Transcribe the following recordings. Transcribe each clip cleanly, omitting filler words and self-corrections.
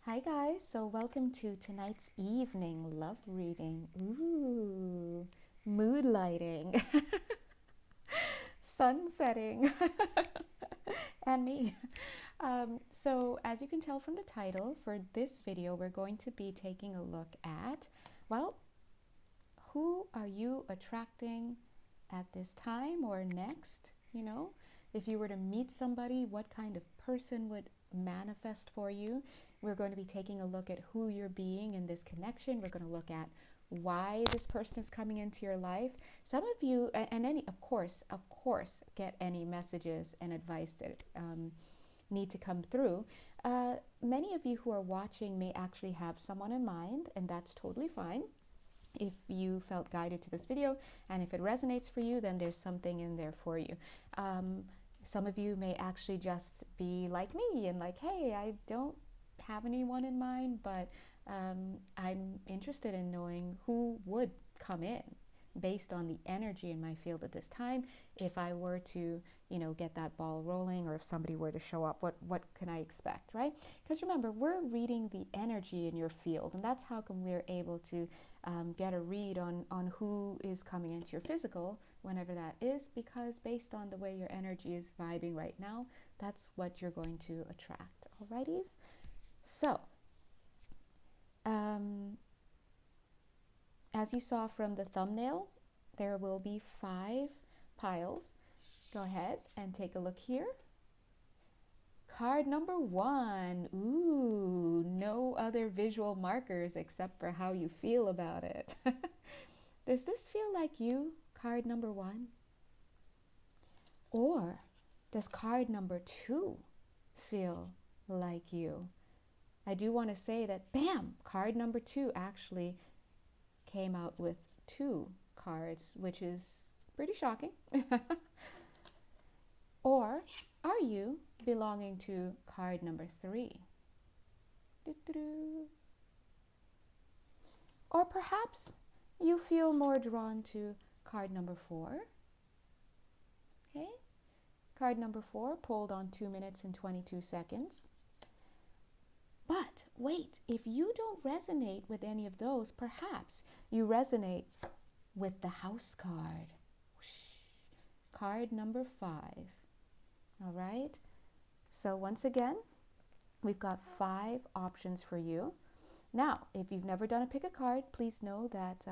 Hi guys, so welcome to tonight's evening love reading. Ooh, mood lighting, sun setting, and me. So as you can tell from the title, for this video we're going to be taking a look at, well, who are you attracting at this time or next? If you were to meet somebody, what kind of person would manifest for you? We're going to be taking a look at who you're being in this connection. We're going to look at why this person is coming into your life. Some of you, and any, of course, get any messages and advice that need to come through. Many of you who are watching may actually have someone in mind, and that's totally fine. If you felt guided to this video and if it resonates for you, then there's something in there for you. Some of you may actually just be like me and like, hey, I don't have anyone in mind, but I'm interested in knowing who would come in based on the energy in my field at this time. If I were to, get that ball rolling, or if somebody were to show up, what can I expect, right? Because remember, we're reading the energy in your field, and that's how come we're able to get a read on who is coming into your physical, whenever that is, because based on the way your energy is vibing right now, that's what you're going to attract. Alrighties? So, as you saw from the thumbnail, there will be 5 piles. Go ahead and take a look here. Card number 1. Ooh, no other visual markers except for how you feel about it. Does this feel like you, card number 1? Or does card number 2 feel like you? I do want to say that, bam, card number 2 actually came out with 2 cards, which is pretty shocking. Or are you belonging to card number 3? Or perhaps you feel more drawn to card number 4. Okay, card number 4 pulled on 2 minutes and 22 seconds. But wait, if you don't resonate with any of those, perhaps you resonate with the house card. Card number 5. All right. So once again, we've got 5 options for you. Now, if you've never done a pick a card, please know that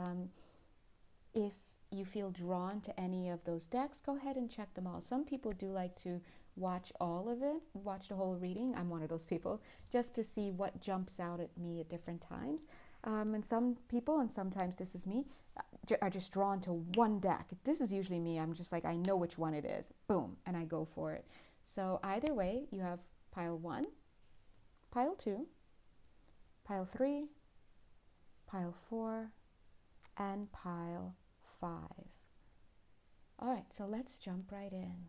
if you feel drawn to any of those decks, go ahead and check them all. Some people do like to watch all of it, watch the whole reading. I'm one of those people, just to see what jumps out at me at different times. And some people, and sometimes this is me, are just drawn to one deck. This is usually me. I'm just like, I know which one it is. Boom, and I go for it. So either way, you have pile 1, pile 2, pile 3, pile 4, and pile 5. All right, so let's jump right in.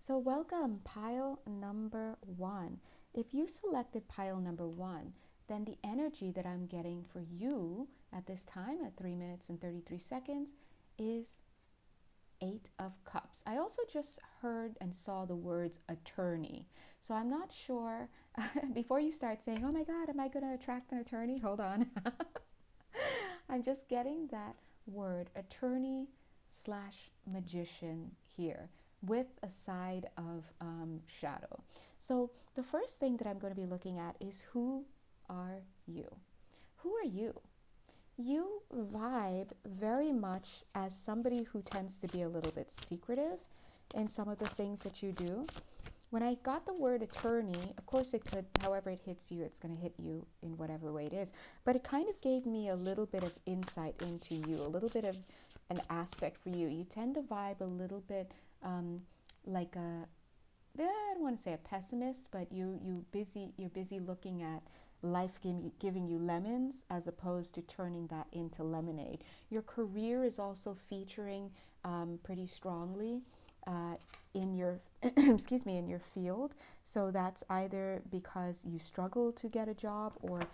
So welcome, pile number 1. If you selected pile number 1, then the energy that I'm getting for you at this time, at 3 minutes and 33 seconds, is 8 of Cups. I also just heard and saw the words attorney. So I'm not sure, before you start saying, oh my God, am I going to attract an attorney? Hold on. I'm just getting that word, attorney / magician here, with a side of shadow. So the first thing that I'm going to be looking at is, who are you? Who are you? You vibe very much as somebody who tends to be a little bit secretive in some of the things that you do. When I got the word attorney, of course it could, however it hits you, it's going to hit you in whatever way it is. But it kind of gave me a little bit of insight into you, a little bit of an aspect for you. You tend to vibe a little bit like a, I don't want to say a pessimist, but you're busy looking at life giving you lemons as opposed to turning that into lemonade. Your career is also featuring pretty strongly in your excuse me, in your field. So that's either because you struggle to get a job, or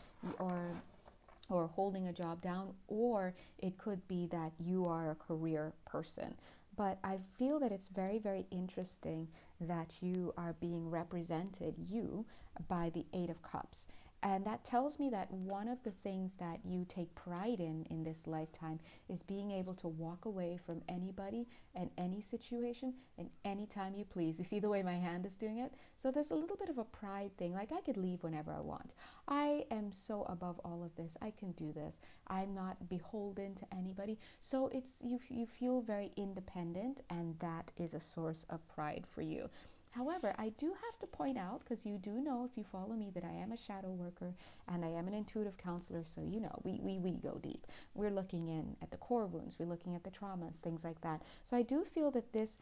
holding a job down, or it could be that you are a career person. But I feel that it's very, very interesting that you are being represented, you, by the Eight of Cups. And that tells me that one of the things that you take pride in this lifetime is being able to walk away from anybody and any situation and anytime you please. You see the way my hand is doing it? So there's a little bit of a pride thing. Like, I could leave whenever I want. I am so above all of this. I can do this. I'm not beholden to anybody. So it's you feel very independent, and that is a source of pride for you. However, I do have to point out, because you do know if you follow me, that I am a shadow worker and I am an intuitive counselor. So, you know, we go deep. We're looking in at the core wounds. We're looking at the traumas, things like that. So I do feel that this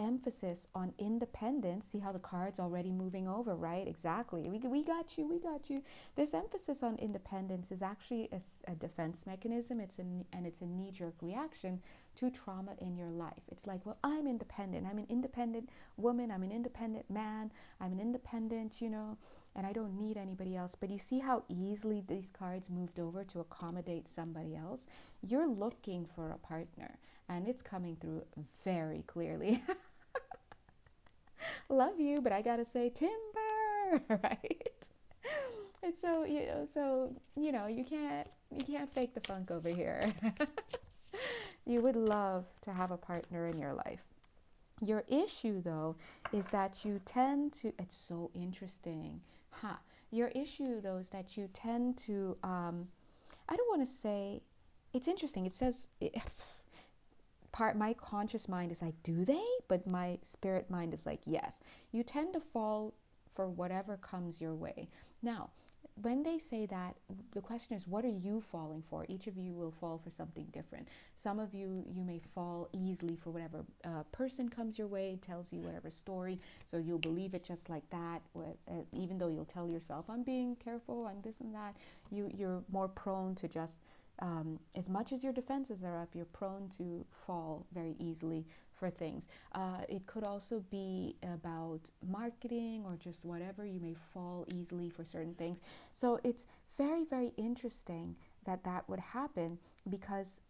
emphasis on independence, see how the card's already moving over, right? Exactly. We got you. We got you. This emphasis on independence is actually a defense mechanism. And it's a knee-jerk reaction to trauma in your life. It's like, well, I'm independent. I'm an independent woman. I'm an independent man. I'm an independent, you know, and I don't need anybody else. But you see how easily these cards moved over to accommodate somebody else? You're looking for a partner, and it's coming through very clearly. Love you, but I gotta say timber, right? And so you can't fake the funk over here. You would love to have a partner in your life. Your issue, though, is that you tend to, it's so interesting. Your issue, though, is that you tend to, I don't want to say, it's interesting. It says, my conscious mind is like, do they? But my spirit mind is like, yes. You tend to fall for whatever comes your way. Now, when they say that, the question is, what are you falling for? Each of you will fall for something different. Some of you may fall easily for whatever person comes your way, tells you whatever story, so you'll believe it just like that, even though you'll tell yourself, I'm being careful, I'm this and that. You're more prone to just, as much as your defenses are up, you're prone to fall very easily for things. It could also be about marketing or just whatever. You may fall easily for certain things. So it's very, very interesting that that would happen, because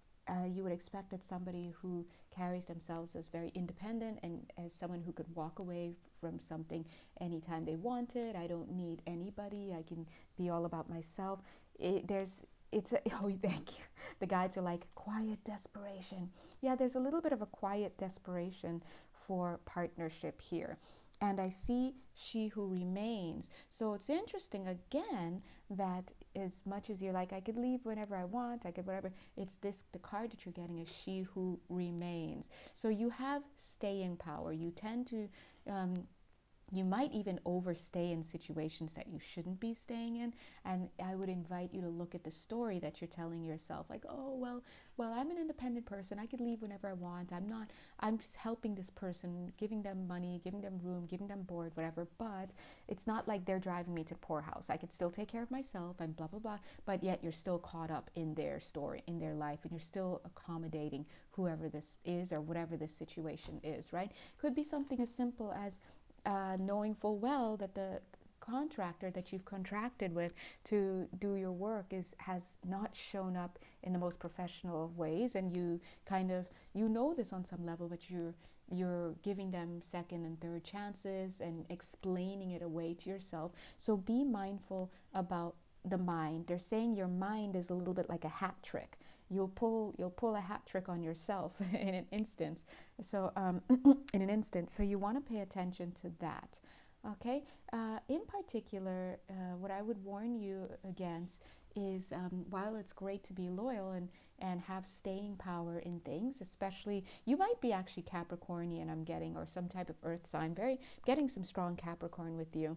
you would expect that somebody who carries themselves as very independent and as someone who could walk away from something anytime they wanted. I don't need anybody. I can be all about myself. Oh, thank you. The guides are like, quiet desperation. Yeah, there's a little bit of a quiet desperation for partnership here. And I see she who remains. So it's interesting, again, that as much as you're like, I could leave whenever I want, I could whatever, it's this, the card that you're getting is she who remains. So you have staying power. You tend to, you might even overstay in situations that you shouldn't be staying in. And I would invite you to look at the story that you're telling yourself, like, oh, well, I'm an independent person. I could leave whenever I want. I'm just helping this person, giving them money, giving them room, giving them board, whatever. But it's not like they're driving me to poorhouse. I could still take care of myself and blah, blah, blah. But yet you're still caught up in their story, in their life, and you're still accommodating whoever this is or whatever this situation is, right? Could be something as simple as knowing full well that the contractor that you've contracted with to do your work has not shown up in the most professional of ways, and you kind of, you know this on some level, but you're giving them second and third chances and explaining it away to yourself. So be mindful about the mind. They're saying your mind is a little bit like a hat trick. You'll pull a hat trick on yourself in an instance. So in an instant. So you want to pay attention to that. Okay. In particular, what I would warn you against is, while it's great to be loyal and have staying power in things, especially, you might be actually Capricornian, I'm getting, or some type of earth sign, getting some strong Capricorn with you.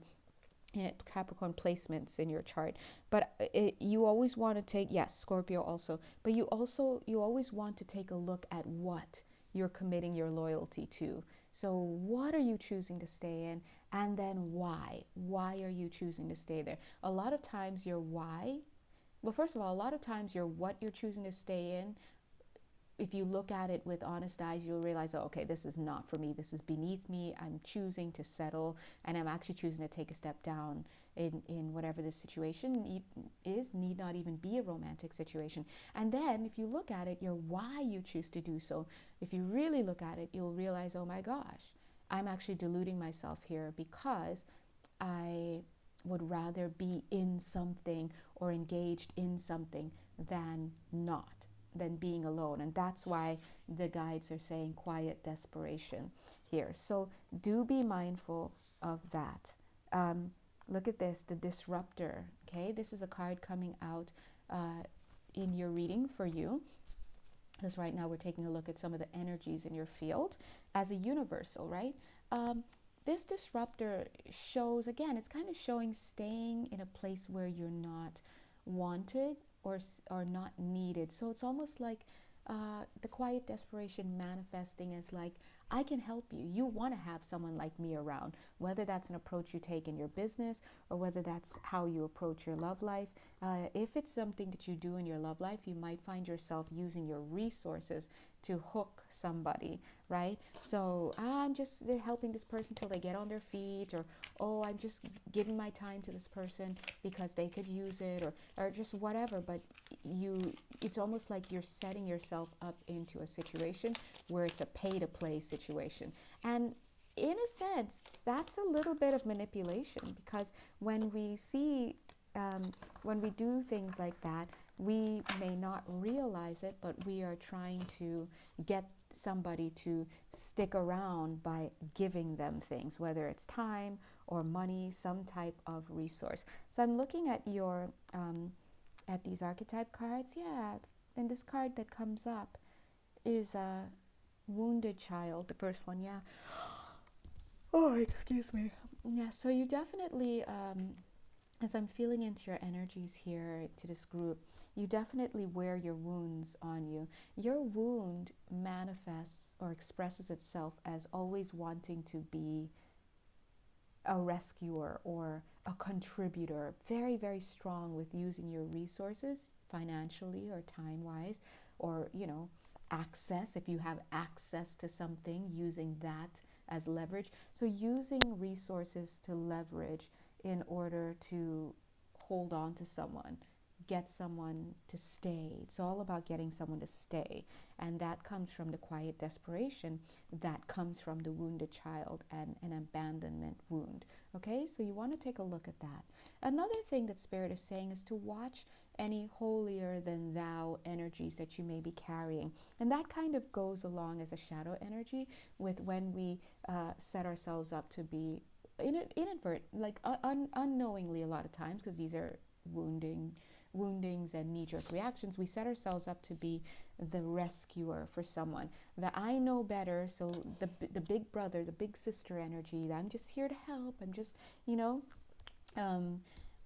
Capricorn placements in your chart, but you always want to take, yes, Scorpio also, but you always want to take a look at what you're committing your loyalty to. So what are you choosing to stay in, and then why are you choosing to stay there? A lot of times your why, well, first of all, a lot of times your what you're choosing to stay in if you look at it with honest eyes, you'll realize, oh, okay, this is not for me. This is beneath me. I'm choosing to settle, and I'm actually choosing to take a step down in whatever this situation is, need not even be a romantic situation. And then if you look at it, your why you choose to do so, if you really look at it, you'll realize, oh my gosh, I'm actually deluding myself here because I would rather be in something or engaged in something than not, than being alone. And that's why the guides are saying quiet desperation here. So do be mindful of that. Look at this, the disruptor. Okay, this is a card coming out in your reading for you. Because right now we're taking a look at some of the energies in your field as a universal, right? This disruptor shows, again, it's kind of showing staying in a place where you're not wanted or not needed. So it's almost like the quiet desperation manifesting as like, I can help you. You want to have someone like me around, whether that's an approach you take in your business or whether that's how you approach your love life. If it's something that you do in your love life, you might find yourself using your resources to hook somebody, right? So I'm just helping this person till they get on their feet, or oh, I'm just giving my time to this person because they could use it, or just whatever. But it's almost like you're setting yourself up into a situation where it's a pay to play situation. And in a sense, that's a little bit of manipulation, because when we see when we do things like that, we may not realize it, but we are trying to get somebody to stick around by giving them things, whether it's time or money, some type of resource. So I'm looking at your at these archetype cards. Yeah, and this card that comes up is a wounded child, the first one. Yeah. Oh, excuse me. Yeah, so you definitely as I'm feeling into your energies here to this group, you definitely wear your wounds on you. Your wound manifests or expresses itself as always wanting to be a rescuer or a contributor, very, very strong with using your resources financially or time-wise, or, access, if you have access to something, using that as leverage. So using resources to leverage in order to hold on to someone, get someone to stay. It's all about getting someone to stay. And that comes from the quiet desperation. That comes from the wounded child and an abandonment wound. Okay, so you want to take a look at that. Another thing that Spirit is saying is to watch any holier than thou energies that you may be carrying. And that kind of goes along as a shadow energy with when we set ourselves up to be inadvertent, like unknowingly a lot of times, because these are woundings and knee-jerk reactions. We set ourselves up to be the rescuer for someone, that I know better, so the big brother, the big sister energy, that I'm just here to help, I'm just,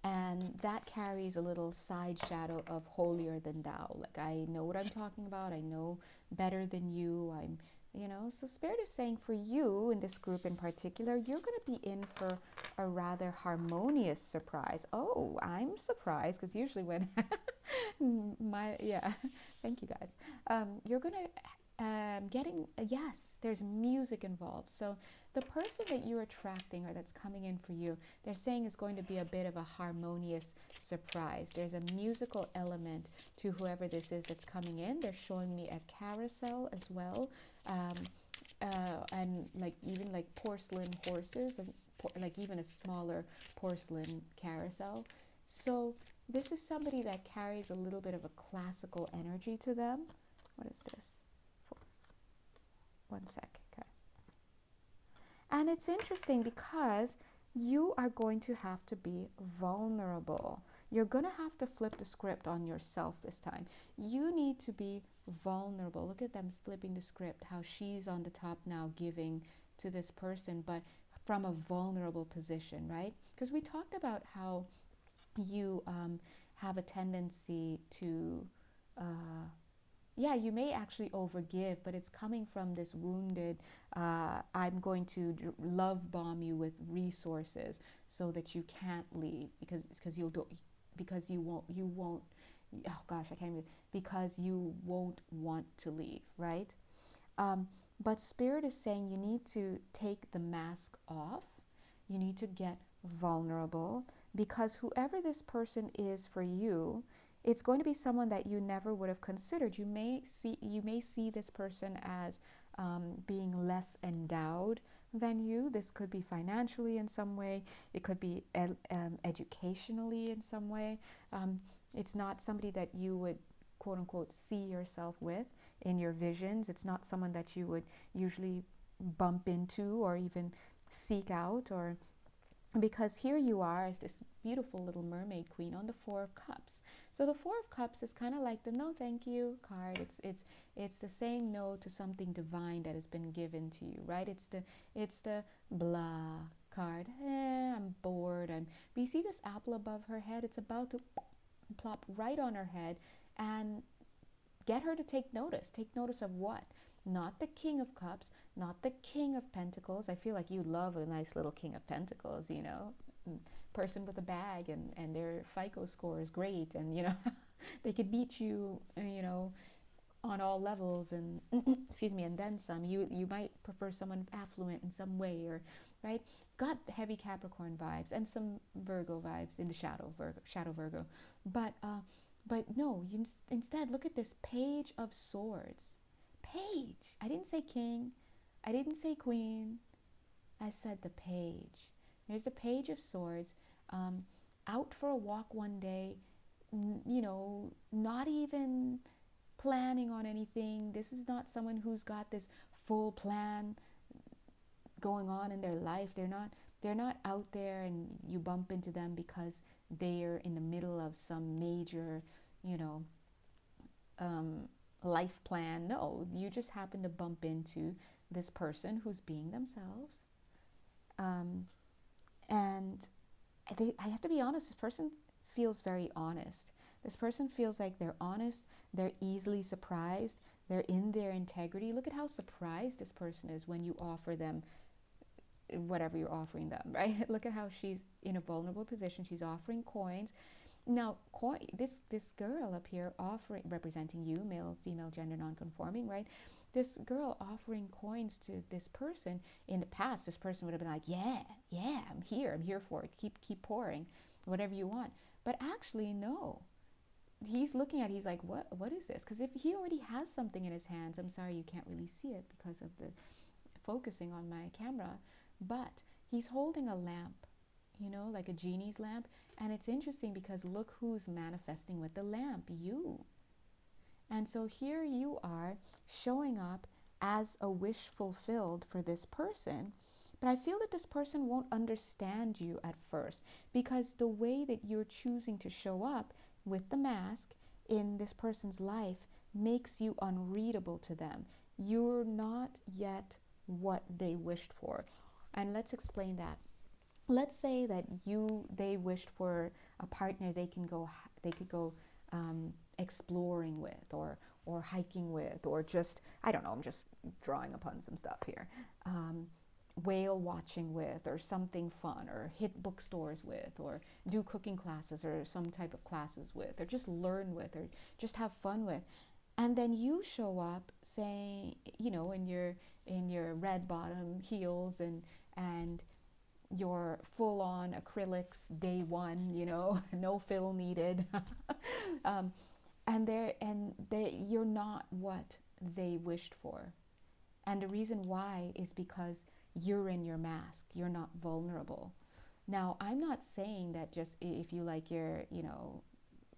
and that carries a little side shadow of holier than thou, like I know what I'm talking about, I know better than you, so Spirit is saying for you in this group in particular, you're going to be in for a rather harmonious surprise. Oh, I'm surprised, because usually when thank you guys. You're going to yes, there's music involved. So the person that you're attracting or that's coming in for you, they're saying is going to be a bit of a harmonious surprise. There's a musical element to whoever this is that's coming in. They're showing me a carousel as well. And even porcelain horses, and like even a smaller porcelain carousel. So this is somebody that carries a little bit of a classical energy to them. What is this? 1 sec, guys. And it's interesting because you are going to have to be vulnerable. You're going to have to flip the script on yourself this time. You need to be vulnerable. Look at them flipping the script, how she's on the top now giving to this person, but from a vulnerable position, right? Because we talked about how you have a tendency to, you may actually overgive, but it's coming from this wounded, I'm going to love bomb you with resources so that you can't leave, because you won't oh gosh, I can't even, because you won't want to leave, right? Um, but Spirit is saying you need to take the mask off. You need to get vulnerable, because whoever this person is for you, it's going to be someone that you never would have considered. You may see this person as being less endowed than you. This could be financially in some way. It could be educationally in some way. It's not somebody that you would quote unquote see yourself with in your visions. It's not someone that you would usually bump into or even seek out, or because here you are as this beautiful little mermaid queen on the Four of Cups. So the Four of Cups is kind of like the no thank you card. It's the saying no to something divine that has been given to you, right? It's the blah card. I'm bored. But you see this apple above her head? It's about to plop right on her head and get her to take notice. Take notice of what? Not the King of Cups, not the King of Pentacles. I feel like you love a nice little King of Pentacles, person with a bag, and their FICO score is great, and they could beat you, on all levels, and excuse me, and then some. You might prefer someone affluent in some way, or right. Got heavy Capricorn vibes and some Virgo vibes in the shadow Virgo, but no. Instead look at this Page of Swords. Page. I didn't say king. I didn't say queen. I said the page. Here's the Page of Swords. Out for a walk one day. Not even planning on anything. This is not someone who's got this full plan going on in their life. They're not out there and you bump into them because they're in the middle of some major, life plan. No, you just happen to bump into this person who's being themselves. And I have to be honest, this person feels very honest. This person feels like they're honest, they're easily surprised, they're in their integrity. Look at how surprised this person is when you offer them whatever you're offering them, right? Look at how she's in a vulnerable position. She's offering coins. Now, this girl up here representing you, male, female, gender non-conforming, right? This girl offering coins to this person. In the past, this person would have been like, yeah, I'm here for it. Keep pouring, whatever you want. But actually, no. He's looking at it, he's like, what is this? Because if he already has something in his hands, I'm sorry you can't really see it because of the focusing on my camera, but he's holding a lamp, like a genie's lamp. And it's interesting because look who's manifesting with the lamp, you. And so here you are showing up as a wish fulfilled for this person. But I feel that this person won't understand you at first, because the way that you're choosing to show up with the mask in this person's life makes you unreadable to them. You're not yet what they wished for. And let's explain that. Let's say that they wished for a partner they could go exploring with, or hiking with, or just, I don't know, I'm just drawing upon some stuff here, whale watching with, or something fun, or hit bookstores with, or do cooking classes or some type of classes with, or just learn with, or just have fun with. And then you show up saying, in your red bottom heels and your full-on acrylics day one, no fill needed. You're not what they wished for. And the reason why is because you're in your mask. You're not vulnerable. Now, I'm not saying that just if you like your,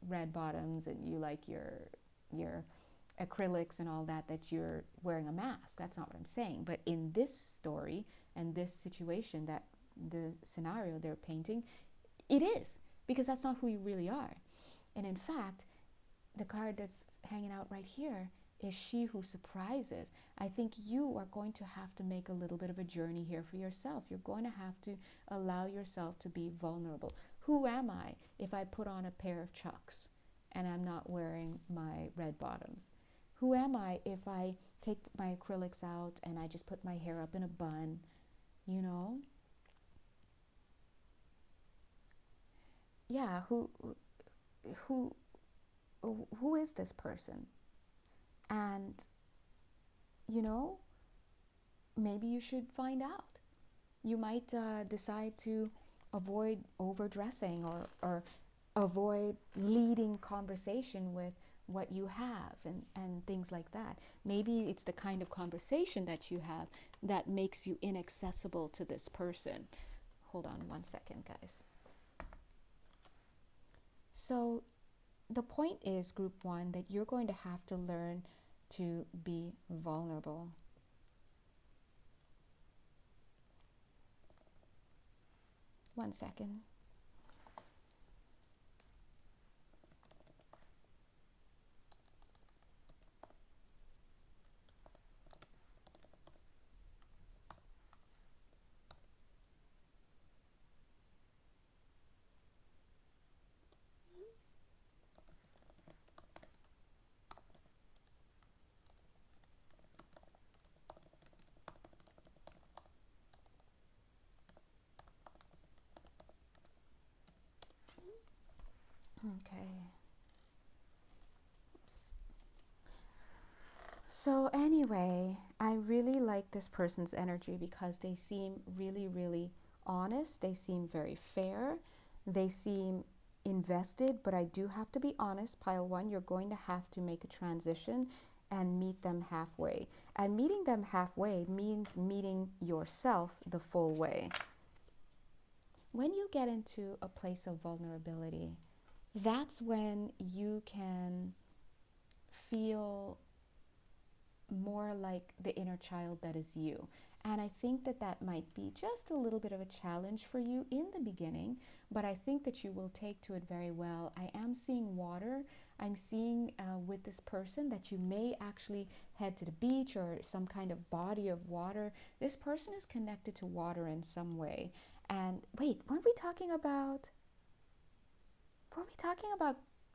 red bottoms and you like your acrylics and all that you're wearing a mask. That's not what I'm saying. But in this story and this situation, that the scenario they're painting, it is, because that's not who you really are. And in fact, the card that's hanging out right here is she who surprises. I think you are going to have to make a little bit of a journey here for yourself. You're going to have to allow yourself to be vulnerable. Who am I if I put on a pair of Chucks and I'm not wearing my red bottoms? Who am I if I take my acrylics out and I just put my hair up in a bun? Yeah, who who is this person? And, you know, maybe you should find out. You might decide to avoid overdressing, or avoid leading conversation with what you have, and things like that. Maybe it's the kind of conversation that you have that makes you inaccessible to this person. Hold on one second, guys. So the point is, group one, that you're going to have to learn to be vulnerable. One second. Okay. So anyway, I really like this person's energy because they seem really, really honest. They seem very fair. They seem invested, but I do have to be honest, pile one, you're going to have to make a transition and meet them halfway. And meeting them halfway means meeting yourself the full way. When you get into a place of vulnerability, that's when you can feel more like the inner child that is you. And I think that that might be just a little bit of a challenge for you in the beginning, but I think that you will take to it very well. I am seeing water. I'm seeing with this person that you may actually head to the beach or some kind of body of water. This person is connected to water in some way. And wait, weren't we talking about,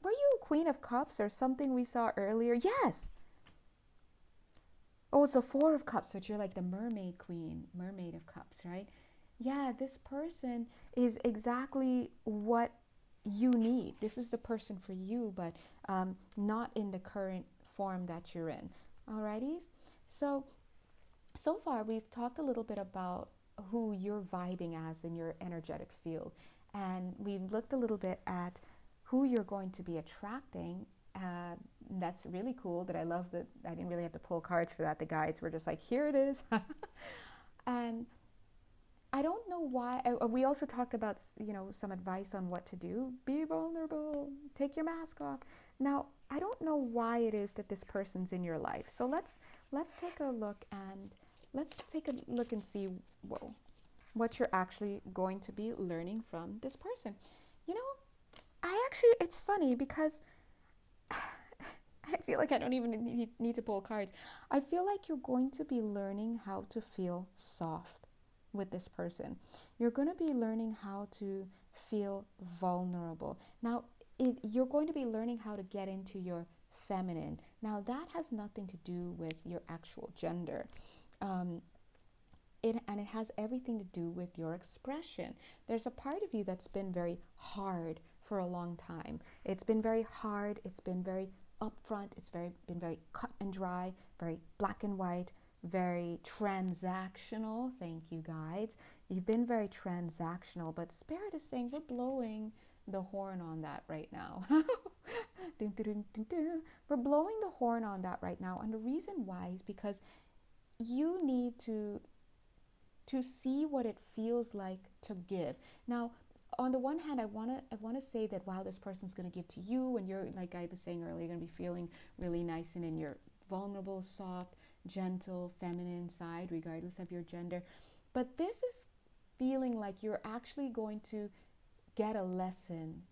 were you Queen of Cups or something we saw earlier? Yes. Oh, it's a Four of Cups, but you're like the mermaid queen, mermaid of cups, right? Yeah, this person is exactly what you need. This is the person for you, but not in the current form that you're in. Alrighty? So far we've talked a little bit about who you're vibing as in your energetic field. And we've looked a little bit at who you're going to be attracting. That's really cool. That I love that I didn't really have to pull cards for that. The guides were just like, here it is. And I don't know why. We also talked about, some advice on what to do. Be vulnerable. Take your mask off. Now, I don't know why it is that this person's in your life. So let's take a look and see what you're actually going to be learning from this person. It's funny because I feel like I don't even need to pull cards. I feel like you're going to be learning how to feel soft with this person. You're going to be learning how to feel vulnerable. Now, you're going to be learning how to get into your feminine. Now, that has nothing to do with your actual gender. It has everything to do with your expression. There's a part of you that's been very hard for a long time. It's been very hard. It's been very upfront. It's been very cut and dry, very black and white, very transactional. Thank you, guides. You've been very transactional, but Spirit is saying we're blowing the horn on that right now. Dun, dun, dun, dun. We're blowing the horn on that right now. And the reason why is because you need to see what it feels like to give. Now, on the one hand, I want to say that, wow, this person's going to give to you, and you're, like I was saying earlier, going to be feeling really nice and in your vulnerable, soft, gentle, feminine side, regardless of your gender. But this is feeling like you're actually going to get a lesson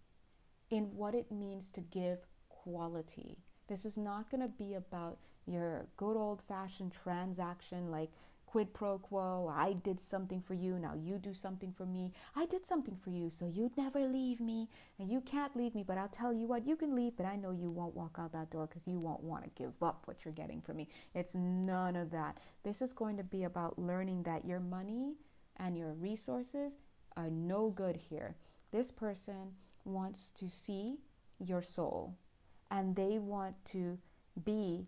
in what it means to give quality. This is not going to be about your good old-fashioned transaction, like quid pro quo. I did something for you, now you do something for me. I did something for you, so you'd never leave me, and you can't leave me, but I'll tell you what, you can leave, but I know you won't walk out that door because you won't want to give up what you're getting from me. It's none of that. This is going to be about learning that your money and your resources are no good here. This person wants to see your soul. and they want to be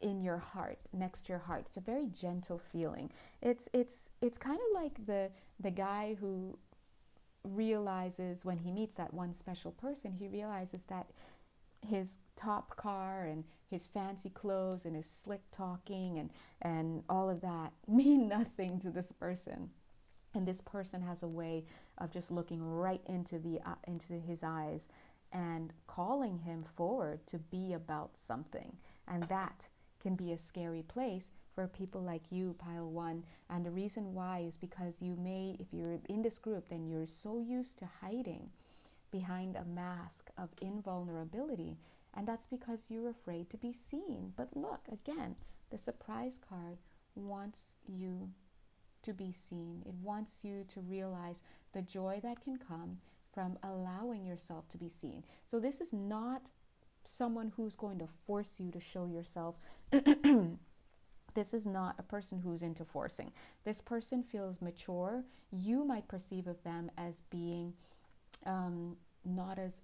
in your heart, next to your heart. It's a very gentle feeling. It's kind of like the guy who realizes when he meets that one special person, he realizes that his top car and his fancy clothes and his slick talking and all of that mean nothing to this person. And this person has a way of just looking right into his eyes and calling him forward to be about something. And that can be a scary place for people like you, pile one. And the reason why is because you may, if you're in this group, then you're so used to hiding behind a mask of invulnerability. And that's because you're afraid to be seen. But look, again, the surprise card wants you to be seen. It wants you to realize the joy that can come from allowing yourself to be seen. So this is not someone who's going to force you to show yourself. This is not a person who's into forcing. This person feels mature. You might perceive of them as being not as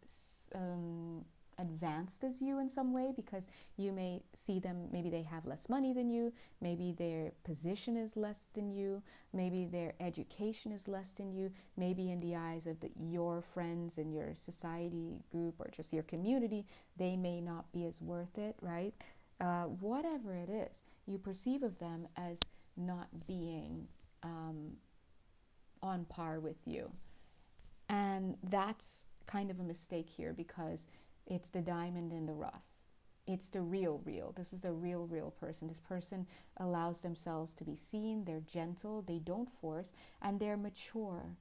advanced as you in some way, because you may see them, maybe they have less money than you, maybe their position is less than you, maybe their education is less than you, maybe in the eyes of your friends and your society group or just your community, they may not be as worth it, right? Whatever it is, you perceive of them as not being on par with you. And that's kind of a mistake here, because it's the diamond in the rough. It's the real. This is the real person. This person allows themselves to be seen. They're gentle. They don't force. And they're mature.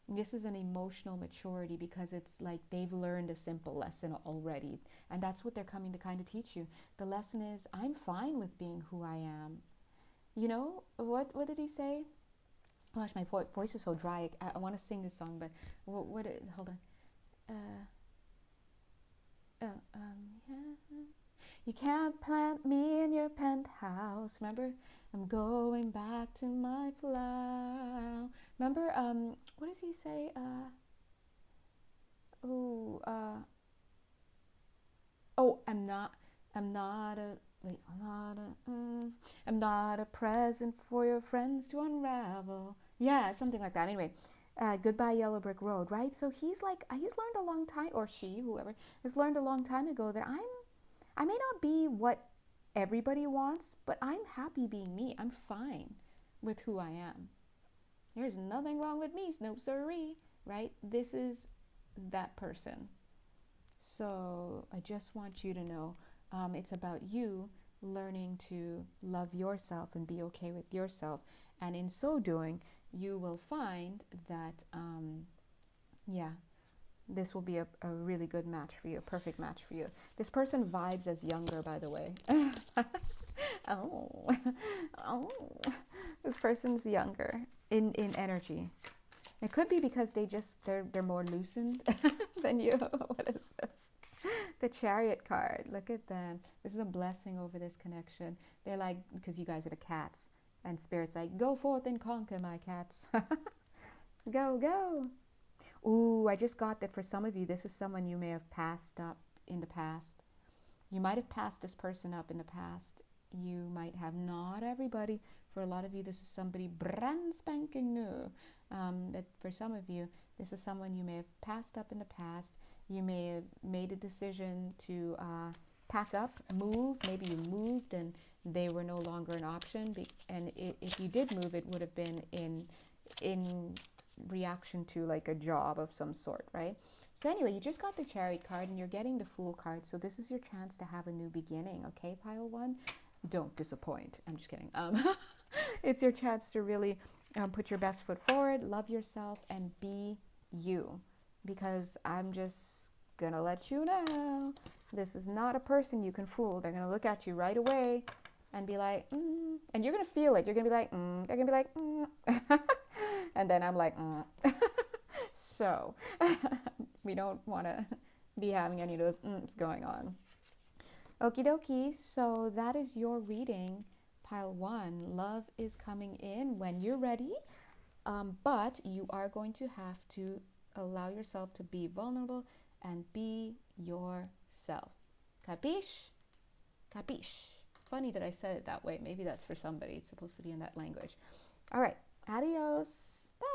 This is an emotional maturity, because it's like they've learned a simple lesson already. And that's what they're coming to kind of teach you. The lesson is, I'm fine with being who I am. You know, what did he say? Gosh, my voice is so dry. I want to sing this song, but hold on. Yeah. You can't plant me in your penthouse. Remember, I'm going back to my plow. Remember, what does he say? I'm not a present for your friends to unravel. Yeah, something like that. Anyway, goodbye yellow brick road, right? So he's learned a long time, or she, whoever, has learned a long time ago that I may not be what everybody wants, but I'm happy being me. I'm fine with who I am. There's nothing wrong with me, no siree, right? This is that person. So I just want you to know, it's about you learning to love yourself and be okay with yourself. And in so doing, you will find that, this will be a really good match for you, a perfect match for you. This person vibes as younger, by the way. oh, this person's younger in energy. It could be because they're more loosened than you. What is this? The Chariot card. Look at them. This is a blessing over this connection. They're like, because you guys are the cats, and Spirit's like, go forth and conquer, my cats. Go, go. Ooh, I just got that for some of you, this is someone you may have passed up in the past. You might have passed this person up in the past. You might have, not everybody. For a lot of you, this is somebody brand spanking new. That for some of you, this is someone you may have passed up in the past. You may have made a decision to pack up, move. Maybe you moved and they were no longer an option. And if you did move, it would have been in reaction to like a job of some sort, right? So anyway, you just got the Chariot card and you're getting the Fool card. So this is your chance to have a new beginning, okay, pile one? Don't disappoint. I'm just kidding. It's your chance to really put your best foot forward, love yourself, and be you. Because I'm just gonna let you know, this is not a person you can fool. They're gonna look at you right away and be like, and you're gonna feel it. You're gonna be like, they're gonna be like, and then I'm like, So we don't want to be having any of those going on. Okie dokie. So that is your reading, pile one. Love is coming in when you're ready, but you are going to have to allow yourself to be vulnerable and be yourself. Capiche? Capiche. Funny that I said it that way. Maybe that's for somebody. It's supposed to be in that language. All right. Adios. Bye.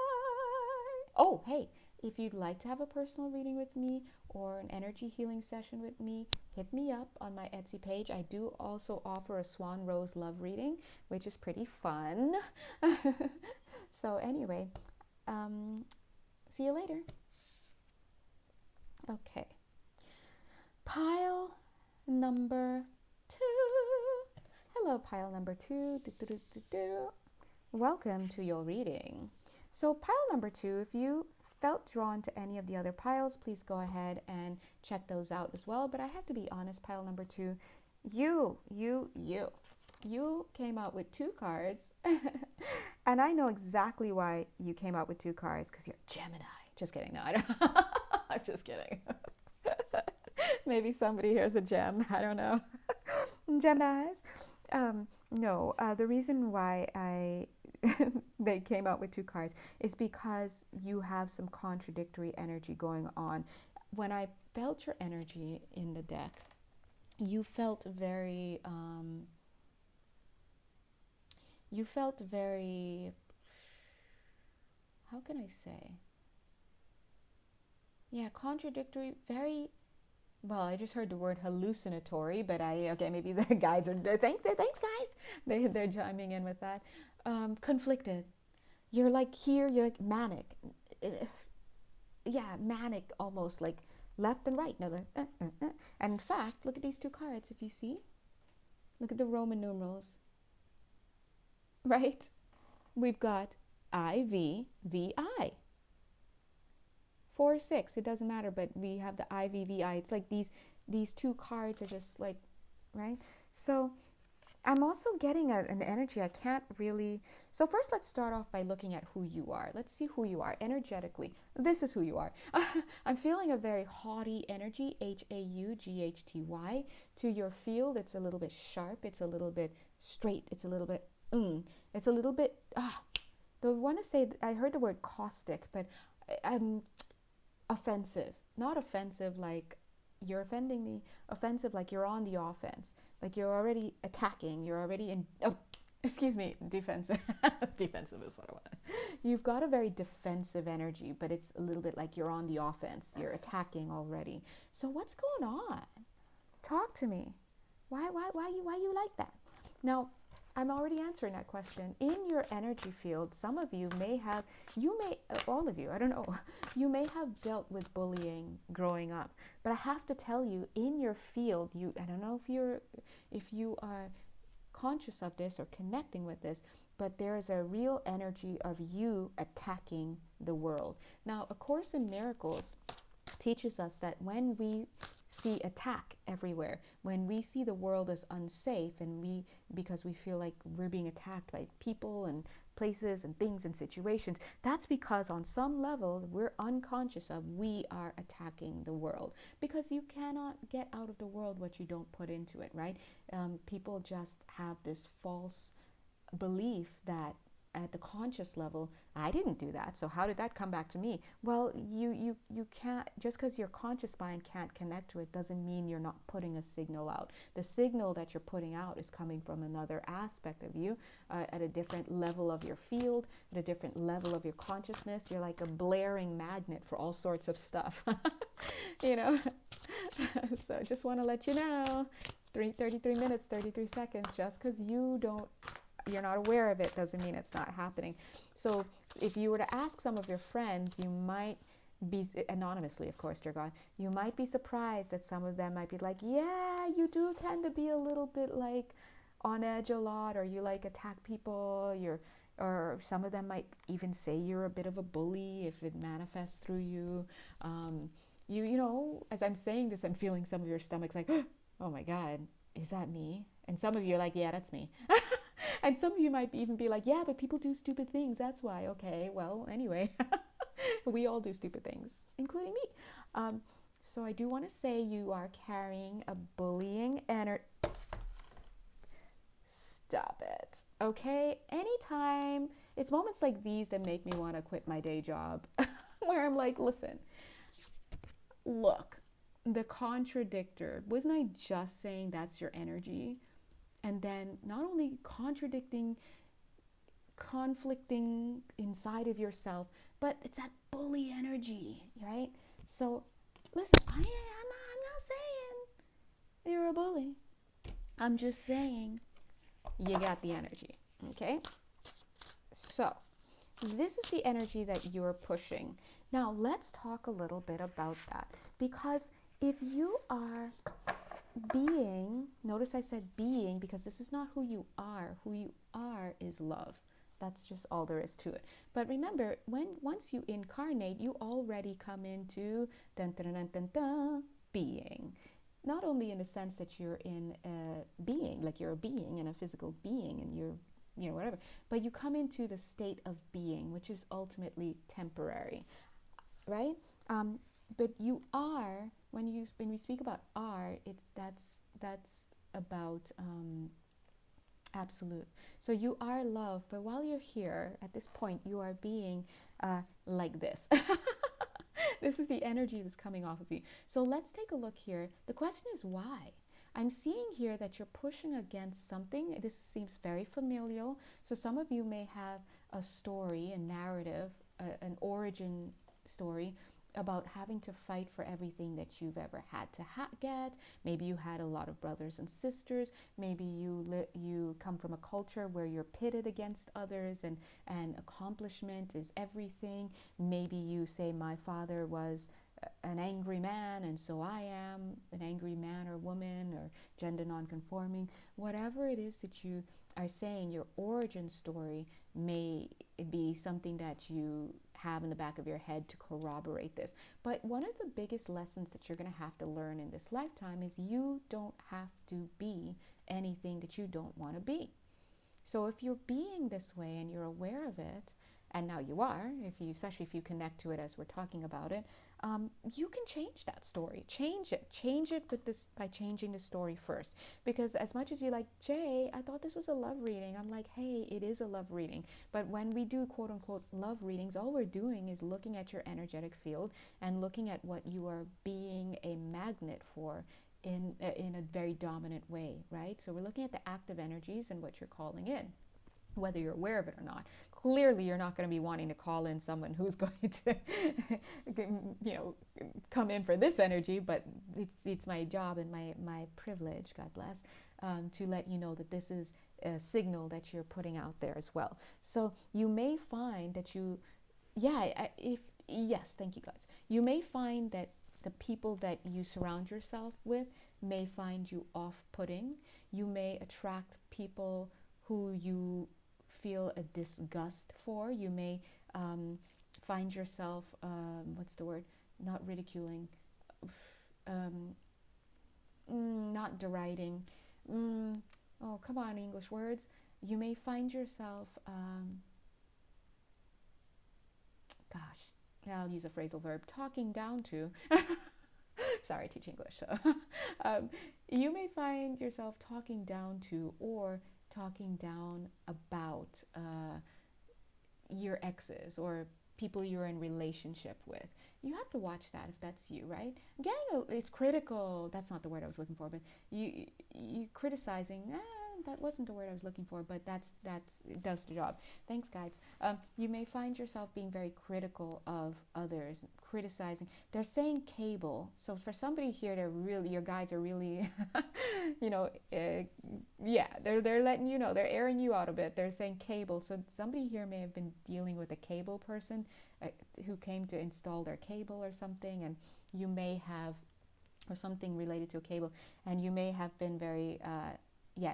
Oh, hey, if you'd like to have a personal reading with me or an energy healing session with me, hit me up on my Etsy page. I do also offer a Swan Rose love reading, which is pretty fun. So anyway, see you later. Okay. Pile number 2. Hello, pile number 2. Welcome to your reading. So pile number 2, if you felt drawn to any of the other piles, please go ahead and check those out as well. But I have to be honest, pile number 2, you came out with 2 cards. And I know exactly why you came out with 2 cards, because you're Gemini. Just kidding. No, I don't. I'm just kidding. Maybe somebody here is a gem. I don't know. Geminis. No, the reason why they came out with 2 cards is because you have some contradictory energy going on. When I felt your energy in the deck, you felt very, how can I say? Yeah, contradictory, very, well, I just heard the word hallucinatory, but okay, maybe the guides are, thanks guys, they're chiming in with that. Conflicted. You're like here, you're like manic. Yeah, manic almost, like left and right. No, and in fact, look at these 2 cards, if you see. Look at the Roman numerals. Right? We've got IVVI. 4 or 6, it doesn't matter, but we have the IVVI. It's like these 2 cards are just like, right? So I'm also getting an energy I can't really. So first, let's start off by looking at who you are. Let's see who you are energetically. This is who you are. I'm feeling a very haughty energy, HAUGHTY. To your field, it's a little bit sharp. It's a little bit straight. It's a little bit, it's a little bit, I want to say, I heard the word caustic, but offensive. Not offensive like you're offending me. Offensive like you're on the offense. Like you're already attacking. You're already in, defensive. Defensive is what I want. You've got a very defensive energy, but it's a little bit like you're on the offense. You're attacking already. So what's going on? Talk to me. Why you like that? Now, I'm already answering that question. In your energy field, some of you may have, all of you, I don't know, you may have dealt with bullying growing up. But I have to tell you, in your field, I don't know if you are conscious of this or connecting with this, but there is a real energy of you attacking the world. Now, A Course in Miracles teaches us that when we see attack everywhere, when we see the world as unsafe, and because we feel like we're being attacked by people and places and things and situations, that's because on some level we're unconscious of we are attacking the world, because you cannot get out of the world what you don't put into it, right? People just have this false belief that at the conscious level, I didn't do that, so how did that come back to me? Well, you can't, just because your conscious mind can't connect to it doesn't mean you're not putting a signal out. The signal that you're putting out is coming from another aspect of you, at a different level of your field, at a different level of your consciousness. You're like a blaring magnet for all sorts of stuff. You know. So just want to let you know, 33 minutes 33 seconds, just because you're not aware of it doesn't mean it's not happening. So if you were to ask some of your friends, you might be, anonymously of course, dear God, you might be surprised that some of them might be like, yeah, you do tend to be a little bit like on edge a lot, or you like attack people, or some of them might even say you're a bit of a bully if it manifests through you. You know, as I'm saying this, I'm feeling some of your stomachs like, oh my God, is that me? And some of you are like, yeah, that's me. And some of you might even be like, yeah, but people do stupid things. That's why. Okay, well, anyway, we all do stupid things, including me. So I do want to say you are carrying a bullying energy. Stop it. Okay? Anytime. It's moments like these that make me want to quit my day job, where I'm like, listen, look, the contradictor. Wasn't I just saying that's your energy? And then not only contradicting, conflicting inside of yourself, but it's that bully energy, right? So listen, I'm not saying you're a bully. I'm just saying you got the energy, okay? So this is the energy that you're pushing. Now let's talk a little bit about that, because if you are being, notice I said being because this is not who you are. Who you are is love. That's just all there is to it. But remember, once you incarnate, you already come into dun, dun, dun, dun, dun, being. Not only in the sense that you're in a being, like you're a being and a physical being and you're, you know, whatever, but you come into the state of being, which is ultimately temporary, right? But you are, when we speak about are, that's about absolute. So you are love, but while you're here at this point, you are being like this. This is the energy that's coming off of you. So let's take a look here. The question is why? I'm seeing here that you're pushing against something. This seems very familial. So some of you may have a story, a narrative, an origin story about having to fight for everything that you've ever had to get. Maybe you had a lot of brothers and sisters. Maybe you come from a culture where you're pitted against others and accomplishment is everything. Maybe you say, my father was an angry man and so I am an angry man or woman or gender non-conforming. Whatever it is that you are saying, your origin story may be something that you have in the back of your head to corroborate this. But one of the biggest lessons that you're going to have to learn in this lifetime is you don't have to be anything that you don't want to be. So if you're being this way and you're aware of it, and now you are, especially if you connect to it as we're talking about it, you can change that story. Change it with this by changing the story first. Because as much as you like, Jay, I thought this was a love reading. I'm like, hey, it is a love reading. But when we do quote unquote love readings, all we're doing is looking at your energetic field and looking at what you are being a magnet for in a very dominant way, right? So we're looking at the active energies and what you're calling in, whether you're aware of it or not. Clearly, you're not going to be wanting to call in someone who's going to, come in for this energy, but it's my job and my privilege, God bless, to let you know that this is a signal that you're putting out there as well. So you may find that yes, thank you guys. You may find that the people that you surround yourself with may find you off-putting. You may attract people who you feel a disgust for. You may find yourself, what's the word? Not ridiculing, not deriding. Oh, come on, English words. You may find yourself, I'll use a phrasal verb, talking down to. Sorry, I teach English. So you may find yourself talking down to or talking down about your exes or people you're in relationship with. You have to watch that if that's you, right? It's critical. That's not the word I was looking for, but you criticizing. That wasn't the word I was looking for, but it does the job. Thanks, guys. You may find yourself being very critical of others, criticizing. They're saying cable. So for somebody here, your guides are really, they're letting you know, they're airing you out a bit. They're saying cable. So somebody here may have been dealing with a cable person who came to install their cable or something, and you may have, or something related to a cable, and you may have been very,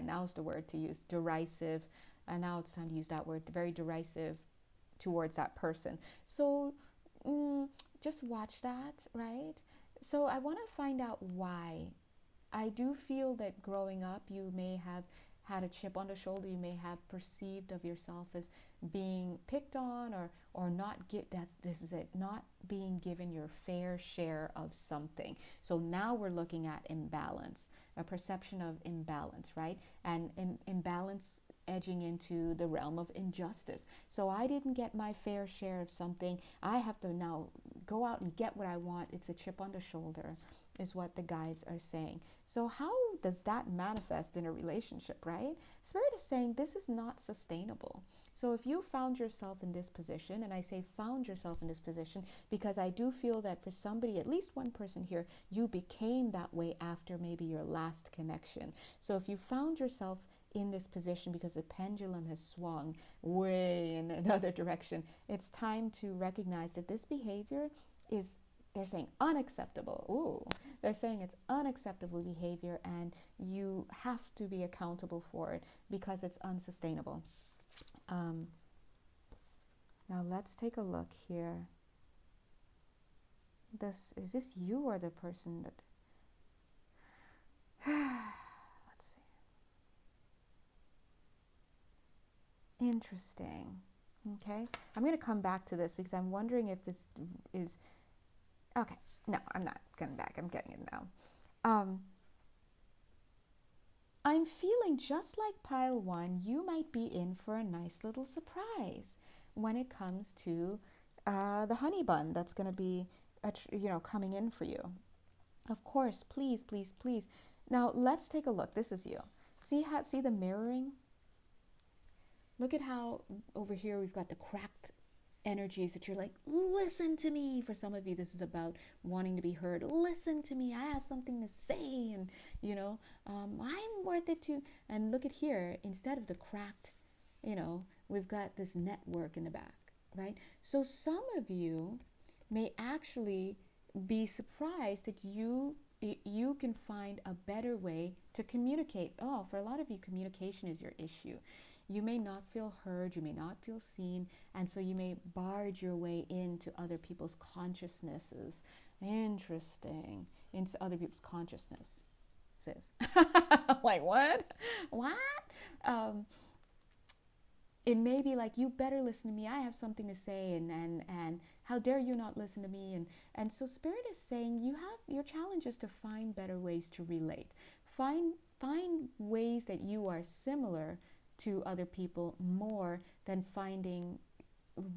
now's the word to use, derisive. And now it's time to use that word, very derisive towards that person. So just watch that, right? So I want to find out why. I do feel that growing up, you may have had a chip on the shoulder. You may have perceived of yourself as being picked on or not not being given your fair share of something. So now we're looking at imbalance, a perception of imbalance, right? And imbalance edging into the realm of injustice. So I didn't get my fair share of something. I have to now go out and get what I want, it's a chip on the shoulder, is what the guides are saying. So how does that manifest in a relationship, right? Spirit is saying this is not sustainable. So if you found yourself in this position, and I say found yourself in this position because I do feel that for somebody, at least one person here, you became that way after maybe your last connection. So if you found yourself in this position because the pendulum has swung way in another direction, it's time to recognize that this behavior is, they're saying, unacceptable. Ooh, they're saying it's unacceptable behavior and you have to be accountable for it because it's unsustainable. Now let's take a look here. Is this you or the person that let's see. Interesting. Okay, I'm going to come back to this because I'm wondering if this is okay. No, I'm not coming back. I'm getting it now. I'm feeling just like pile one, you might be in for a nice little surprise when it comes to the honey bun that's going to be, coming in for you. Of course, please, please, please. Now let's take a look. This is you. See the mirroring? Look at how over here we've got the cracked energies that you're like, listen to me. For some of you, this is about wanting to be heard. Listen to me. I have something to say, and I'm worth it too. And look at here, instead of the cracked, we've got this network in the back, right? So some of you may actually be surprised that you can find a better way to communicate. Oh, for a lot of you, communication is your issue. You may not feel heard, you may not feel seen, and so you may barge your way into other people's consciousnesses. Interesting. Into other people's consciousness. Like, what? What? It may be like, you better listen to me. I have something to say, and how dare you not listen to me? And so Spirit is saying your challenge is to find better ways to relate. Find ways that you are similar to other people more than finding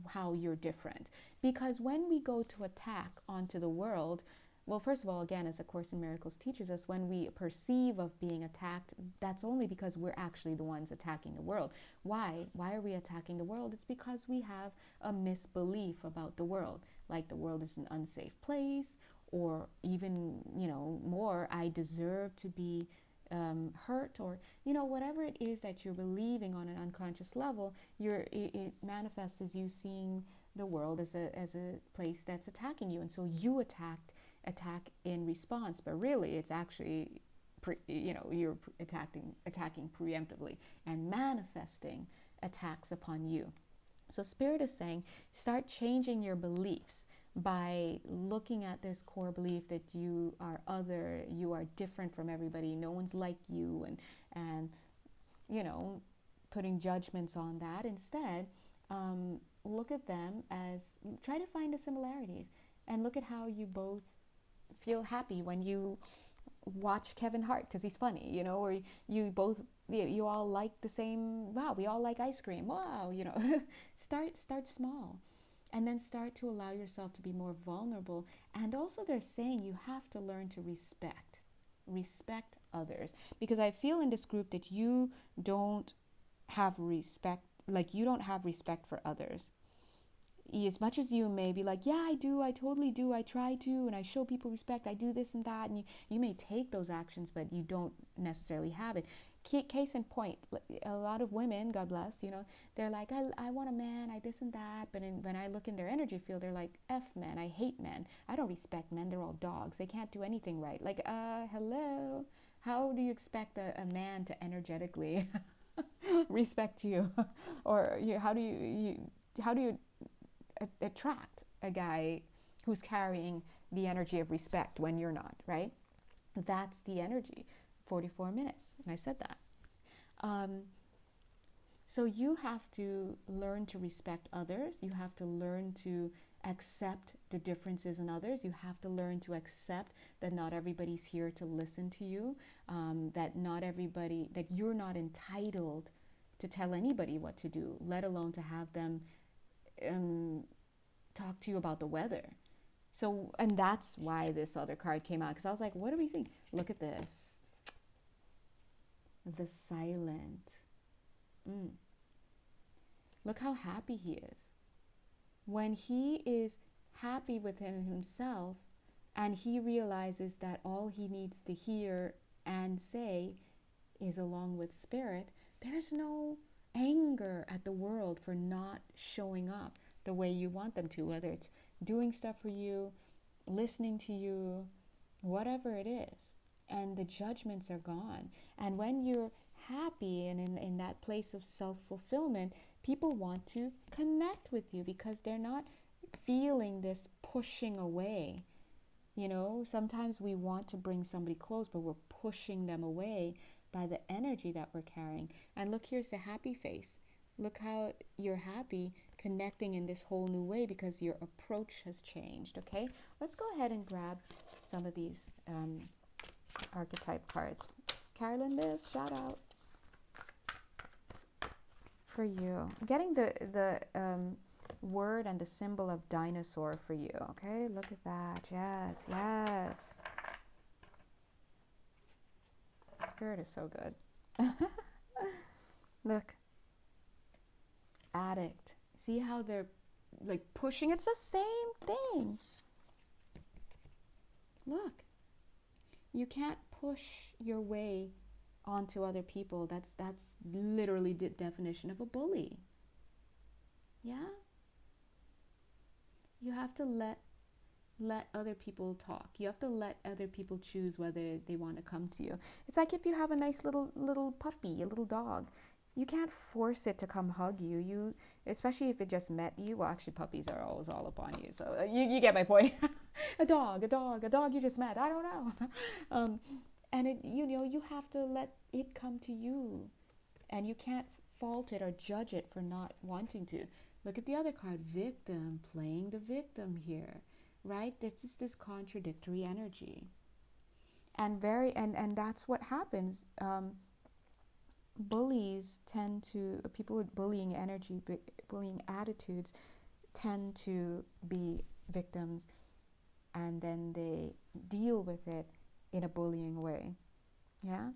how you're different. Because when we go to attack onto the world, well, first of all, again, as A Course in Miracles teaches us, when we perceive of being attacked, that's only because we're actually the ones attacking the world. Why? Why are we attacking the world? It's because we have a misbelief about the world, like the world is an unsafe place, or even, more, I deserve to be hurt, or whatever it is that you're believing on an unconscious level. It manifests as you seeing the world as a place that's attacking you, and so you attack in response, but really it's actually you're attacking preemptively and manifesting attacks upon you. So Spirit is saying, start changing your beliefs by looking at this core belief that you are other, you are different from everybody, no one's like you, and putting judgments on that. Instead, look at them as, try to find the similarities, and look at how you both feel happy when you watch Kevin Hart because he's funny, or you both, you all like the same, wow, we all like ice cream, wow, start small. And then start to allow yourself to be more vulnerable. And also they're saying you have to learn to respect others. Because I feel in this group that you don't have respect, like you don't have respect for others. As much as you may be like, yeah, I do, I totally do, I try to, and I show people respect, I do this and that, and you may take those actions, but you don't necessarily have it. Case in point, a lot of women, God bless, they're like, I want a man, I this and that, but when I look in their energy field, they're like, F men, I hate men, I don't respect men, they're all dogs, they can't do anything right. Like, hello, how do you expect a man to energetically respect you? Or how do you attract a guy who's carrying the energy of respect when you're not, right? That's the energy. 44 minutes, and I said that. So you have to learn to respect others. You have to learn to accept the differences in others. You have to learn to accept that not everybody's here to listen to you, that you're not entitled to tell anybody what to do, let alone to have them talk to you about the weather. So, and that's why this other card came out, because I was like, what are we seeing? Look at this. The silent. Look how happy he is. When he is happy within himself and he realizes that all he needs to hear and say is along with spirit, there's no anger at the world for not showing up the way you want them to, whether it's doing stuff for you, listening to you, whatever it is. And the judgments are gone. And when you're happy and in that place of self-fulfillment, people want to connect with you because they're not feeling this pushing away. You know, sometimes we want to bring somebody close, but we're pushing them away by the energy that we're carrying. And look, here's the happy face. Look how you're happy, connecting in this whole new way because your approach has changed. Okay, let's go ahead and grab some of these archetype cards. Carolyn Miss, shout out for you. I'm getting the word and the symbol of dinosaur for you. Okay, look at that. Yes, yes. Spirit is so good. Look, addict. See how they're like pushing? It's the same thing. Look, you can't push your way onto other people. That's literally the definition of a bully. Yeah, you have to let other people talk. You have to let other people choose whether they want to come to you. It's like if you have a nice little puppy, a little dog. You can't force it to come hug you. You, especially if it just met you. Well, actually, puppies are always all upon you. So you get my point. a dog you just met. I don't know. And it, you know, you have to let it come to you, and you can't fault it or judge it for not wanting to. Look at the other card, victim, playing the victim here, right? This is this contradictory energy, and that's what happens. Bullies tend to, people with bullying energy, bullying attitudes, tend to be victims, and then they deal with it in a bullying way. Yeah.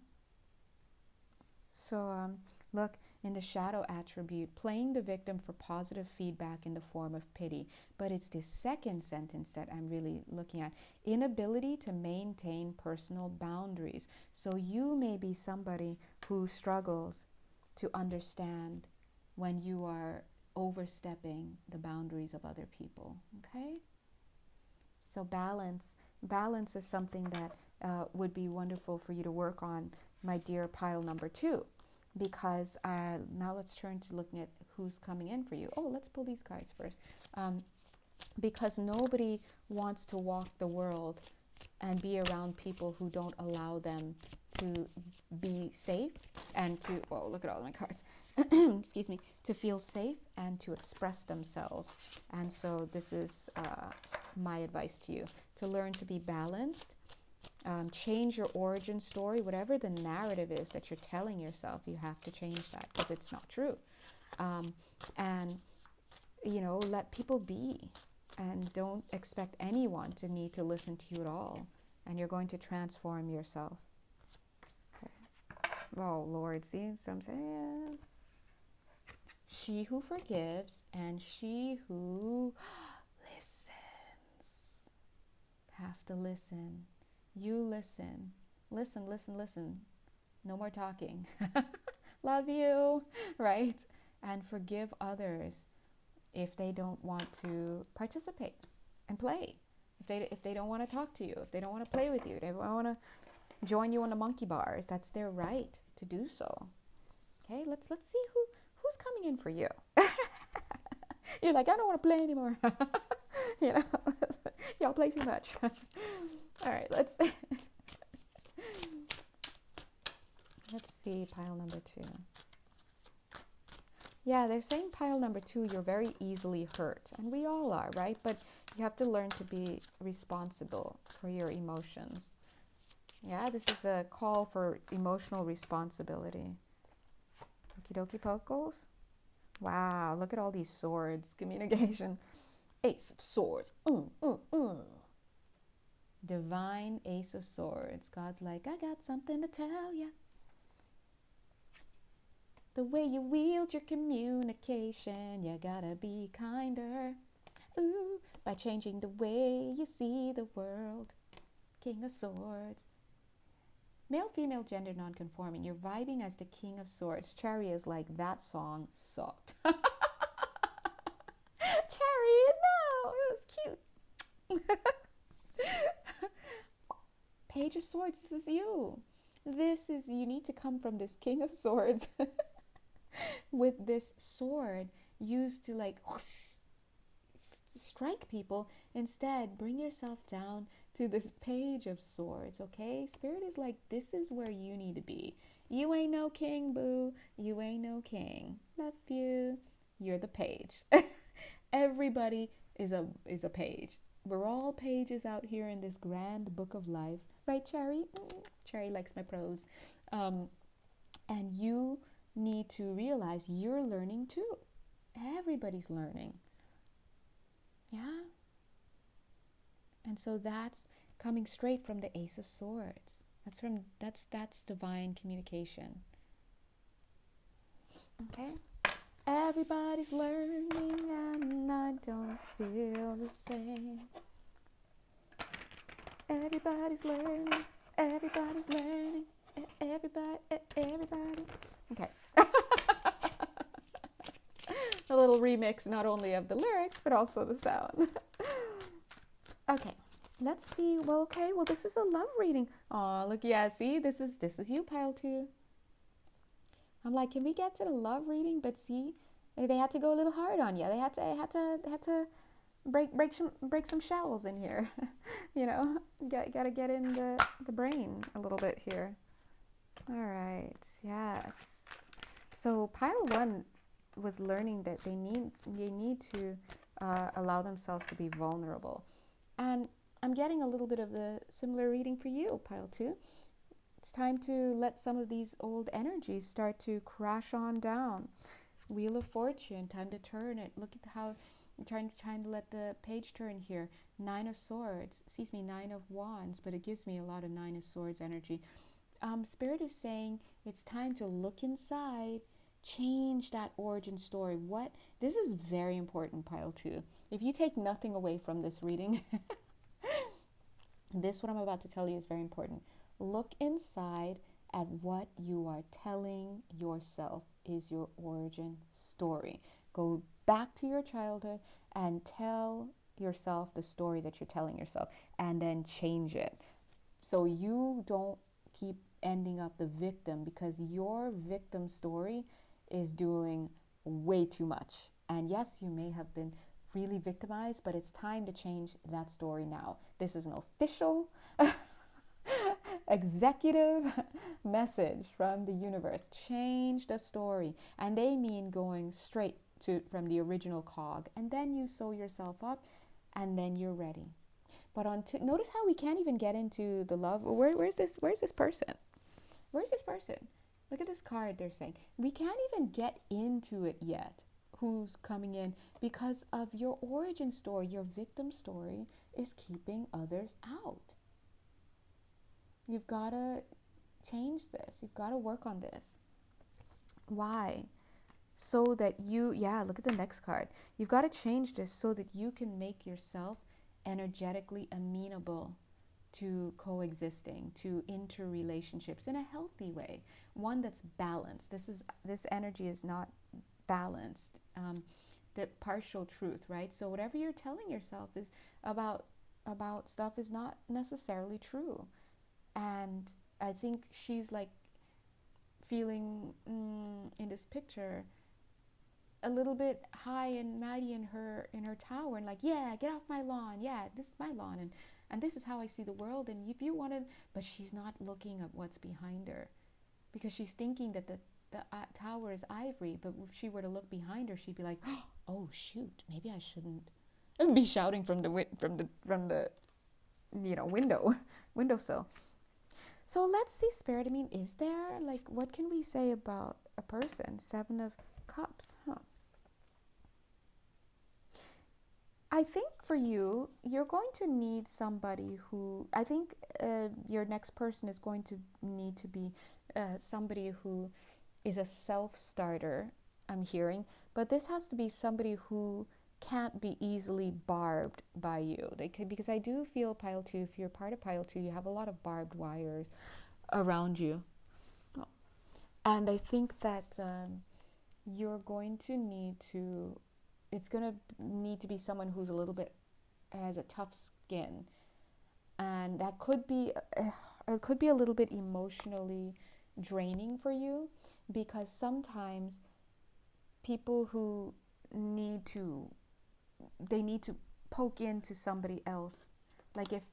So look, in the shadow attribute, playing the victim for positive feedback in the form of pity. But it's the second sentence that I'm really looking at. Inability to maintain personal boundaries. So you may be somebody who struggles to understand when you are overstepping the boundaries of other people. Okay? So balance is something that would be wonderful for you to work on, my dear pile number 2. Because now let's turn to looking at who's coming in for you. Oh, let's pull these cards first. Because nobody wants to walk the world and be around people who don't allow them to be safe and to, oh, look at all of my cards. Excuse me, to feel safe and to express themselves. And so this is my advice to you, to learn to be balanced. Change your origin story, whatever the narrative is that you're telling yourself, you have to change that because it's not true. And, you know, let people be, and don't expect anyone to need to listen to you at all. And you're going to transform yourself. Okay. Oh, Lord, see what I'm saying? She who forgives and she who listens. Have to listen. You listen. Listen. No more talking. Love you, right? And forgive others if they don't want to participate and play. If they don't want to talk to you, if they don't want to play with you, they don't want to join you on the monkey bars, that's their right to do so. Okay, let's see who's coming in for you. You're like, I don't want to play anymore. You know, y'all play too much. All right, let's see pile number 2. Yeah, they're saying pile number 2, you're very easily hurt, and we all are, right? But you have to learn to be responsible for your emotions. Yeah, this is a call for emotional responsibility. Okie dokie pokles. Wow, look at all these swords. Communication. Ace of Swords. Divine Ace of Swords. God's like, I got something to tell ya. The way you wield your communication, you gotta be kinder. Ooh, by changing the way you see the world. King of Swords. Male, female, gender non-conforming. You're vibing as the King of Swords. Cherry is like, that song sucked. Cherry, no, it was cute. Page of Swords, this is you. You need to come from this King of Swords with this sword used to like strike people. Instead, bring yourself down to this Page of Swords, okay? Spirit is like, this is where you need to be. You ain't no king, boo. You ain't no king. Love you. You're the page. Everybody is a page. We're all pages out here in this grand book of life. Right, Cherry? Cherry likes my prose. And you need to realize you're learning too. Everybody's learning. Yeah? And so that's coming straight from the Ace of Swords. That's divine communication. Okay? Everybody's learning and I don't feel the same. Everybody's learning. Everybody's learning. Everybody. Okay. A little remix, not only of the lyrics, but also the sound. Okay, let's see. Well, okay. Well, this is a love reading. Oh, look. Yeah, see, this is you, pile 2. I'm like, can we get to the love reading? But see, they had to go a little hard on you. They had to break some shells in here. You know, gotta get in the brain a little bit here. All right. Yes. So pile 1 was learning that they need to allow themselves to be vulnerable. And I'm getting a little bit of a similar reading for you, pile 2. It's time to let some of these old energies start to crash on down. Wheel of Fortune, time to turn it. Look at how I'm trying to let the page turn here. 9 of Swords, 9 of Wands, but it gives me a lot of 9 of Swords energy. Spirit is saying it's time to look inside, change that origin story. This is very important, pile 2. If you take nothing away from this reading, what I'm about to tell you is very important. Look inside at what you are telling yourself is your origin story. Go back to your childhood and tell yourself the story that you're telling yourself, and then change it so you don't keep ending up the victim, because your victim story is doing way too much. And yes, you may have been really victimized, but it's time to change that story now. This is an official executive message from the universe. Change the story. And they mean going straight from the original cog, and then you sew yourself up, and then you're ready. But notice how we can't even get into the love. Where's this person? Where's this person? Look at this card. They're saying we can't even get into it yet. Who's coming in? Because of your origin story. Your victim story is keeping others out. You've got to change this. You've got to work on this. Why? So that look at the next card. You've got to change this so that you can make yourself energetically amenable to coexisting, to interrelationships in a healthy way, one that's balanced. This energy is not balanced. The partial truth, right? So whatever you're telling yourself is about stuff is not necessarily true. And I think she's like feeling in this picture a little bit high and mighty in her tower, and like, yeah, get off my lawn. Yeah, this is my lawn, and this is how I see the world. And if you want to, but she's not looking at what's behind her, because she's thinking that the tower is ivory. But if she were to look behind her, she'd be like, oh shoot, maybe I shouldn't be shouting from the windowsill. So let's see, Spirit. I mean, is there, like, what can we say about a person? 7 of Cups, huh? I think for you, you're going to need somebody who, I think your next person is going to need to be somebody who is a self starter, I'm hearing, but this has to be somebody who can't be easily barbed by you. They could, because I do feel pile two, if you're part of pile two, you have a lot of barbed wires around you. And I think that you're going to need to, it's going to need to be someone who's a little bit, has a tough skin. And that could be, it could be a little bit emotionally draining for you, because sometimes people who need to, they need to poke into somebody else. Like if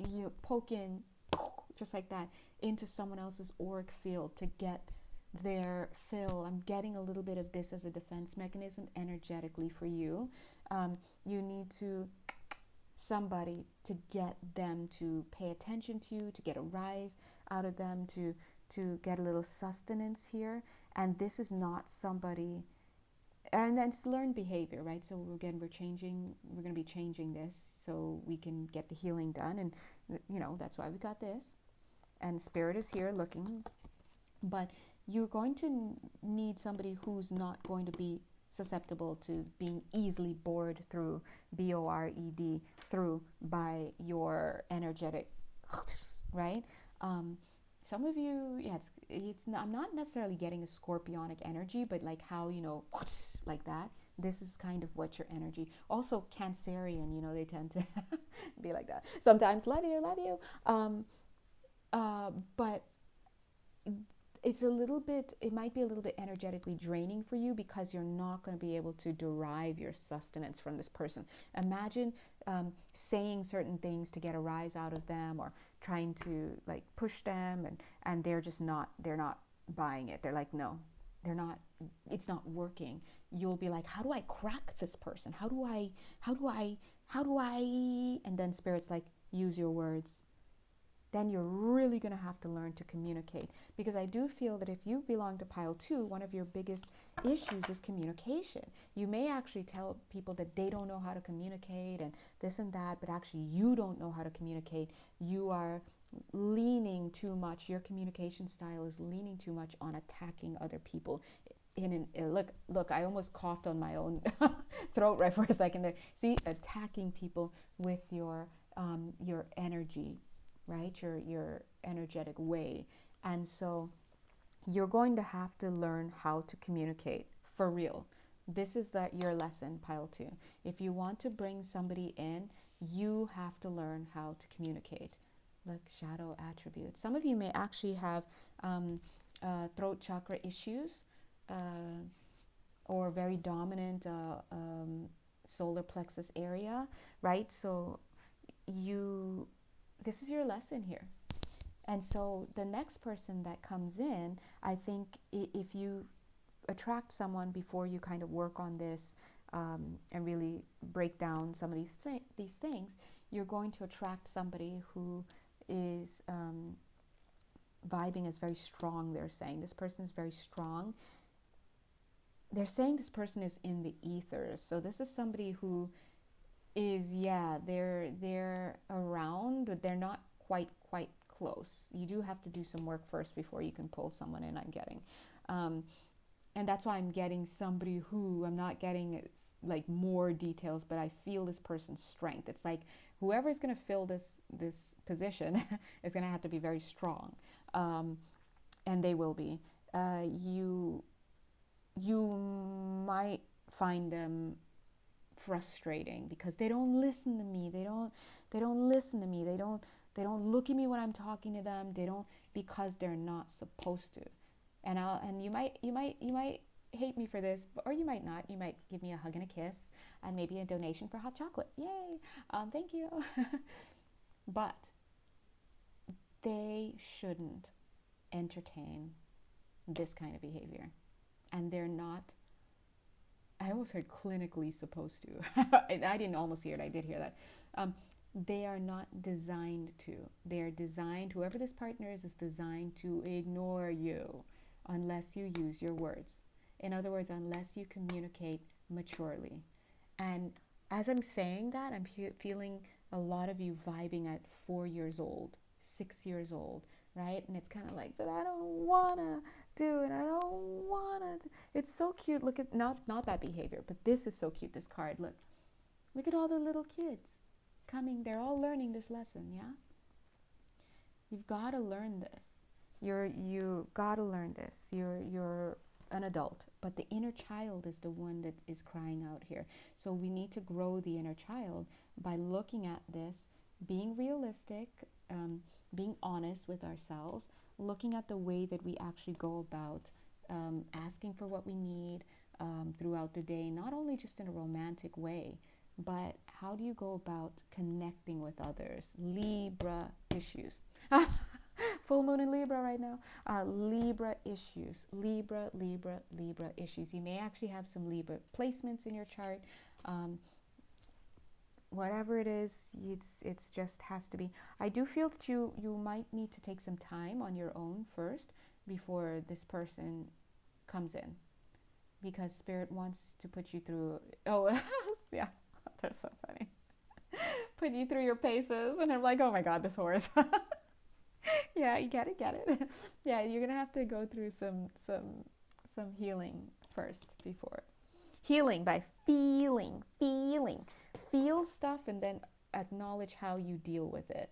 you poke in, just like that, into someone else's auric field to get their fill. I'm getting a little bit of this as a defense mechanism energetically for you. You need to somebody to get them to pay attention to you, to get a rise out of them, to get a little sustenance here. And this is not somebody, and that's learned behavior, right? So again, we're going to be changing this so we can get the healing done. And that's why we got this. And spirit is here looking, but you're going to need somebody who's not going to be susceptible to being easily bored through, B-O-R-E-D, through by your energetic, right? Some of you, yeah, it's not, I'm not necessarily getting a scorpionic energy, but like how, like that. This is kind of what your energy. Also, Cancerian, they tend to be like that. Sometimes, love you. But it's a little bit, it might be a little bit energetically draining for you, because you're not going to be able to derive your sustenance from this person. Imagine saying certain things to get a rise out of them, or trying to like push them, and they're just not, they're not buying it. They're like, no, they're not, it's not working. You'll be like, how do I crack this person? How do I, and then spirit's like, use your words. Then you're really going to have to learn to communicate. Because I do feel that if you belong to pile 2, one of your biggest issues is communication. You may actually tell people that they don't know how to communicate and this and that, but actually you don't know how to communicate. You are leaning too much, your communication style is leaning too much on attacking other people. Look, I almost coughed on my own throat right for a second there. See, attacking people with your energy, right? Your energetic way. And so you're going to have to learn how to communicate for real. This is your lesson, pile 2. If you want to bring somebody in, you have to learn how to communicate. Look, shadow attributes. Some of you may actually have throat chakra issues, or very dominant solar plexus area, right? So this is your lesson here. And so the next person that comes in, I think if you attract someone before you kind of work on this and really break down some of these things, you're going to attract somebody who is vibing as very strong. They're saying this person is very strong. They're saying this person is in the ethers. So this is somebody who is, yeah, they're around, but they're not quite close. You do have to do some work first before you can pull someone in, I'm getting. And that's why I'm getting somebody who, I'm not getting like more details, but I feel this person's strength. It's like whoever is going to fill this position is going to have to be very strong. And they will be. You might find them frustrating because they don't listen to me. They don't listen to me. They don't look at me when I'm talking to them. They don't, because they're not supposed to. And you might hate me for this, or you might not. You might give me a hug and a kiss and maybe a donation for hot chocolate. Yay! Thank you. But they shouldn't entertain this kind of behavior. And they're not, I almost heard clinically supposed to. I didn't almost hear it, I did hear that. They are not designed to. They are designed, whoever this partner is designed to ignore you unless you use your words. In other words, unless you communicate maturely. And as I'm saying that, I'm feeling a lot of you vibing at 4 years old, 6 years old, right? And it's kind of like, but I don't wanna do it. I don't wanna. It's so cute. Look at not that behavior, but this is so cute. This card. Look at all the little kids coming. They're all learning this lesson. Yeah, you've got to learn this. You got to learn this. You're an adult, but the inner child is the one that is crying out here. So we need to grow the inner child by looking at this, being realistic, being honest with ourselves, looking at the way that we actually go about asking for what we need throughout the day, not only just in a romantic way, but how do you go about connecting with others? Libra issues. Full moon in Libra right now. Libra issues. Libra issues. You may actually have some Libra placements in your chart. Whatever it is, it's just has to be. I do feel that you might need to take some time on your own first before this person comes in, because Spirit wants to put you through. Oh, yeah, they're so funny. Put you through your paces, and I'm like, oh my God, this horse. Yeah, you get it. Yeah, you're gonna have to go through some healing first before. Healing by feeling. Feel stuff and then acknowledge how you deal with it.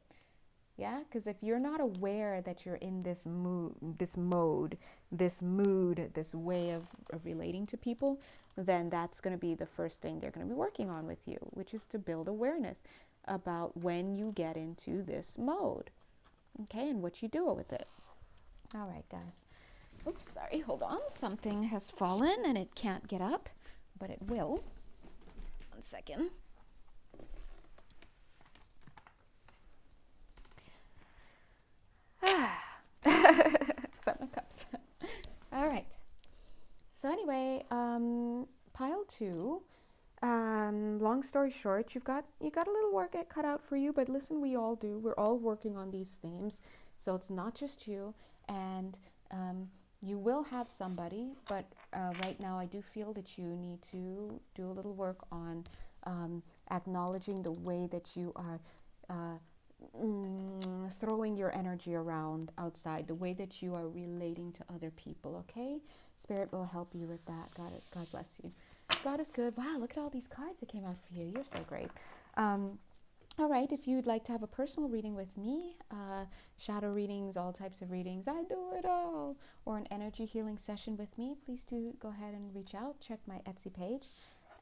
Yeah, because if you're not aware that you're in this mode, this way of relating to people, then that's going to be the first thing they're going to be working on with you, which is to build awareness about when you get into this mode. Okay, and what you do with it. All right, guys. Oops, sorry, hold on. Something has fallen and it can't get up, but it will. 1 second. Seven of Cups. All right. So anyway, pile 2. Long story short, you got a little work cut out for you, but listen, we all do. We're all working on these themes, so it's not just you. And you will have somebody, but right now I do feel that you need to do a little work on acknowledging the way that you are throwing your energy around outside, the way that you are relating to other people. Okay, Spirit will help you with that. God bless you. God is good. Wow, look at all these cards that came out for you. You're so great. All right, if you'd like to have a personal reading with me, shadow readings, all types of readings, I do it all, or an energy healing session with me, please do go ahead and reach out. Check my Etsy page.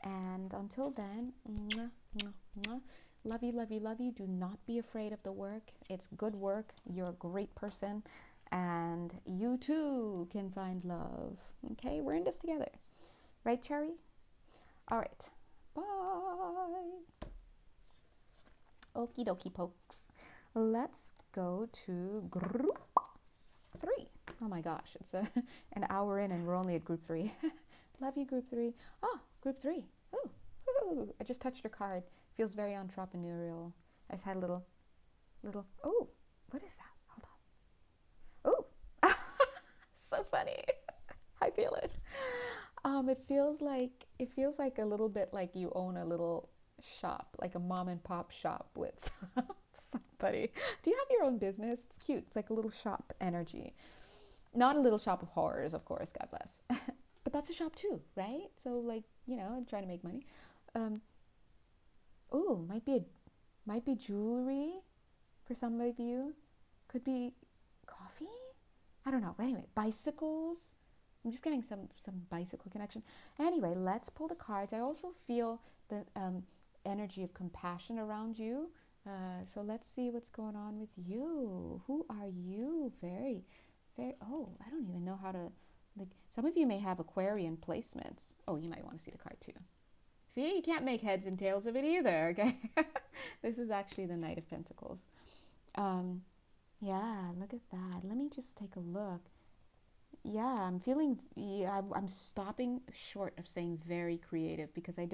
And until then, mwah, mwah, mwah. Love you. Do not be afraid of the work. It's good work. You're a great person. And you too can find love. Okay, we're in this together. Right, Cherry? All right. Bye. Okie dokie pokes. Let's go to group 3. Oh my gosh, it's an hour in and we're only at group 3. Love you, group 3. Oh, group 3. Ooh, I just touched your card. Feels very entrepreneurial. I just had a little, oh, what is that? Hold on. Oh, so funny. I feel it. It feels like a little bit like you own a little shop, like a mom and pop shop with somebody. Do you have your own business? It's cute. It's like a little shop energy. Not a little shop of horrors, of course, God bless. But that's a shop too, right? So like, trying to make money. Oh, might be jewelry for some of you. Could be coffee? I don't know. Anyway, bicycles. I'm just getting some bicycle connection. Anyway, let's pull the cards. I also feel the energy of compassion around you. So let's see what's going on with you. Who are you? Very, oh, I don't even know how to, some of you may have Aquarian placements. Oh, you might want to see the card too. See, you can't make heads and tails of it either, okay? This is actually the Knight of Pentacles. Yeah, look at that. Let me just take a look. Yeah, I'm stopping short of saying very creative, because I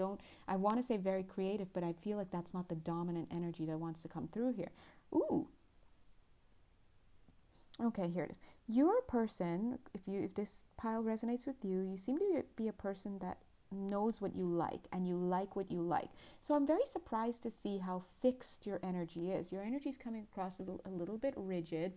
want to say very creative, but I feel like that's not the dominant energy that wants to come through here. Ooh. Okay, here it is. You're a person, if this pile resonates with you, you seem to be a person that knows what you like, and you like what you like. So I'm very surprised to see how fixed your energy is. Your energy is coming across as a little bit rigid,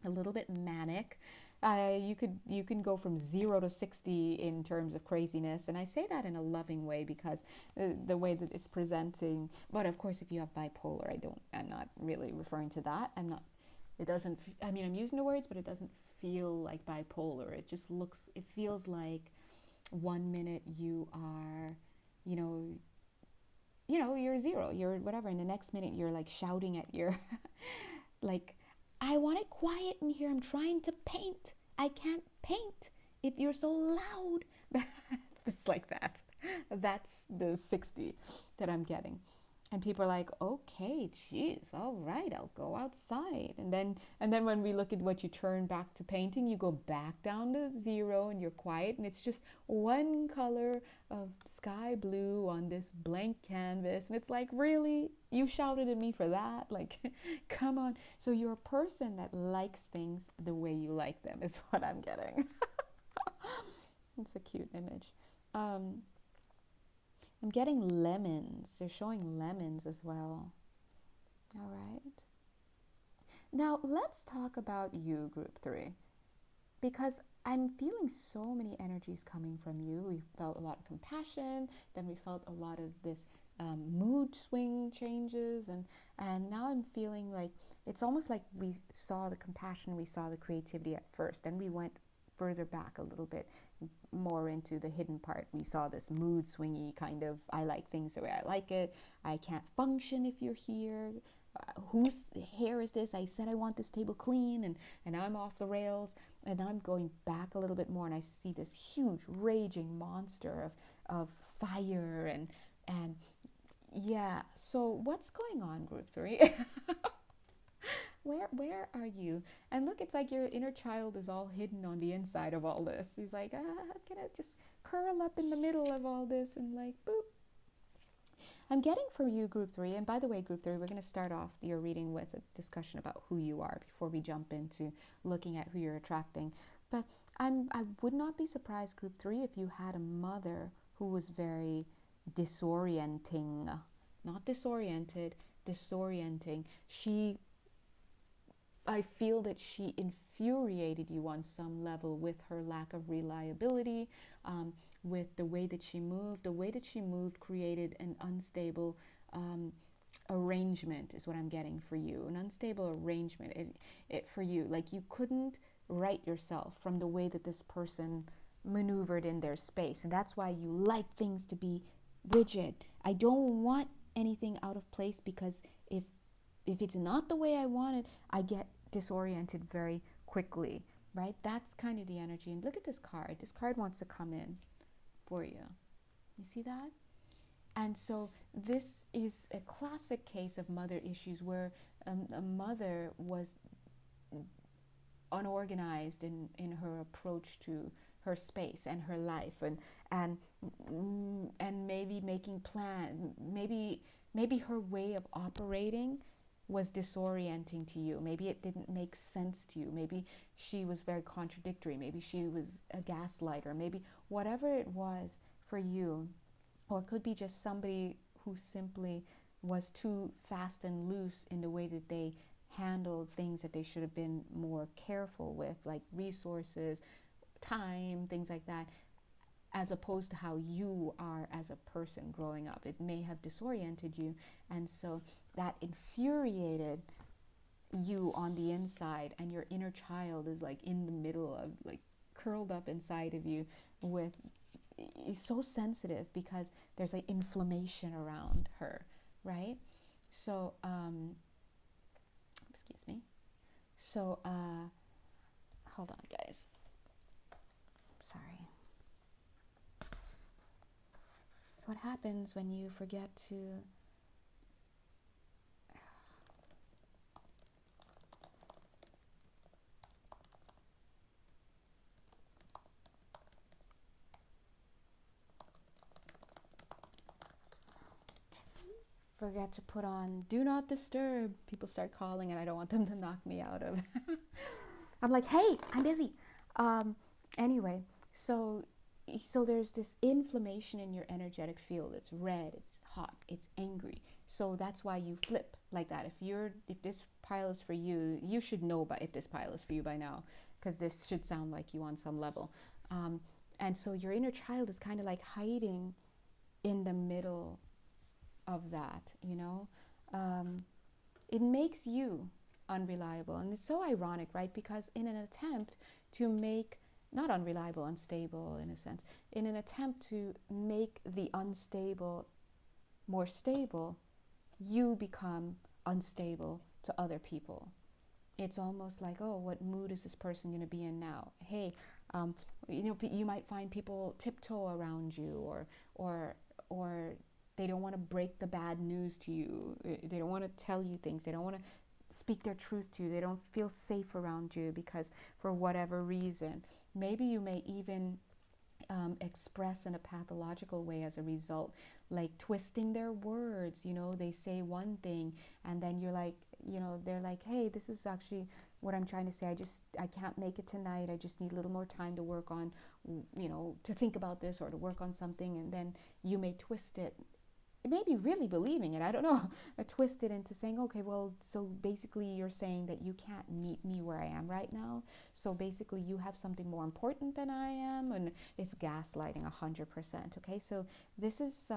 a little bit manic. You can go from 0 to 60 in terms of craziness, and I say that in a loving way because the way that it's presenting. But of course, if you have bipolar, I'm not really referring to that. I'm not. It doesn't. I mean, I'm using the words, but it doesn't feel like bipolar. It just looks. It feels like 1 minute you are, you know, you're 0, you're whatever, and the next minute you're like shouting at your, like, I want it quiet in here. I'm trying to paint. I can't paint if you're so loud. It's like that. That's the 60 that I'm getting. And people are like, okay, geez, all right, I'll go outside. And then when we look at what you turn back to painting, you go back down to 0 and you're quiet, and it's just one color of sky blue on this blank canvas. And it's like, really? You shouted at me for that? Like, come on. So you're a person that likes things the way you like them, is what I'm getting. It's a cute image. I'm getting lemons. They're showing lemons as well. All right. Now let's talk about you, group 3, because I'm feeling so many energies coming from you. We felt a lot of compassion, then we felt a lot of this mood swing changes, and now I'm feeling like it's almost like we saw the compassion, we saw the creativity at first, and we went further back a little bit more into the hidden part. We saw this mood swingy kind of, I like things the way I like it. I can't function if you're here. Whose hair is this? I said I want this table clean, and now I'm off the rails. And now I'm going back a little bit more, and I see this huge raging monster of fire and yeah. So what's going on, group 3? Where are you? And look, it's like your inner child is all hidden on the inside of all this. He's like, can I just curl up in the middle of all this and like, boop. I'm getting for you, group 3. And by the way, group 3, we're going to start off your reading with a discussion about who you are before we jump into looking at who you're attracting. But I would not be surprised, group 3, if you had a mother who was very disorienting, not disoriented, disorienting. I feel that she infuriated you on some level with her lack of reliability, with the way that she moved. The way that she moved created an unstable arrangement, is what I'm getting for you. An unstable arrangement it for you. Like you couldn't right yourself from the way that this person maneuvered in their space. And that's why you like things to be rigid. I don't want anything out of place, because if it's not the way I want it, I get disoriented very quickly, right? That's kind of the energy. And look at this card. This card wants to come in for you. You see that? And so this is a classic case of mother issues where a mother was unorganized in her approach to her space and her life, and maybe making plan, maybe her way of operating was disorienting to you. Maybe it didn't make sense to you. Maybe she was very contradictory. Maybe she was a gaslighter. Maybe whatever it was for you, or it could be just somebody who simply was too fast and loose in the way that they handled things that they should have been more careful with, like resources, time, things like that, as opposed to how you are as a person growing up. It may have disoriented you, and so that infuriated you on the inside, and your inner child is like in the middle of, like, curled up inside of you is so sensitive because there's like inflammation around her, right? So excuse me. So hold on, guys. Sorry. So what happens when you forget to put on do not disturb? People start calling and I don't want them to knock me out of. I'm like, hey, I'm busy. Anyway, so so there's this inflammation in your energetic field. It's red, it's hot, it's angry. So that's why you flip like that. If this pile is for you, you should know if this pile is for you by now, because this should sound like you on some level. And so your inner child is kind of like hiding in the middle of that, you know. It makes you unreliable, and it's so ironic, right? Because in an attempt to make, not unreliable, unstable in a sense, in an attempt to make the unstable more stable, you become unstable to other people. It's almost like, oh, what mood is this person going to be in now? Hey, you know, you might find people tiptoe around you, or they don't want to break the bad news to you. They don't want to tell you things. They don't want to speak their truth to you. They don't feel safe around you because for whatever reason. Maybe you may even express in a pathological way as a result, like twisting their words. You know, they say one thing and then you're like, you know, they're like, hey, this is actually what I'm trying to say. I can't make it tonight. I just need a little more time to work on, you know, to think about this or to work on something. And then you may twist it, maybe really believing it, I don't know, or twist it into saying, okay, well, so basically you're saying that you can't meet me where I am right now. So basically you have something more important than I am, and it's gaslighting 100%. Okay, so this is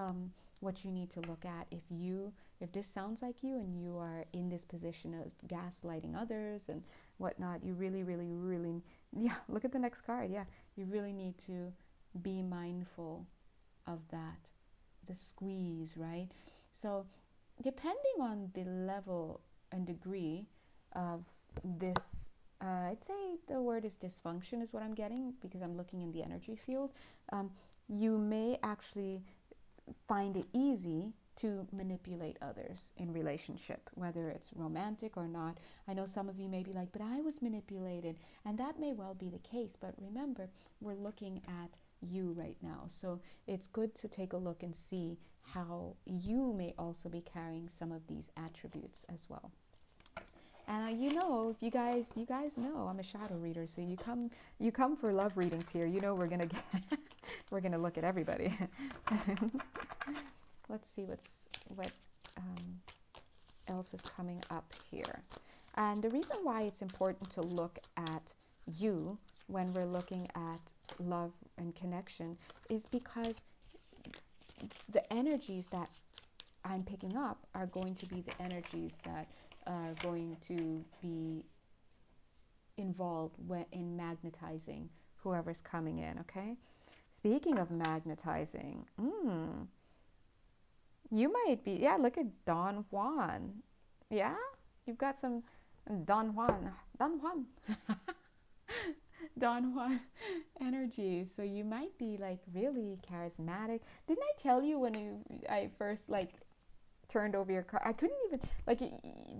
what you need to look at if this sounds like you and you are in this position of gaslighting others and whatnot. You really, really, really, yeah, look at the next card. Yeah, you really need to be mindful of that. The squeeze, right? So depending on the level and degree of this, I'd say the word is dysfunction is what I'm getting, because I'm looking in the energy field. You may actually find it easy to manipulate others in relationship, whether it's romantic or not. I know some of you may be like, but I was manipulated, and that may well be the case. But remember, we're looking at you right now. So it's good to take a look and see how you may also be carrying some of these attributes as well. And you know, you guys know I'm a shadow reader, so you come for love readings here. You know we're gonna get we're gonna look at everybody. Let's see what else is coming up here. And the reason why it's important to look at you when we're looking at love and connection is because the energies that I'm picking up are going to be the energies that are going to be involved in magnetizing whoever's coming in, okay? Speaking of magnetizing, you might be, yeah, look at Don Juan. Yeah? You've got some Don Juan. Don Juan energy. So you might be like really charismatic. Didn't I tell you when I first like turned over your car, I couldn't even, like,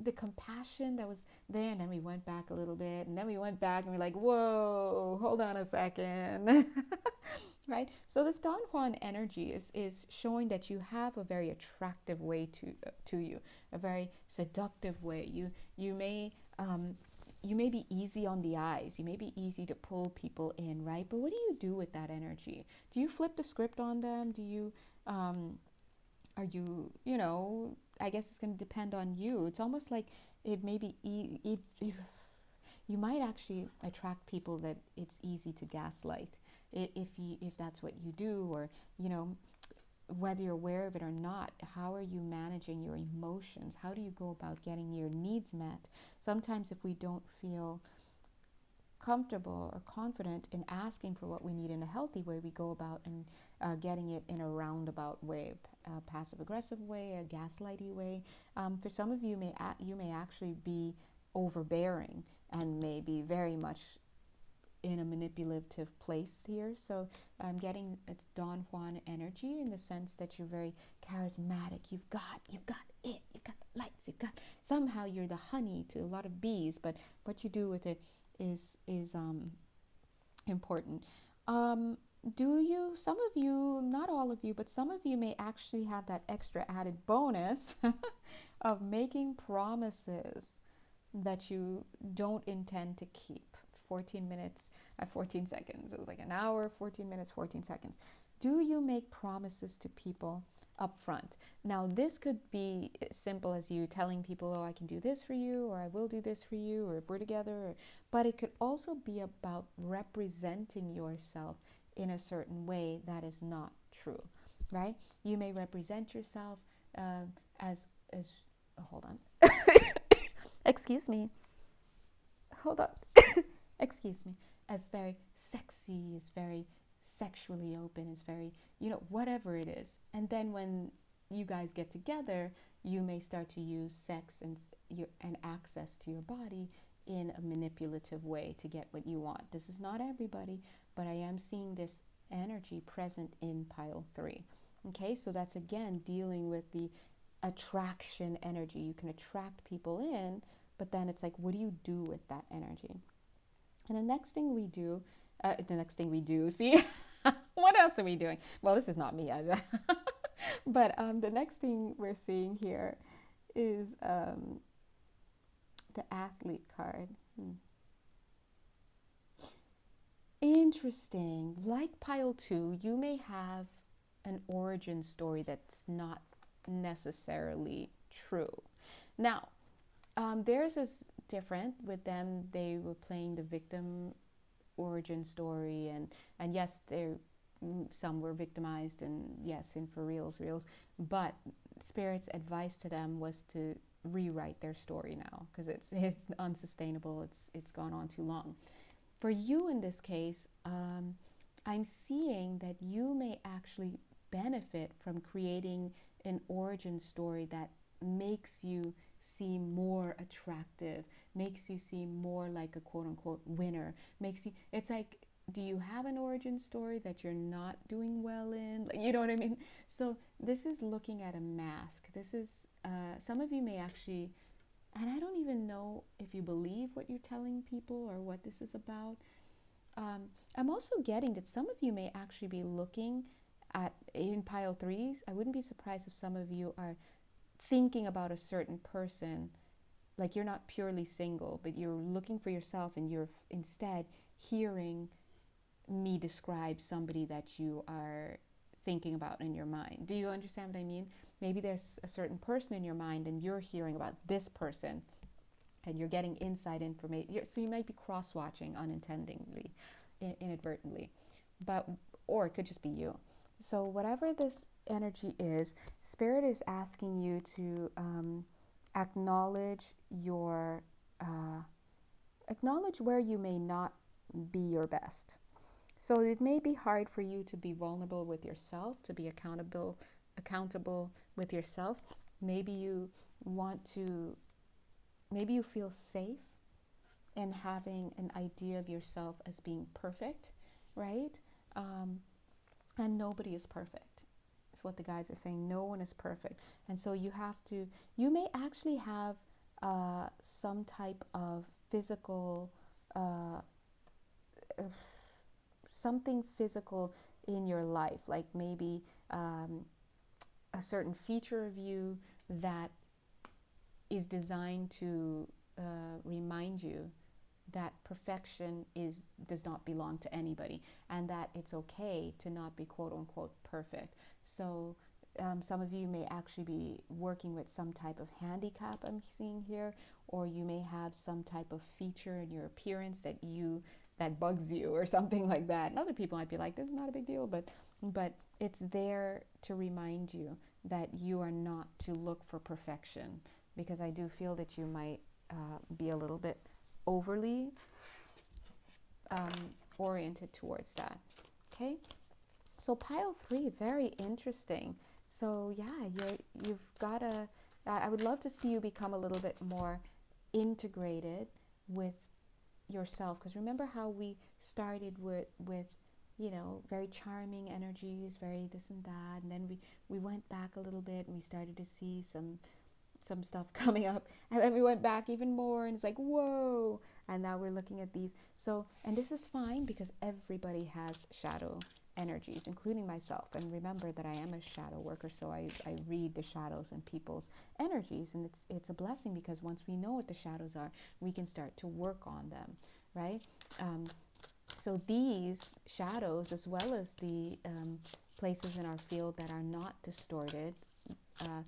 the compassion that was there, and then we went back a little bit, and then we went back and we're like, whoa, hold on a second. Right? So this Don Juan energy is showing that you have a very attractive way to you, a very seductive way. You may be easy on the eyes. You may be easy to pull people in, right? But what do you do with that energy? Do you flip the script on them? Do you are you, you know, I guess it's going to depend on you. It's almost like it may be you might actually attract people that it's easy to gaslight if that's what you do, or, you know, whether you're aware of it or not. How are you managing your emotions? How do you go about getting your needs met? Sometimes if we don't feel comfortable or confident in asking for what we need in a healthy way, we go about and getting it in a roundabout way, a passive aggressive way, a gaslighty way. For some of you, you may actually be overbearing and may be very much in a manipulative place here. So I'm getting it's Don Juan energy in the sense that you're very charismatic. You've got it. You've got the lights. You've got, somehow you're the honey to a lot of bees. But what you do with it is important. Do you? Some of you, not all of you, but some of you may actually have that extra added bonus of making promises that you don't intend to keep. 14 minutes at 14 seconds. It was like an hour, 14 minutes, 14 seconds. Do you make promises to people up front? Now, this could be as simple as you telling people, oh, I can do this for you, or I will do this for you, or if we're together. But it could also be about representing yourself in a certain way that is not true, right? You may represent yourself as hold on. Excuse me. Hold on. Excuse me. As very sexy, as very sexually open, as very, whatever it is. And then when you guys get together, you may start to use sex and access to your body in a manipulative way to get what you want. This is not everybody, but I am seeing this energy present in pile 3. Okay, so that's again dealing with the attraction energy. You can attract people in, but then it's like, what do you do with that energy? And the next thing we do, see, what else are we doing? Well, this is not me either. But the next thing we're seeing here is the athlete card. Interesting. Like pile 2, you may have an origin story that's not necessarily true. Now, theirs is different. With them, they were playing the victim origin story, and yes, some were victimized, and yes, in for reals, but Spirit's advice to them was to rewrite their story now, because it's unsustainable. It's gone on too long. For you in this case, I'm seeing that you may actually benefit from creating an origin story that makes you seem more attractive, makes you seem more like a quote-unquote winner, it's like, do you have an origin story that you're not doing well in? Like, you know what I mean? So this is looking at a mask. This is, some of you may actually, and I don't even know if you believe what you're telling people or what this is about. I'm also getting that some of you may actually be looking at, in pile 3s, I wouldn't be surprised if some of you are thinking about a certain person, like you're not purely single, but you're looking for yourself, and you're instead hearing me describe somebody that you are thinking about in your mind. Do you understand what I mean? Maybe there's a certain person in your mind and you're hearing about this person and you're getting inside information. So you might be cross-watching unintentionally, inadvertently, or it could just be you. So whatever this energy is, Spirit is asking you to acknowledge acknowledge where you may not be your best. So it may be hard for you to be vulnerable with yourself, to be accountable with yourself. Maybe you feel safe in having an idea of yourself as being perfect, right? And nobody is perfect. It's what the guides are saying. No one is perfect. And so you may actually have some type of physical, something physical in your life, like maybe a certain feature of you that is designed to remind you that perfection does not belong to anybody, and that it's okay to not be quote unquote perfect. So some of you may actually be working with some type of handicap I'm seeing here, or you may have some type of feature in your appearance that bugs you or something like that. And other people might be like, this is not a big deal, but it's there to remind you that you are not to look for perfection, because I do feel that you might be a little bit overly oriented towards that. Okay, so pile 3, very interesting. So yeah, you've got to, I would love to see you become a little bit more integrated with yourself, because remember how we started with very charming energies, very this and that, and then we went back a little bit and we started to see some stuff coming up, and then we went back even more, and it's like, whoa, and now we're looking at these. So, and this is fine, because everybody has shadow energies, including myself. And remember that I am a shadow worker, so I read the shadows and people's energies, and it's a blessing, because once we know what the shadows are, we can start to work on them. right? So these shadows, as well as the places in our field that are not distorted, uh,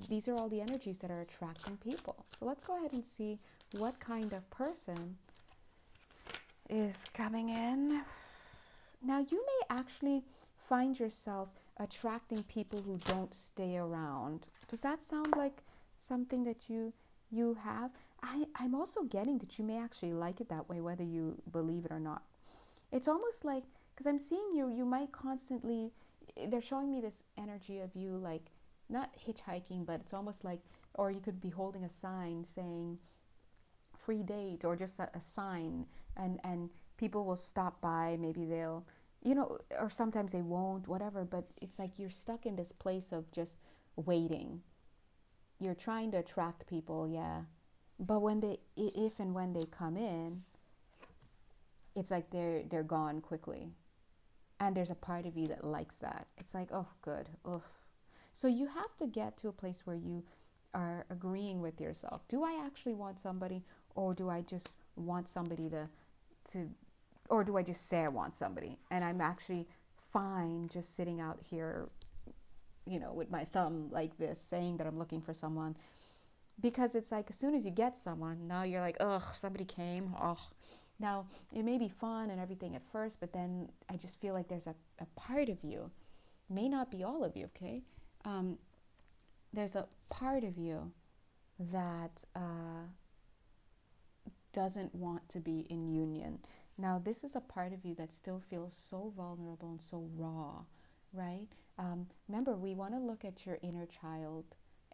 these are all the energies that are attracting people. So let's go ahead and see what kind of person is coming in. Now, you may actually find yourself attracting people who don't stay around. Does that sound like something that you have? I'm also getting that you may actually like it that way, whether you believe it or not. It's almost like, because I'm seeing you might constantly, they're showing me this energy of you like, not hitchhiking, but it's almost like, or you could be holding a sign saying free date, or just a sign, and people will stop by, maybe they'll, or sometimes they won't, whatever, but it's like you're stuck in this place of just waiting. You're trying to attract people, yeah, but when they, if and when they come in, it's like they're gone quickly. And there's a part of you that likes that. It's like, oh, good. Oh. So you have to get to a place where you are agreeing with yourself. Do I actually want somebody, or do I just want somebody to or do I just say I want somebody and I'm actually fine just sitting out here, with my thumb like this, saying that I'm looking for someone? Because it's like, as soon as you get someone, now you're like, ugh, somebody came. Ugh. Now, it may be fun and everything at first, but then I just feel like there's a part of you, may not be all of you, okay? There's a part of you that doesn't want to be in union. Now, this is a part of you that still feels so vulnerable and so raw, right? Remember, we want to look at your inner child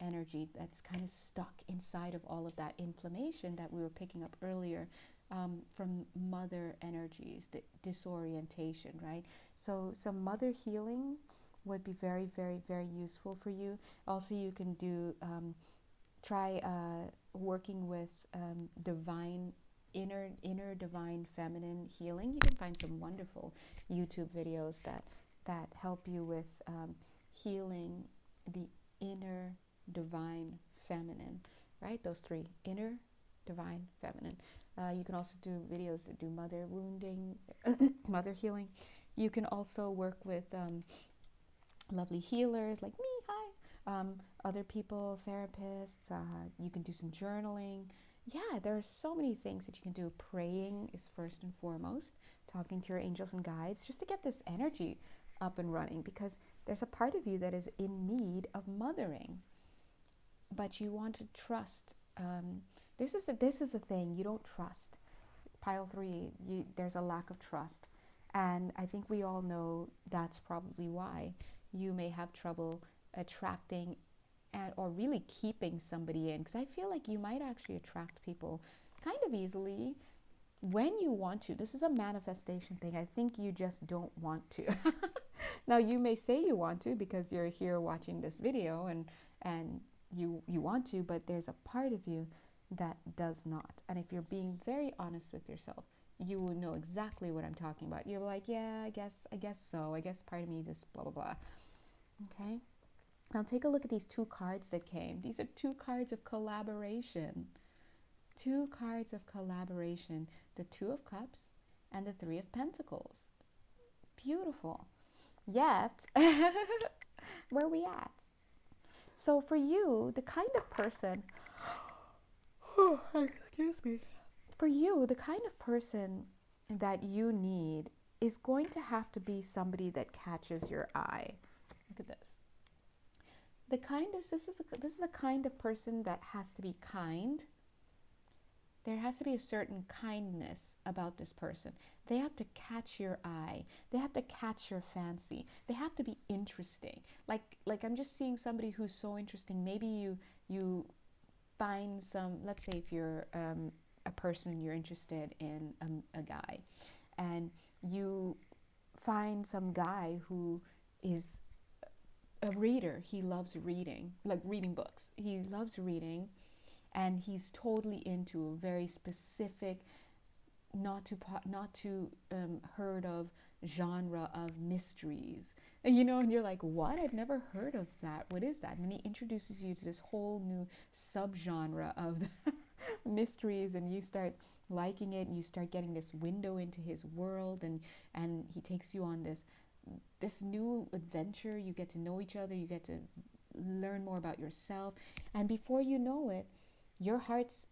energy that's kind of stuck inside of all of that inflammation that we were picking up earlier, from mother energies, the disorientation, right? So some mother healing would be very, very, very useful for you. Also, you can do try working with divine inner divine feminine healing. You can find some wonderful YouTube videos that help you with healing the inner divine feminine, right? Those three: inner, divine, feminine. You can also do videos that do mother wounding, mother healing. You can also work with lovely healers like me, hi, other people, therapists. You can do some journaling. Yeah, there are so many things that you can do. Praying is first and foremost, talking to your angels and guides, just to get this energy up and running, because there's a part of you that is in need of mothering, but you want to trust. This is the thing, you don't trust. Pile 3, there's a lack of trust, and I think we all know that's probably why you may have trouble attracting or really keeping somebody in, because I feel like you might actually attract people kind of easily when you want to. This is a manifestation thing. I think you just don't want to. Now, you may say you want to because you're here watching this video and you want to, but there's a part of you that does not. And if you're being very honest with yourself, you will know exactly what I'm talking about. You're like, yeah, I guess so. I guess part of me just blah, blah, blah. Okay? Now take a look at these 2 cards that came. These are 2 cards of collaboration. 2 cards of collaboration. The 2 of Cups and the 3 of Pentacles. Beautiful. Yet, where are we at? So for you, the kind of person, excuse me. For you, the kind of person that you need is going to have to be somebody that catches your eye. Look at this. This is a kind of person that has to be kind. There has to be a certain kindness about this person. They have to catch your eye. They have to catch your fancy. They have to be interesting. Like I'm just seeing somebody who's so interesting. Maybe you find some, let's say if you're a person and you're interested in a guy, and you find some guy who is a reader. He loves reading, like reading books. He loves reading, and he's totally into a very specific, not too heard of genre of mysteries. And you're like, what? I've never heard of that. What is that? And he introduces you to this whole new subgenre of mysteries, and you start liking it, and you start getting this window into his world, and he takes you on this new adventure. You get to know each other, you get to learn more about yourself, and before you know it, your heart's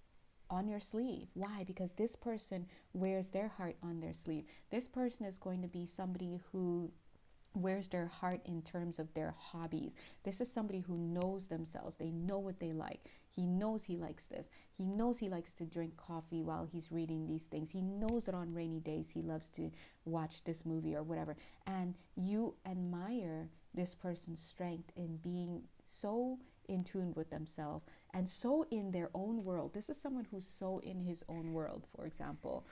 on your sleeve. Why? Because this person wears their heart on their sleeve. This person is going to be somebody who wears their heart in terms of their hobbies. This is somebody who knows themselves. They know what they like. He knows he likes this. He knows he likes to drink coffee while he's reading these things. He knows that on rainy days he loves to watch this movie or whatever. And you admire this person's strength in being so in tune with themselves and so in their own world. This is someone who's so in his own world, for example.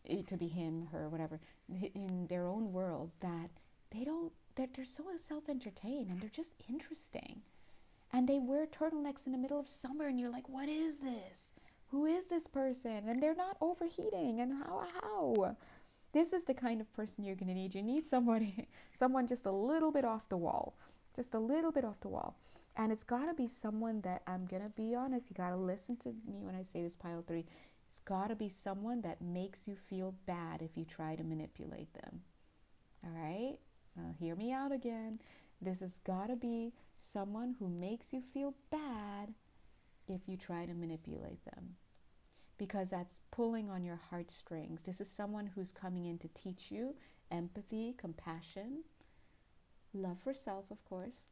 It could be him, her, whatever, in their own world, that they're so self-entertained and they're just interesting. And they wear turtlenecks in the middle of summer and you're like, what is this? Who is this person? And they're not overheating. And how? This is the kind of person you're going to need. You need someone just a little bit off the wall. Just a little bit off the wall. And it's got to be someone that, I'm going to be honest, you got to listen to me when I say this, pile 3. It's got to be someone that makes you feel bad if you try to manipulate them. All right? Hear me out again. This has got to be someone who makes you feel bad if you try to manipulate them, because that's pulling on your heartstrings. This is someone who's coming in to teach you empathy, compassion, love for self, of course.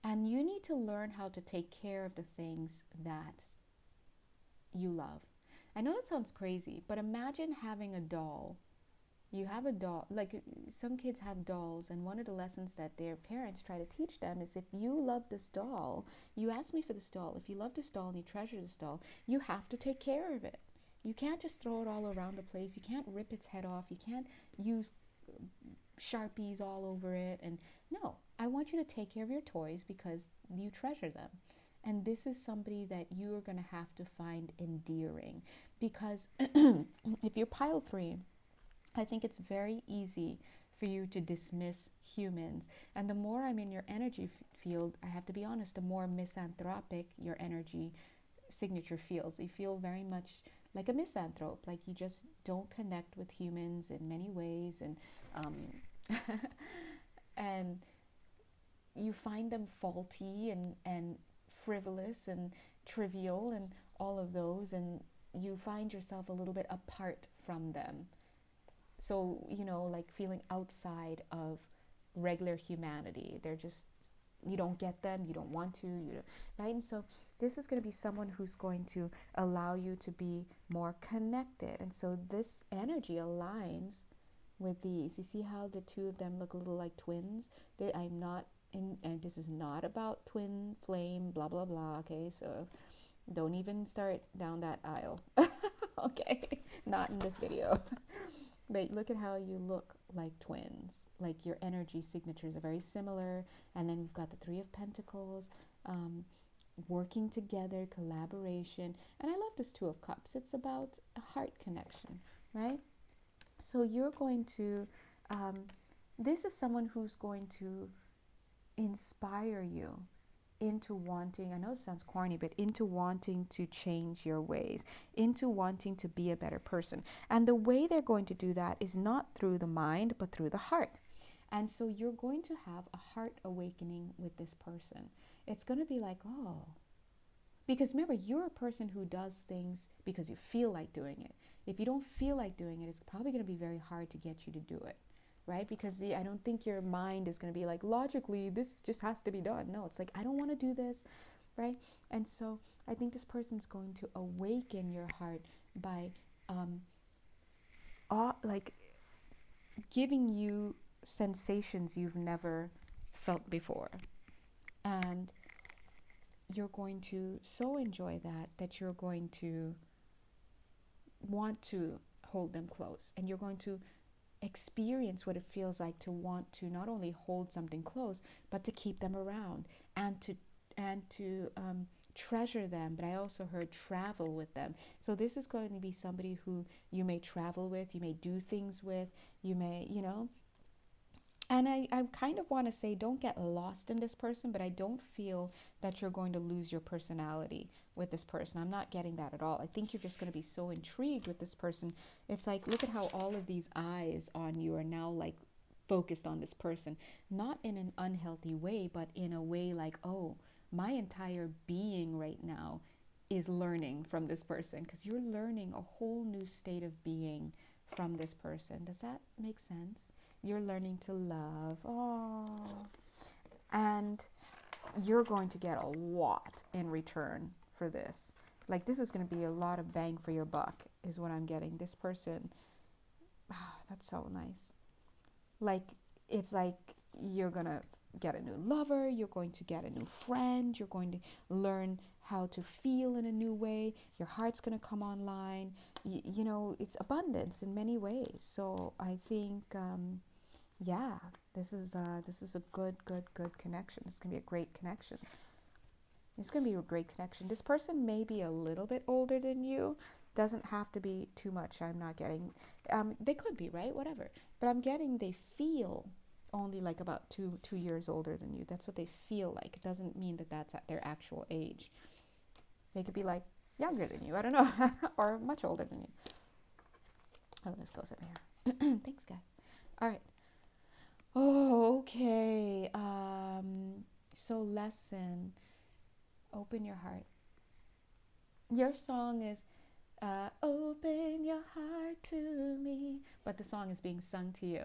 And you need to learn how to take care of the things that you love. I know that sounds crazy, but imagine having a doll. You have a doll, like some kids have dolls, and one of the lessons that their parents try to teach them is, if you love this doll, you asked me for this doll, if you love this doll and you treasure this doll, you have to take care of it. You can't just throw it all around the place. You can't rip its head off. You can't use Sharpies all over it. And no, I want you to take care of your toys because you treasure them. And this is somebody that you are going to have to find endearing, because if you're pile 3, I think it's very easy for you to dismiss humans. And the more I'm in your energy field, I have to be honest, the more misanthropic your energy signature feels. You feel very much like a misanthrope, like you just don't connect with humans in many ways, and and you find them faulty and frivolous and trivial and all of those, and you find yourself a little bit apart from them. So, like feeling outside of regular humanity. They're just, you don't get them, you don't want to, right? And so this is going to be someone who's going to allow you to be more connected. And so this energy aligns with these. You see how the two of them look a little like twins? And this is not about twin flame, blah, blah, blah. Okay, so don't even start down that aisle. Okay, not in this video. But look at how you look like twins. Like your energy signatures are very similar. And then we've got the 3 of Pentacles, working together, collaboration. And I love this 2 of Cups. It's about a heart connection, right? So you're going to, this is someone who's going to inspire you into wanting, I know it sounds corny, but into wanting to change your ways, into wanting to be a better person. And the way they're going to do that is not through the mind, but through the heart. And so you're going to have a heart awakening with this person. It's going to be like, oh, because remember, you're a person who does things because you feel like doing it. If you don't feel like doing it, it's probably going to be very hard to get you to do it. Right? Because I don't think your mind is going to be like, logically, this just has to be done. No, it's like, I don't want to do this, right? And so I think this person's going to awaken your heart by like giving you sensations you've never felt before. And you're going to so enjoy that you're going to want to hold them close. And you're going to experience what it feels like to want to not only hold something close, but to keep them around and to treasure them. But I also heard travel with them. So this is going to be somebody who you may travel with, you may do things with, you may, And I kind of want to say, don't get lost in this person, but I don't feel that you're going to lose your personality with this person. I'm not getting that at all. I think you're just going to be so intrigued with this person. It's like, look at how all of these eyes on you are now like focused on this person, not in an unhealthy way, but in a way like, oh, my entire being right now is learning from this person, because you're learning a whole new state of being from this person. Does that make sense? You're learning to love. Oh. And you're going to get a lot in return for this. Like, this is going to be a lot of bang for your buck, is what I'm getting. This person, that's so nice. Like, it's like you're going to get a new lover, you're going to get a new friend, you're going to learn how to feel in a new way, your heart's going to come online. You know, it's abundance in many ways. So I think, yeah, this is a good connection. It's going to be a great connection. It's going to be a great connection. This person may be a little bit older than you. Doesn't have to be too much. I'm not getting, they could be, right? Whatever. But I'm getting they feel only like about two years older than you. That's what they feel like. It doesn't mean that that's at their actual age. They could be like younger than you. I don't know. Or much older than you. Oh, this goes over here. Thanks, guys. All right. Oh, okay. So lesson. Open your heart. Your song is open your heart to me, but the song is being sung to you.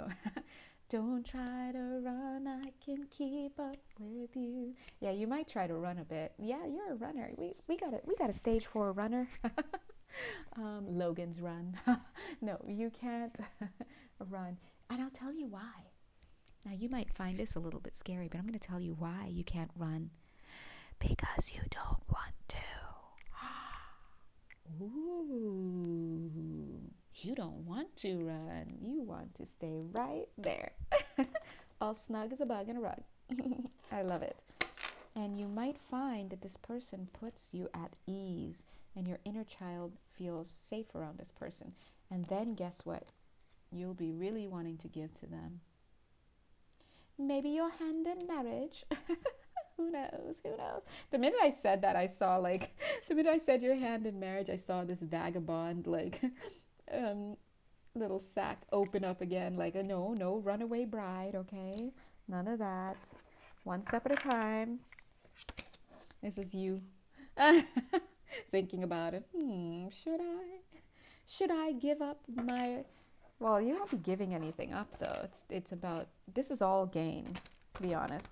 Don't try to run, I can keep up with you. Yeah, you might try to run a bit. Yeah, you're a runner. We got a stage 4 runner. Logan's run. No, you can't run. And I'll tell you why. Now, you might find this a little bit scary, but I'm going to tell you why you can't run. Because you don't want to. Ooh, you don't want to run. You want to stay right there. All snug as a bug in a rug. I love it. And you might find that this person puts you at ease and your inner child feels safe around this person. And then guess what? You'll be really wanting to give to them. Maybe your hand in marriage. Who knows? Who knows? The minute I said that, the minute I said your hand in marriage, I saw this vagabond, little sack open up again, like, no, runaway bride, okay? None of that. One step at a time. This is you thinking about it. Should I give up my... Well, you won't be giving anything up, though. It's about... This is all gain, to be honest.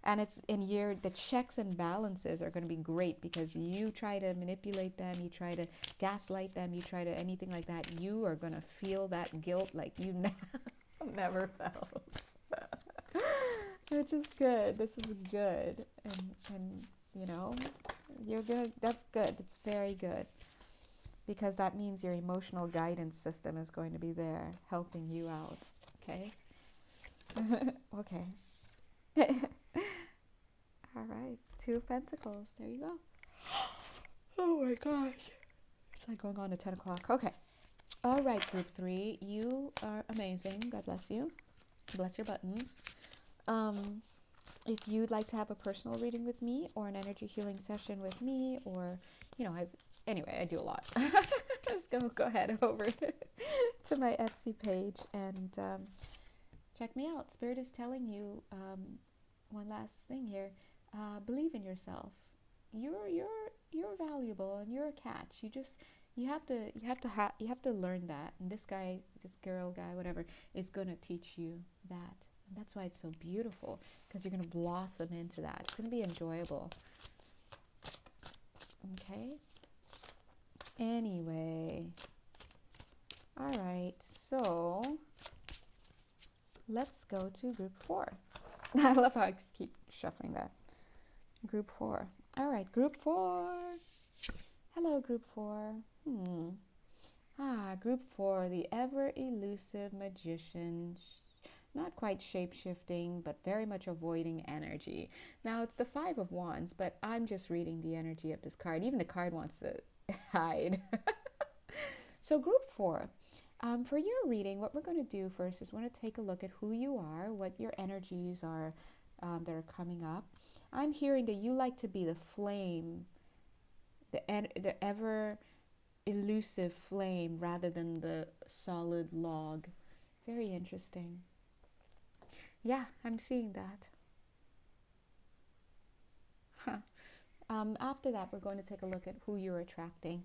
And it's in the checks and balances are going to be great, because you try to manipulate them, you try to gaslight them, you try to anything like that, you are going to feel that guilt like you never felt. Which is good. This is good. And you know, that's good. It's very good. Because that means your emotional guidance system is going to be there helping you out. Okay? Okay. All right, 2 of Pentacles. There you go. Oh my gosh. It's like going on to 10 o'clock. Okay. All right, group 3. You are amazing. God bless you. Bless your buttons. If you'd like to have a personal reading with me or an energy healing session with me, or, you know, I do a lot. Just go head over to my Etsy page and check me out. Spirit is telling you one last thing here. Believe in yourself. You're valuable and you're a catch. You have to learn that. And this girl, whatever, is gonna teach you that. And that's why it's so beautiful, because you're gonna blossom into that. It's gonna be enjoyable. Okay. Anyway. All right. So let's go to group 4. I love how I just keep shuffling that. Group 4. All right, group 4. Hello, group 4. Group 4, the ever elusive magician. Not quite shape-shifting, but very much avoiding energy. Now, it's the 5 of Wands, but I'm just reading the energy of this card. Even the card wants to hide. So group 4. For your reading, what we're going to do first is we're going to take a look at who you are, what your energies are that are coming up. I'm hearing that you like to be the flame, the ever elusive flame rather than the solid log. Very interesting. Yeah, I'm seeing that. Huh. After that, we're going to take a look at who you're attracting.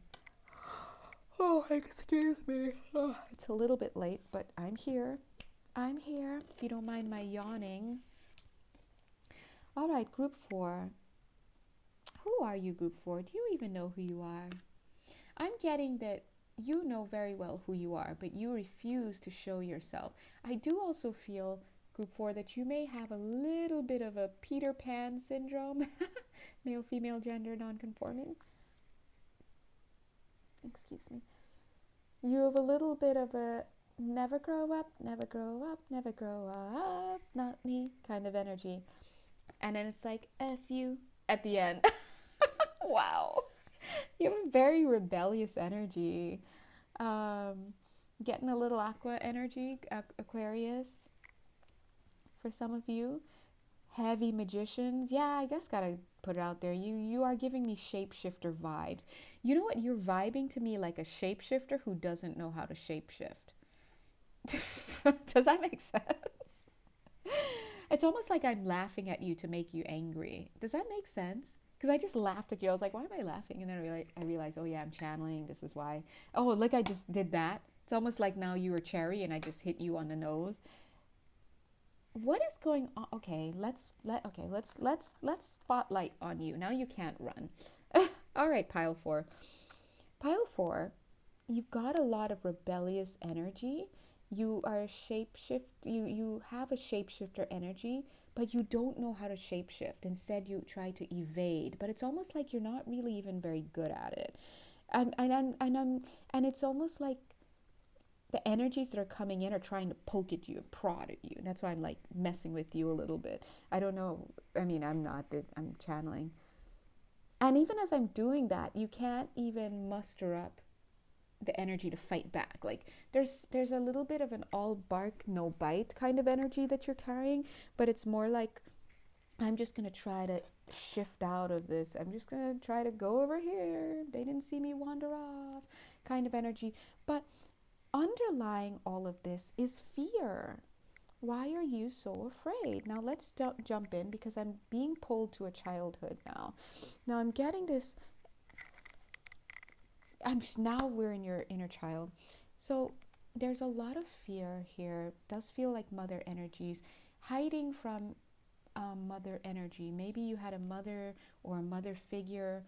Oh, excuse me. Oh, it's a little bit late, but I'm here. I'm here. If you don't mind my yawning. All right, group 4. Who are you, group 4? Do you even know who you are? I'm getting that you know very well who you are, but you refuse to show yourself. I do also feel, group 4, that you may have a little bit of a Peter Pan syndrome, male, female, gender, non-conforming. Excuse me. You have a little bit of a never grow up, never grow up, never grow up, not me kind of energy. And then it's like, F you at the end. Wow. You have a very rebellious energy. Getting a little aqua energy, Aquarius, for some of you. Heavy magicians. Yeah, I guess gotta put it out there. You are giving me shapeshifter vibes. You know what? You're vibing to me like a shapeshifter who doesn't know how to shapeshift. Does that make sense? It's almost like I'm laughing at you to make you angry. Does that make sense? Because I just laughed at you. I was like, why am I laughing? And then I realized, oh yeah, I'm channeling. This is why. Oh, look, I just did that. It's almost like now you were Cherry and I just hit you on the nose. What is going on? Okay, let's spotlight on you. Now you can't run. All right, pile 4. Pile 4, you've got a lot of rebellious energy. You are a you have a shapeshifter energy, but you don't know how to shapeshift. Instead, you try to evade, but it's almost like you're not really even very good at it. And it's almost like the energies that are coming in are trying to poke at you and prod at you. That's why I'm like messing with you a little bit. I don't know. I mean, I'm channeling. And even as I'm doing that, you can't even muster up the energy to fight back. Like there's a little bit of an all bark no bite kind of energy that you're carrying, but it's more like, I'm just going to try to shift out of this. I'm just going to try to go over here. They didn't see me wander off kind of energy. But underlying all of this is fear. Why are you so afraid? Now let's jump in, because I'm being pulled to a childhood now. Now I'm getting this. Now we're in your inner child. So there's a lot of fear here. It does feel like mother energies hiding from mother energy. Maybe you had a mother or a mother figure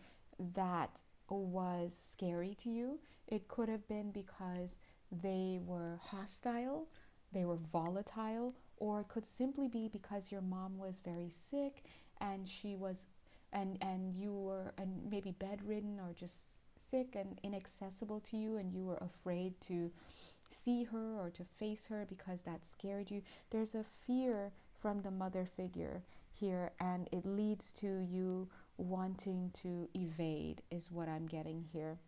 that was scary to you. It could have been because they were hostile, they were volatile, or it could simply be because your mom was very sick and she was and you were maybe bedridden or just sick and inaccessible to you, and you were afraid to see her or to face her because that scared you. There's a fear from the mother figure here, and it leads to you wanting to evade, is what I'm getting here.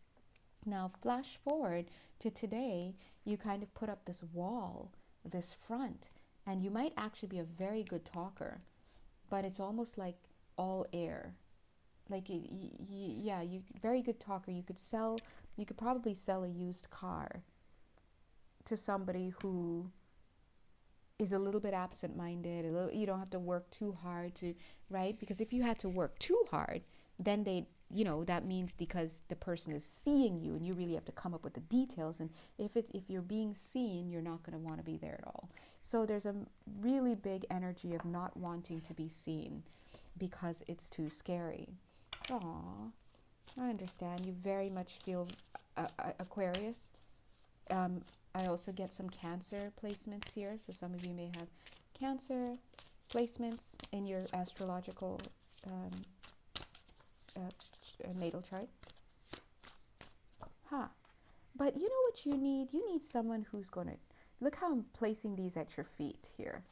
Now flash forward to today, you kind of put up this wall, this front, and you might actually be a very good talker, but it's almost like all air. Like yeah, you very good talker. You could probably sell a used car to somebody who is a little bit absent-minded. You don't have to work too hard to, right? Because if you had to work too hard, then that means because the person is seeing you, and you really have to come up with the details. And if you're being seen, you're not going to want to be there at all. So there's a really big energy of not wanting to be seen because it's too scary. Aw, I understand. You very much feel Aquarius. I also get some Cancer placements here. So some of you may have Cancer placements in your astrological natal chart. But you know what you need? You need someone who's going to... Look how I'm placing these at your feet here.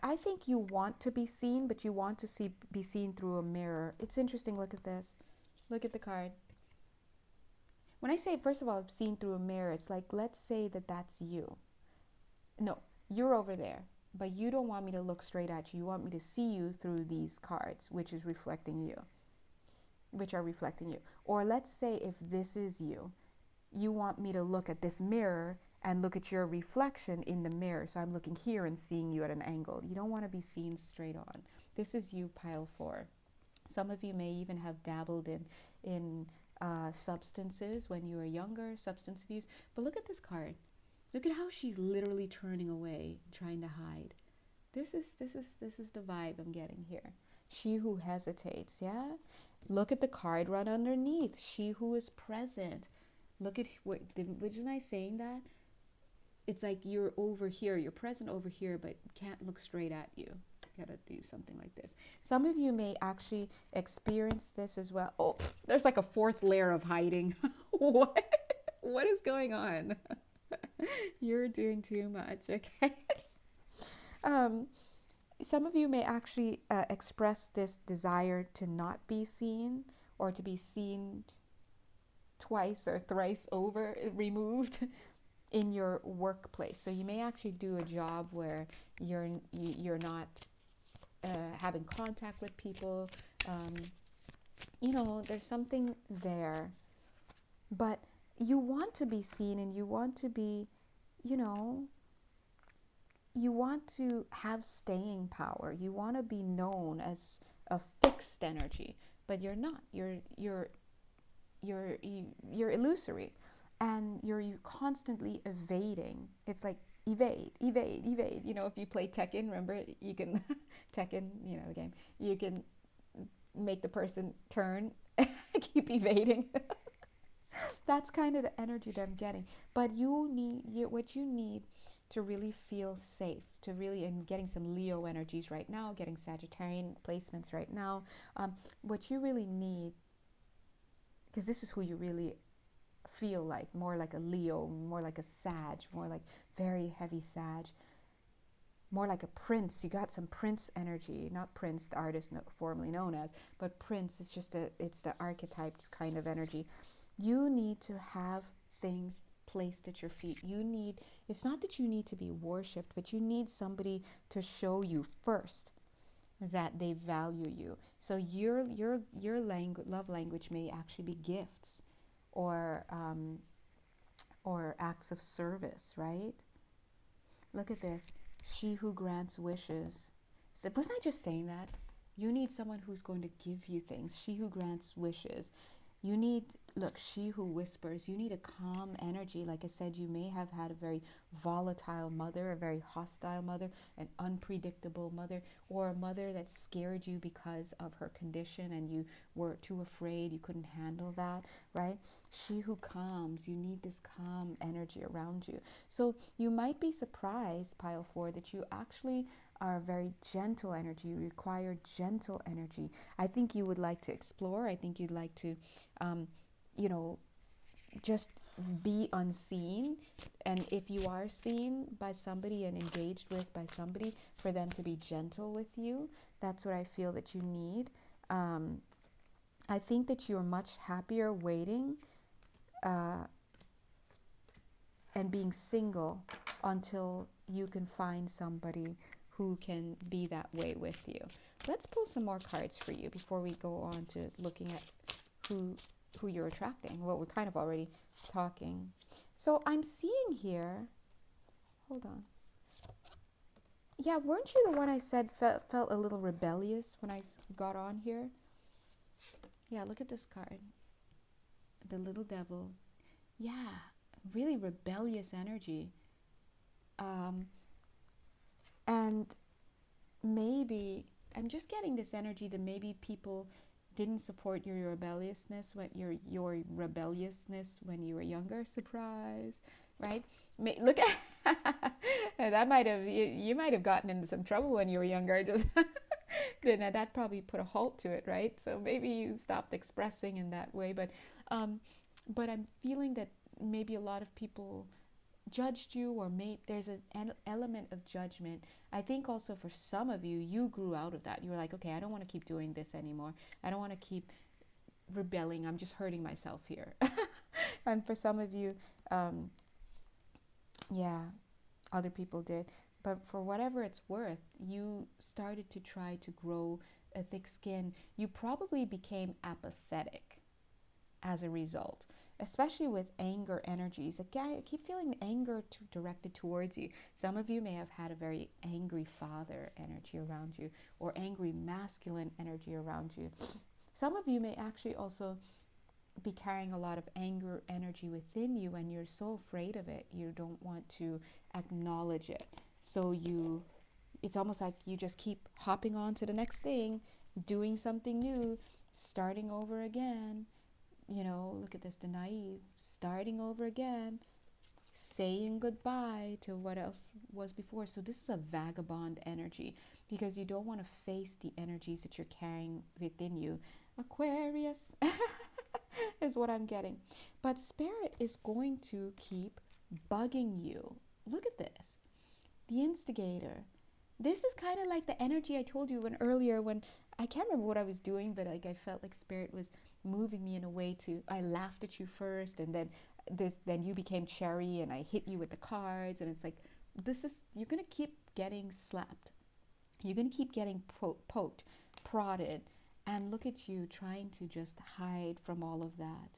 I think you want to be seen, but you want to be seen through a mirror. It's interesting. Look at this. Look at the card. When I say, first of all, seen through a mirror, it's like, let's say that that's you. No, you're over there, but you don't want me to look straight at you. You want me to see you through these cards, which is reflecting you, which are reflecting you. Or let's say if this is you, you want me to look at this mirror and look at your reflection in the mirror. So I'm looking here and seeing you at an angle. You don't want to be seen straight on. This is you, pile 4. Some of you may even have dabbled in substances when you were younger, substance abuse. But look at this card. Look at how she's literally turning away, trying to hide. This is the vibe I'm getting here. She who hesitates, yeah? Look at the card right underneath. She who is present. Look at, wasn't I saying that? It's like you're over here, you're present over here, but can't look straight at you. You gotta do something like this. Some of you may actually experience this as well. Oh, there's like a 4th layer of hiding. What is going on? You're doing too much, okay? Some of you may actually express this desire to not be seen, or to be seen twice or thrice over, removed in your workplace. So you may actually do a job where you're not having contact with people. You know, there's something there, but you want to be seen, and you want to be, you know, you want to have staying power. You want to be known as a fixed energy, but you're not. You're illusory, and you're constantly evading. It's like evade. You know, if you play Tekken, remember, you can Tekken, you know, the game. You can make the person turn, keep evading. That's kind of the energy that I'm getting. But what you need to really feel safe, to really, and getting some Leo energies right now, getting Sagittarian placements right now. What you really need, because this is who you really feel like, more like a Leo, more like a Sag, more like very heavy Sag, more like a Prince. You got some Prince energy, not Prince, the artist formerly known as, but Prince. It's just it's the archetype kind of energy. You need to have things placed at your feet. It's not that you need to be worshipped, but you need somebody to show you first that they value you. So your love language may actually be gifts, or acts of service, right? Look at this. She who grants wishes. So, wasn't I just saying that? You need someone who's going to give you things. She who grants wishes. You need, look, she who whispers. You need a calm energy. Like I said, you may have had a very volatile mother, a very hostile mother, an unpredictable mother, or a mother that scared you because of her condition and you were too afraid, you couldn't handle that, right? She who calms. You need this calm energy around you. So you might be surprised, pile 4, that you actually are a very gentle energy. You require gentle energy. I think you would like to explore. I think you'd like to, you know, just be unseen. And if you are seen by somebody and engaged with by somebody, for them to be gentle with you. That's what I feel that you need. I think that you're much happier waiting and being single until you can find somebody who can be that way with you. Let's pull some more cards for you before we go on to looking at who you're attracting. Well, we're kind of already talking. So I'm seeing here, hold on. Yeah, weren't you the one I said felt a little rebellious when I got on here? Yeah, look at this card. The little devil. Yeah, really rebellious energy. And maybe, I'm just getting this energy that maybe people didn't support your rebelliousness when when you were younger. Surprise, right? Look at that. You might have gotten into some trouble when you were younger. Just then that probably put a halt to it, right? So maybe you stopped expressing in that way. But I'm feeling that maybe a lot of people judged you, or there's an element of judgment. I think also for some of you, you grew out of that. You were like, okay, I don't want to keep doing this anymore. I don't want to keep rebelling. I'm just hurting myself here. And for some of you, um, yeah, other people did. But for whatever it's worth, you started to try to grow a thick skin. You probably became apathetic as a result, especially with anger energies. Again, I keep feeling anger directed towards you. Some of you may have had a very angry father energy around you, or angry masculine energy around you. Some of you may actually also be carrying a lot of anger energy within you, and you're so afraid of it, you don't want to acknowledge it. So it's almost like you just keep hopping on to the next thing, doing something new, starting over again. Look at this, the naive, starting over again, saying goodbye to what else was before. So this is a vagabond energy, because you don't want to face the energies that you're carrying within you. Aquarius is what I'm getting. But Spirit is going to keep bugging you. Look at this. The instigator. This is kind of like the energy I told you earlier when I can't remember what I was doing, but like I felt like Spirit was moving me in a way to, I laughed at you first, and then you became Cherry, and I hit you with the cards, and it's like, you're going to keep getting slapped. You're going to keep getting poked, prodded, and look at you trying to just hide from all of that.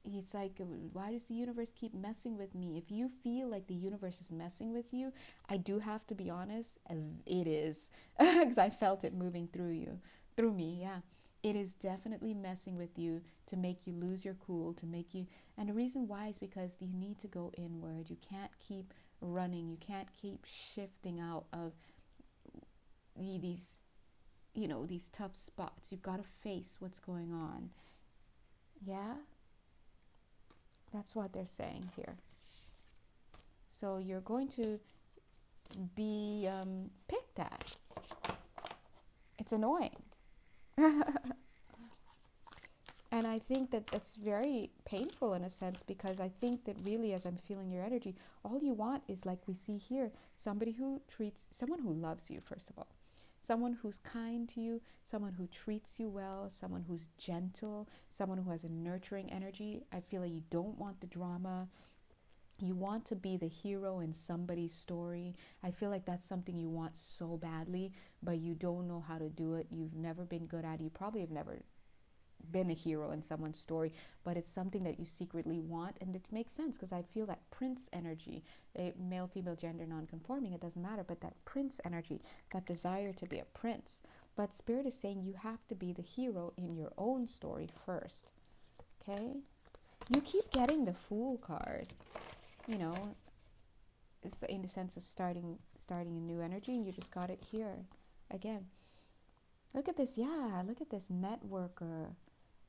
He's like, why does the universe keep messing with me? If you feel like the universe is messing with you, I do have to be honest, it is. Because I felt it moving through me, yeah. It is definitely messing with you to make you lose your cool, to make you, and the reason why is because you need to go inward. You can't keep running. You can't keep shifting out of these, these tough spots. You've got to face what's going on. Yeah? That's what they're saying here. So you're going to be picked at. It's annoying. And I think that that's very painful in a sense, because I think that really, as I'm feeling your energy, all you want is, like we see here, someone who loves you, first of all. Someone who's kind to you, someone who treats you well, someone who's gentle, someone who has a nurturing energy. I feel like you don't want the drama. You want to be the hero in somebody's story. I feel like that's something you want so badly, but you don't know how to do it. You've never been good at it. You probably have never been a hero in someone's story, but it's something that you secretly want, and it makes sense because I feel that prince energy, male, female, gender, non-conforming, it doesn't matter, but that prince energy, that desire to be a prince. But Spirit is saying you have to be the hero in your own story first. Okay? You keep getting the Fool card. It's in the sense of starting a new energy, and you just got it here again. Look at this, yeah, look at this networker.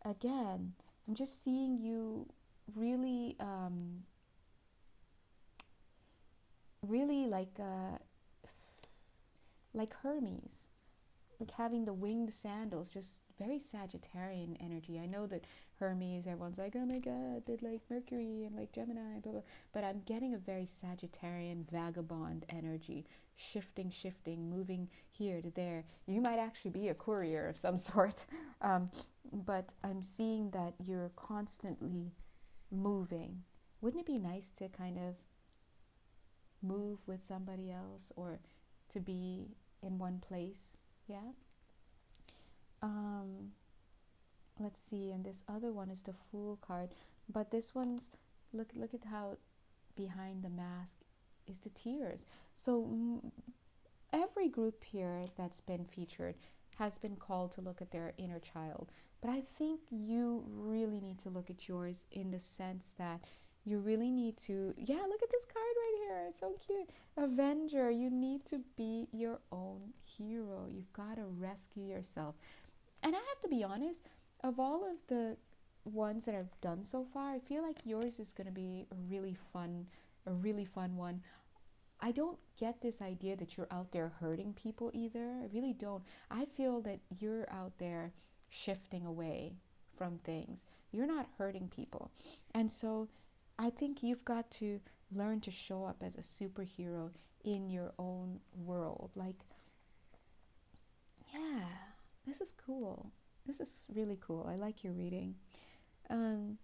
Again, I'm just seeing you really, really like Hermes, like having the winged sandals, just very Sagittarian energy. I know that Hermes, everyone's like, oh my God, but like Mercury and like Gemini, blah, blah. But I'm getting a very Sagittarian vagabond energy, shifting, moving here to there. You might actually be a courier of some sort. But I'm seeing that you're constantly moving. Wouldn't it be nice to kind of move with somebody else, or to be in one place? Yeah. Let's see, and this other one is the Fool card, but this one's, look at how behind the mask is the tears. So every group here that's been featured has been called to look at their inner child, but I think you really need to look at yours in the sense that you really need to, yeah, look at this card right here, it's so cute. Avenger, you need to be your own hero. You've got to rescue yourself. And I have to be honest, of all of the ones that I've done so far, I feel like yours is going to be a really fun one. I don't get this idea that you're out there hurting people either. I really don't. I feel that you're out there shifting away from things. You're not hurting people. And so I think you've got to learn to show up as a superhero in your own world. Like, yeah, this is cool. This is really cool. I like your reading. um,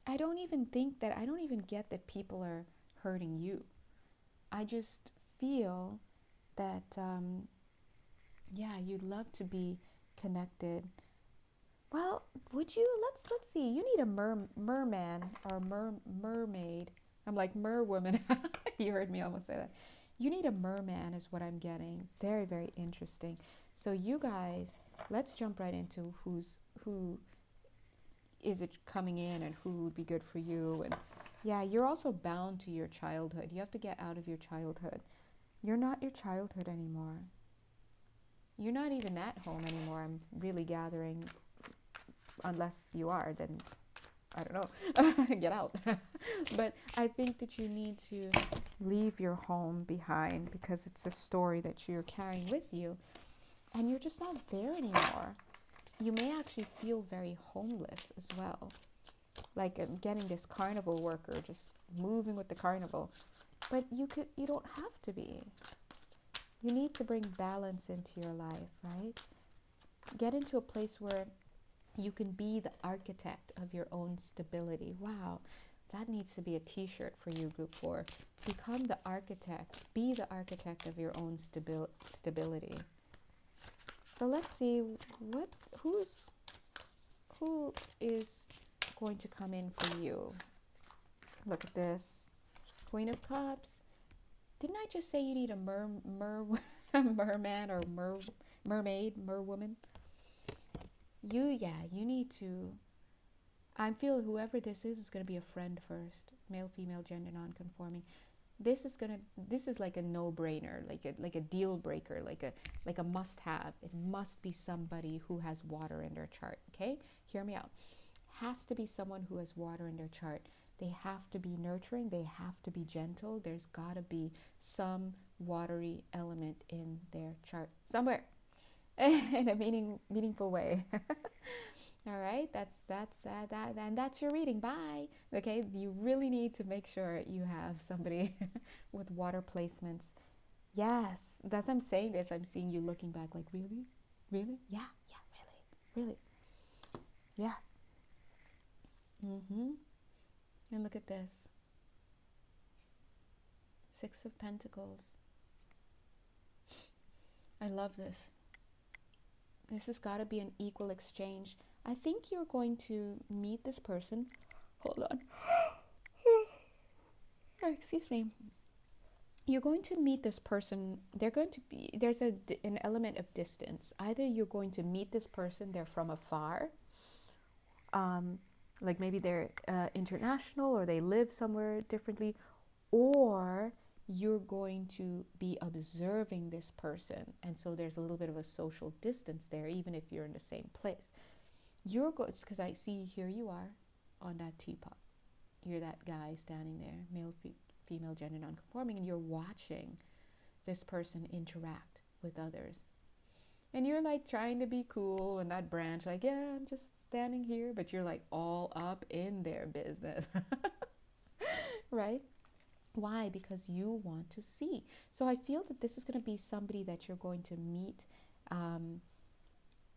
I don't even think that, I don't even get that people are hurting you. I just feel that, yeah, you'd love to be connected. Well, would you? Let's see. You need a merman or mermaid. I'm like merwoman. You heard me almost say that. You need a merman is what I'm getting. Very, very interesting. So you guys, let's jump right into who is it coming in and who would be good for you. And yeah, you're also bound to your childhood. You have to get out of your childhood. You're not your childhood anymore. You're not even at home anymore. I'm really gathering. Unless you are, then I don't know, get out. But I think that you need to leave your home behind because it's a story that you're carrying with you and you're just not there anymore. You may actually feel very homeless as well. Like getting this carnival worker, just moving with the carnival. But you don't have to be. You need to bring balance into your life, right? Get into a place where you can be the architect of your own stability. Wow, that needs to be a t-shirt for you, Group 4. Become the architect. Be the architect of your own stability. So let's see who is going to come in for you. Look at this. Queen of Cups. Didn't I just say you need a merman or mermaid, merwoman? You need to, I feel whoever this is going to be a friend first. Male, female, gender non-conforming. This is like a no-brainer, like a deal breaker, like a must-have. It must be somebody who has water in their chart, okay? Hear me out. Has to be someone who has water in their chart. They have to be nurturing, they have to be gentle. There's got to be some watery element in their chart somewhere. In a meaningful way. All right, that's that, and that's your reading. Bye. Okay, you really need to make sure you have somebody with water placements. Yes, as I'm saying this, I'm seeing you looking back like, really, yeah, really, yeah. And look at this, 6 of Pentacles. I love this. This has got to be an equal exchange. I think you're going to meet this person. Hold on. Excuse me. You're going to meet this person. There's an element of distance. Either you're going to meet this person, they're from afar. Like maybe they're international or they live somewhere differently. Or you're going to be observing this person, and so there's a little bit of a social distance there, even if you're in the same place. You're going, because I see here you are on that teapot. You're that guy standing there, male, female, gender non-conforming, and you're watching this person interact with others. And you're like trying to be cool and that branch, like, yeah, I'm just standing here, but you're like all up in their business, right? Why? Because you want to see. So I feel that this is going to be somebody that you're going to meet.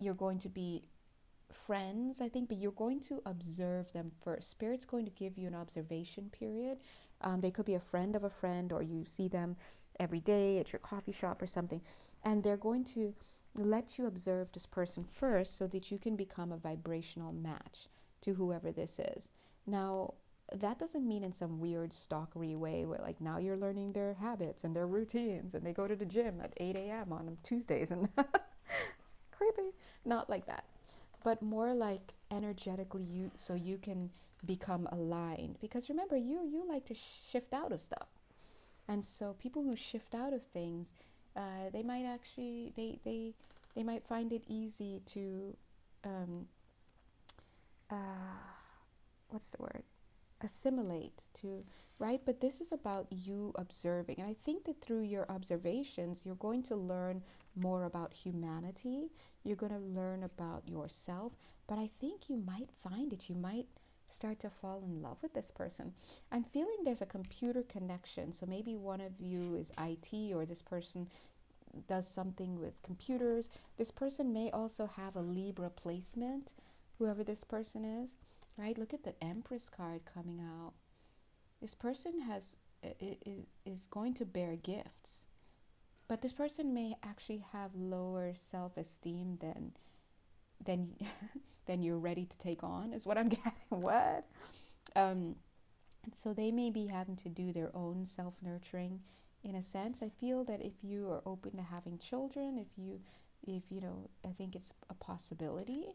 You're going to be friends, I think, but you're going to observe them first. Spirit's going to give you an observation period. They could be a friend of a friend, or you see them every day at your coffee shop or something. And they're going to let you observe this person first so that you can become a vibrational match to whoever this is. Now, that doesn't mean in some weird stalkery way where like now you're learning their habits and their routines and they go to the gym at 8 a.m. on Tuesdays and it's creepy. Not like that, but more like energetically so you can become aligned. Because remember, you like to shift out of stuff. And so people who shift out of things, they might actually, they might find it easy to, what's the word? Assimilate to, right? But this is about you observing. And I think that through your observations, you're going to learn more about humanity. You're going to learn about yourself. But I think you might find it. You might start to fall in love with this person. I'm feeling there's a computer connection. So maybe one of you is IT, or this person does something with computers. This person may also have a Libra placement. whoever this person is, right? Look at the Empress card coming out. This person is going to bear gifts, but this person may actually have lower self-esteem than than you're ready to take on, is what I'm getting. What? Um, so they may be having to do their own self-nurturing in a sense. I feel that if you are open to having children, if you know, I think it's a possibility,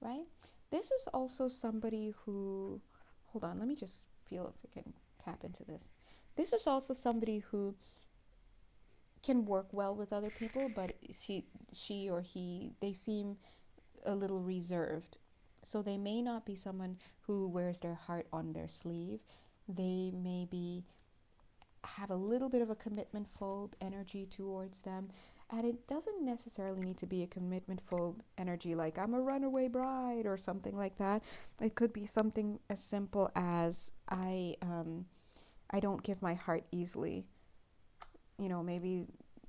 right? This is also somebody who, hold on, let me just feel if I can tap into this. This is also somebody who can work well with other people, but she or he, they seem a little reserved. So they may not be someone who wears their heart on their sleeve. They maybe have a little bit of a commitment phobe energy towards them. And it doesn't necessarily need to be a commitment phobe energy like I'm a runaway bride or something like that. It could be something as simple as I don't give my heart easily. You know, maybe,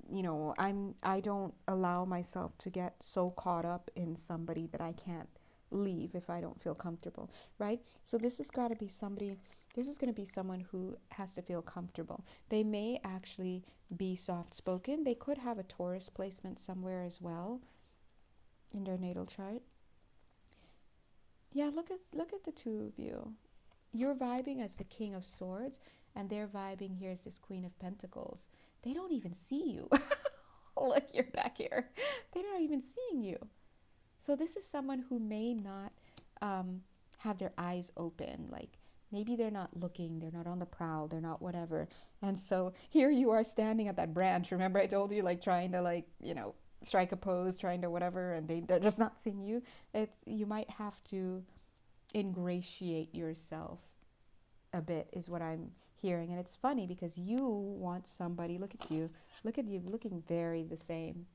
you know, I don't allow myself to get so caught up in somebody that I can't leave if I don't feel comfortable, right? So this has got to be somebody, this is going to be someone who has to feel comfortable. They may actually be soft spoken. They could have a Taurus placement somewhere as well in their natal chart. Yeah, look at the two of you. You're vibing as the King of Swords, and they're vibing here as this Queen of Pentacles. They don't even see you. Look, you're back here. They're not even seeing you. So this is someone who may not have their eyes open. Like maybe they're not looking, they're not on the prowl, they're not whatever. And so here you are standing at that branch. Remember I told you, like trying to, like, you know, strike a pose, trying to whatever, and they're just not seeing you. You might have to ingratiate yourself a bit, is what I'm hearing. And it's funny because you want somebody, look at you looking very the same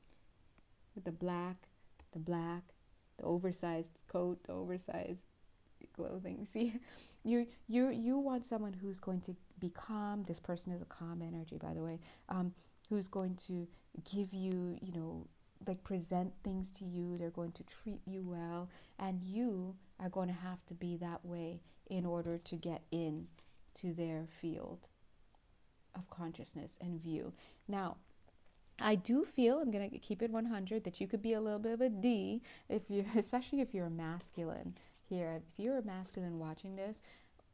with the black, the oversized coat, the oversized clothing. See, you want someone who's going to be calm. This person is a calm energy, by the way, who's going to give you, you know, like present things to you. They're going to treat you well, and you are going to have to be that way in order to get in to their field of consciousness and view. Now, I do feel, I'm going to keep it 100, that you could be a little bit of a D, if you, especially if you're a masculine here. If you're a masculine watching this,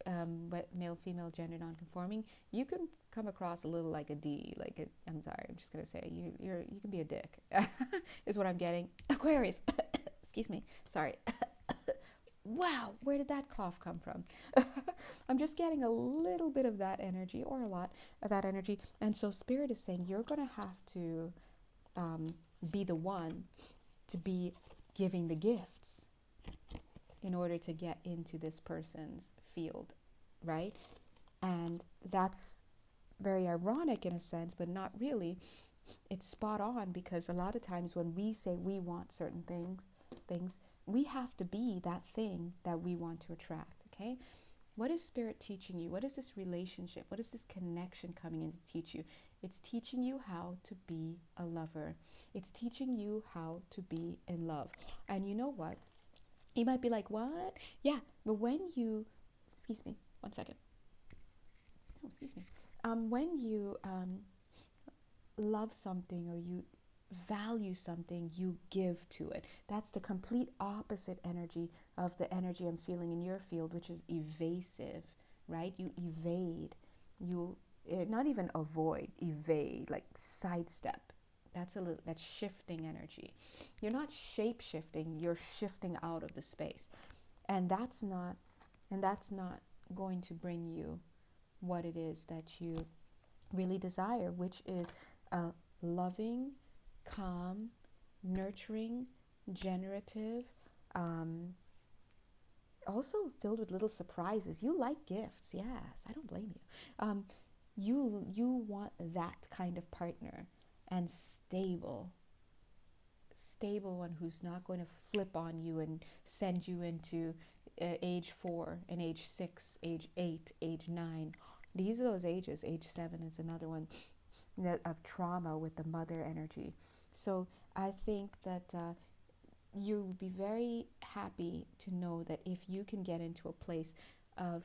but male, female, gender non-conforming, you can come across a little like a D. Like a, I'm sorry, I'm just going to say you can be a dick, is what I'm getting. Aquarius, excuse me, sorry. Wow, where did that cough come from? I'm just getting a little bit of that energy, or a lot of that energy. And so Spirit is saying you're going to have to be the one to be giving the gifts in order to get into this person's field, right? And that's very ironic in a sense, but not really. It's spot on, because a lot of times when we say we want certain things, we have to be that thing that we want to attract, okay? What is Spirit teaching you? What is this relationship? What is this connection coming in to teach you? It's teaching you how to be a lover. It's teaching you how to be in love. And you know what? You might be like, what? Yeah, but when you, excuse me, one second. Oh, excuse me. When you love something, or you value something, you give to it. That's the complete opposite energy of the energy I'm feeling in your field, which is evasive, right? You evade, not even avoid, evade, like sidestep. That's shifting energy. You're not shape shifting, you're shifting out of the space. And that's not going to bring you what it is that you really desire, which is a loving, calm, nurturing, generative, also filled with little surprises. You like gifts, yes, I don't blame you. You want that kind of partner, and stable one who's not going to flip on you and send you into age 4 and age 6, age 8, age 9. These are those ages. Age 7 is another one of trauma with the mother energy. So I think that you'll be very happy to know that if you can get into a place of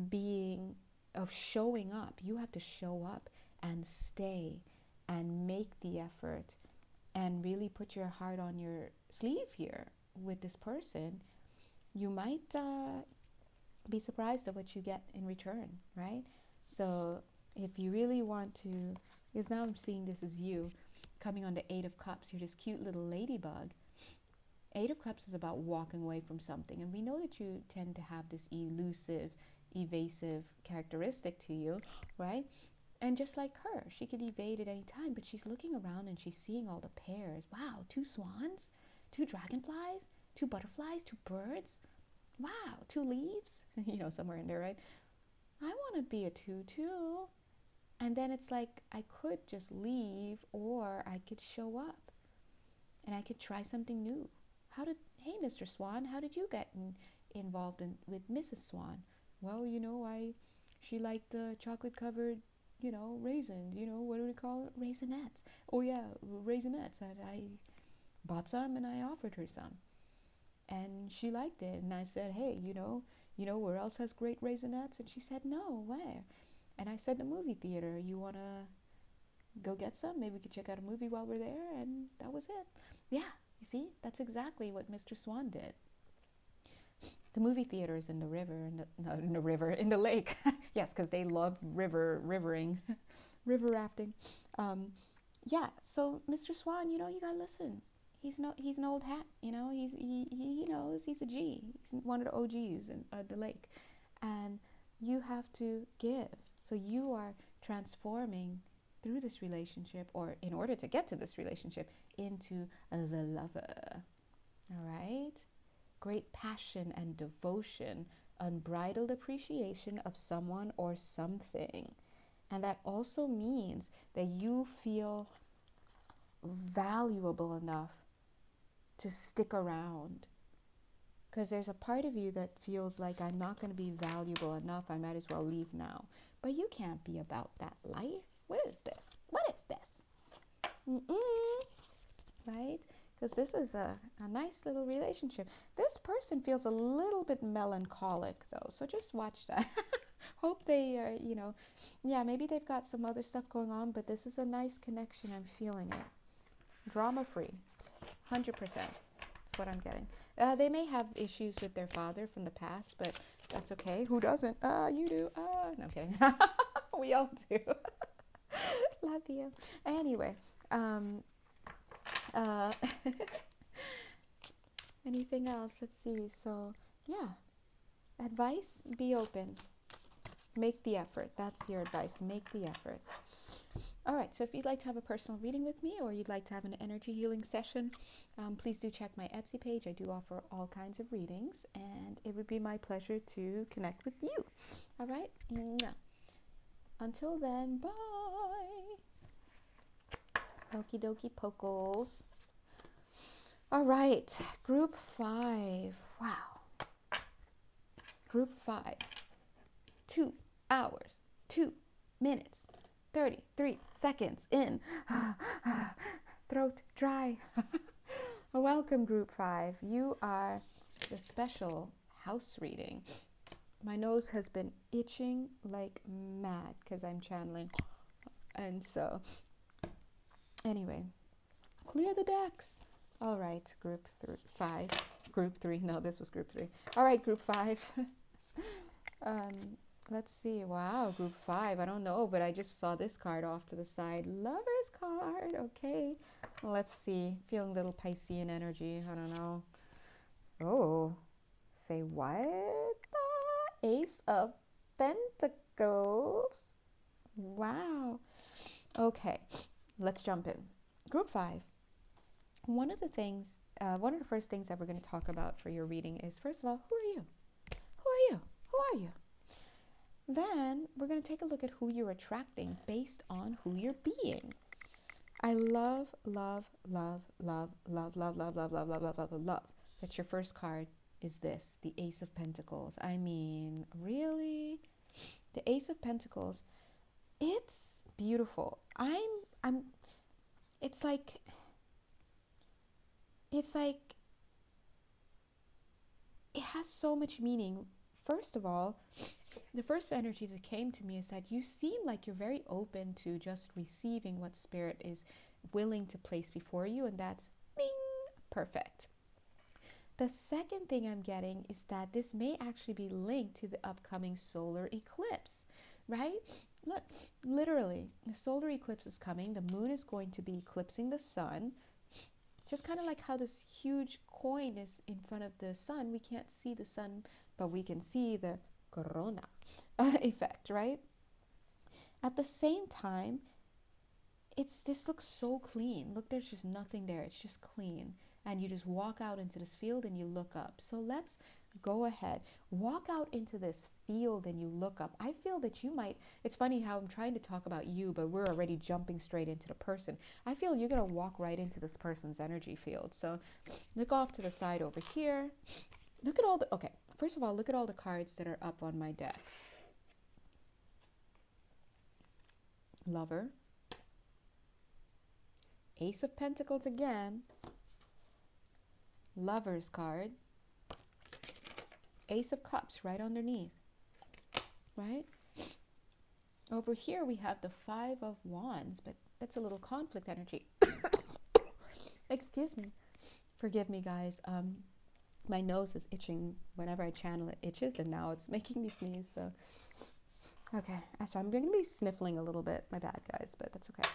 being, of showing up, you have to show up and stay and make the effort and really put your heart on your sleeve here with this person. You might be surprised at what you get in return, right? So if you really want to, because now I'm seeing this as you coming on the Eight of Cups, you're this cute little ladybug. Eight of Cups is about walking away from something, and we know that you tend to have this elusive, evasive characteristic to you, right? And just like her, she could evade at any time, but she's looking around and she's seeing all the pairs. Wow, 2 swans, 2 dragonflies, 2 butterflies, 2 birds. Wow, 2 leaves, somewhere in there, right? I want to be a 2 too. And then it's like, I could just leave, or I could show up and I could try something new. Hey, Mr. Swan, how did you get involved with Mrs. Swan? Well, she liked chocolate covered, raisins, what do we call it? Raisinets. Oh yeah, raisinets. I bought some and I offered her some. And she liked it. And I said, hey, where else has great raisinets? And she said, no, where? And I said, the movie theater. You want to go get some? Maybe we could check out a movie while we're there. And that was it. Yeah, you see, that's exactly what Mr. Swan did. The movie theater is in the river, in the lake. Yes, because they love rivering, river rafting. Yeah, so Mr. Swan, you gotta listen. He's an old hat, he knows he's a G. He's one of the OGs in the lake. And you have to give. So you are transforming through this relationship, or in order to get to this relationship, into the lover. All right? Great passion and devotion, unbridled appreciation of someone or something. And that also means that you feel valuable enough to stick around. Because there's a part of you that feels like, I'm not going to be valuable enough, I might as well leave now. But you can't be about that life. What is this? Right? Because this is a nice little relationship. This person feels a little bit melancholic though, so just watch that. Hope they are, maybe they've got some other stuff going on, but this is a nice connection. I'm feeling it. Drama free, 100%. That's what I'm getting. They may have issues with their father from the past, but that's okay. Who doesn't? You do. No, I'm kidding. We all do. Love you. Anyway, anything else? Let's see. So, yeah. Advice, be open. Make the effort. That's your advice. Make the effort. All right. So if you'd like to have a personal reading with me, or you'd like to have an energy healing session, please do check my Etsy page. I do offer all kinds of readings, and it would be my pleasure to connect with you. All right. Until then, bye. Okie dokie pokles. All right, group 5. Wow. Group 5. 2 hours, 2 minutes, 33 seconds in. Throat dry. Welcome, group 5. You are the special house reading. My nose has been itching like mad because I'm channeling. And so, anyway, clear the decks. All right, group 5. Group 3. No, this was group 3. All right, group 5. Let's see. Wow, group 5. I don't know, but I just saw this card off to the side. Lover's card. Okay. Let's see. Feeling a little Piscean energy. I don't know. Oh, say what? Ace of Pentacles. Wow. Okay, let's jump in. Group 5. One of the first things that we're going to talk about for your reading is, first of all, who are you? Who are you? Who are you? Then we're going to take a look at who you're attracting based on who you're being. I love that your first card is this, the Ace of Pentacles. I mean, really? The Ace of Pentacles, it's beautiful. It's like it has so much meaning. First of all, the first energy that came to me is that you seem like you're very open to just receiving what spirit is willing to place before you, and that's bing, perfect. The second thing I'm getting is that this may actually be linked to the upcoming solar eclipse, right? Look, literally, the solar eclipse is coming. The moon is going to be eclipsing the sun. Just kind of like how this huge coin is in front of the sun. We can't see the sun, but we can see the corona effect, right? At the same time, this looks so clean. Look, there's just nothing there. It's just clean. And you just walk out into this field and you look up. So let's go ahead. Walk out into this field and you look up. I feel that you might, it's funny how I'm trying to talk about you, but we're already jumping straight into the person. I feel you're going to walk right into this person's energy field. So look off to the side over here. Look at all the, okay, first of all, look at all the cards that are up on my decks. Lover. Ace of Pentacles again. Lover's card. Ace of Cups right underneath, right? Over here we have the Five of Wands, but that's a little conflict energy. Excuse me. Forgive me, guys. My nose is itching. Whenever I channel, it itches, and now it's making me sneeze. So, okay. So I'm going to be sniffling a little bit. My bad, guys, but that's okay.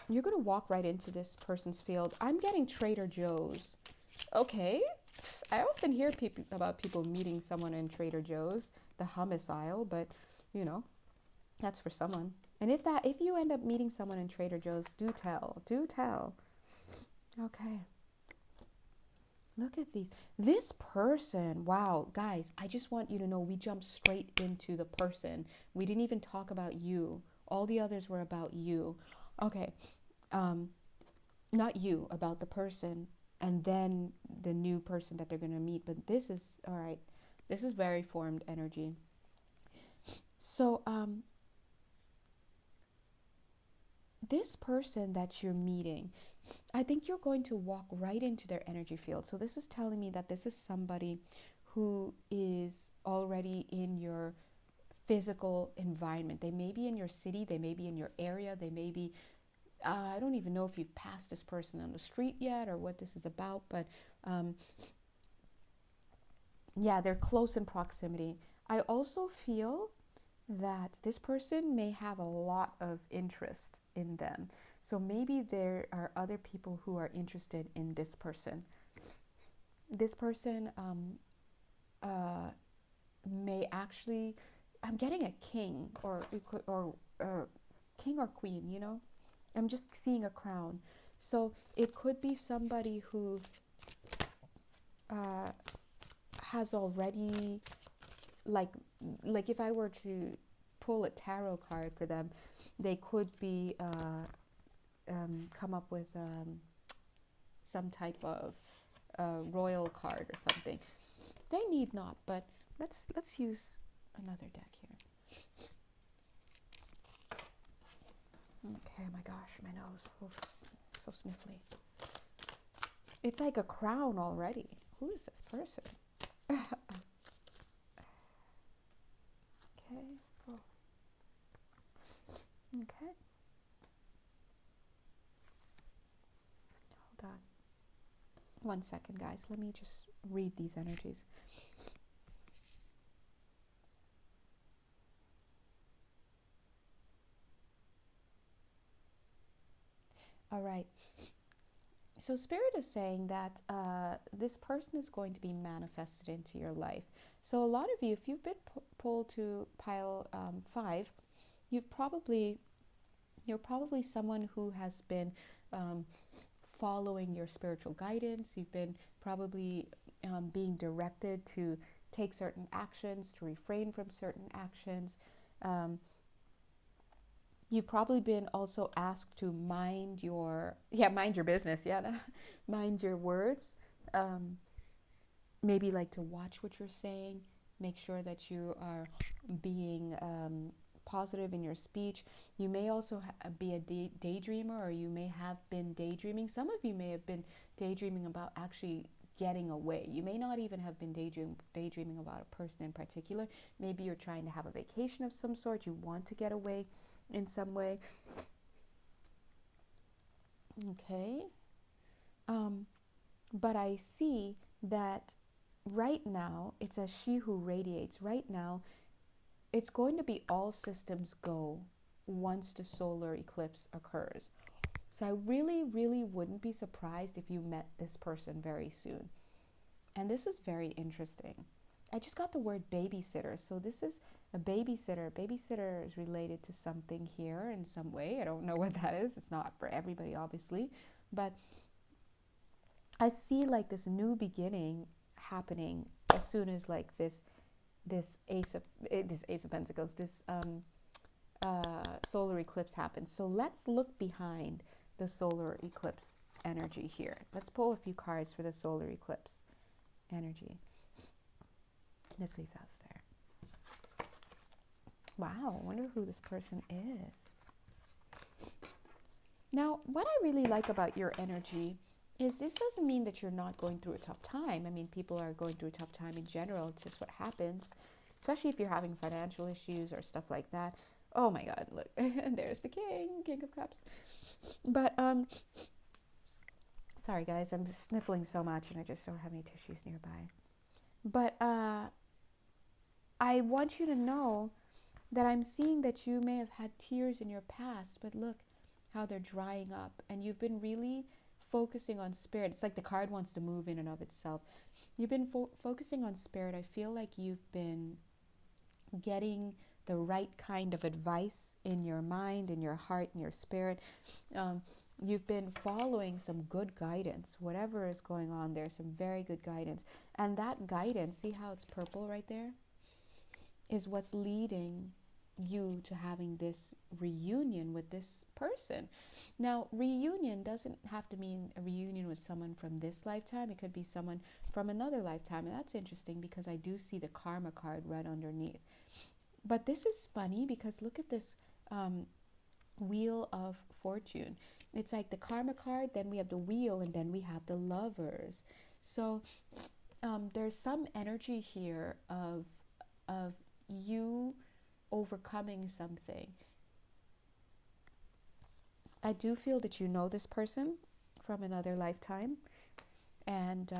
You're going to walk right into this person's field. I'm getting Trader Joe's. Okay. I often hear about people meeting someone in Trader Joe's, the hummus aisle, but you know, that's for someone. And if you end up meeting someone in Trader Joe's, do tell. Okay. Look at these. This person, wow, guys, I just want you to know we jumped straight into the person. We didn't even talk about you. All the others were about you. Okay. Not you, about the person, and then the new person that they're going to meet. But this is, all right, this is very formed energy. So, this person that you're meeting, I think you're going to walk right into their energy field. So this is telling me that this is somebody who is already in your physical environment. They may be in your city, they may be in your area, they may be, I don't even know if you've passed this person on the street yet or what this is about, but yeah, they're close in proximity. I also feel that this person may have a lot of interest in them. So maybe there are other people who are interested in this person. This person may actually, I'm getting a king or king or queen, you know? I'm just seeing a crown. So it could be somebody who has already, like if I were to pull a tarot card for them, they could be come up with some type of royal card or something. They need not, but let's use another deck here. Okay, my gosh, my nose. Oof, so sniffly. It's like a crown already. Who is this person? Okay. Oh. Okay. Hold on. 1 second, guys. Let me just read these energies. All right. So Spirit is saying that this person is going to be manifested into your life. So a lot of you, if you've been pulled to pile 5, you're probably someone who has been following your spiritual guidance. You've been probably being directed to take certain actions, to refrain from certain actions. You've probably been also asked to mind your business, mind your words. Maybe like to watch what you're saying, make sure that you are being positive in your speech. You may also be a daydreamer, or you may have been daydreaming. Some of you may have been daydreaming about actually getting away. You may not even have been daydreaming about a person in particular. Maybe you're trying to have a vacation of some sort. You want to get away in some way. Okay. But I see that right now, it's a she who radiates. Right now, it's going to be all systems go once the solar eclipse occurs. So I really, really wouldn't be surprised if you met this person very soon. And this is very interesting. I just got the word babysitter. So this is a babysitter. Babysitter is related to something here in some way. I don't know what that is. It's not for everybody, obviously. But I see like this new beginning happening as soon as like this Ace of Pentacles, this solar eclipse happens. So let's look behind the solar eclipse energy here. Let's pull a few cards for the solar eclipse energy. Let's see if that's there. Wow, I wonder who this person is. Now, what I really like about your energy is this doesn't mean that you're not going through a tough time. I mean, people are going through a tough time in general. It's just what happens, especially if you're having financial issues or stuff like that. Oh my God, look, there's the King of Cups. But, sorry guys, I'm sniffling so much and I just don't have any tissues nearby. But I want you to know that I'm seeing that you may have had tears in your past, but look how they're drying up. And you've been really focusing on spirit. It's like the card wants to move in and of itself. You've been focusing on spirit. I feel like you've been getting the right kind of advice in your mind, in your heart, in your spirit. You've been following some good guidance. Whatever is going on, there's some very good guidance. And that guidance, see how it's purple right there, is what's leading you to having this reunion with this person. Now, reunion doesn't have to mean a reunion with someone from this lifetime. It could be someone from another lifetime. And that's interesting because I do see the karma card right underneath. But this is funny because look at this wheel of fortune. It's like the karma card, then we have the wheel, and then we have the lovers. So there's some energy here of you overcoming something. I do feel that you know this person from another lifetime, and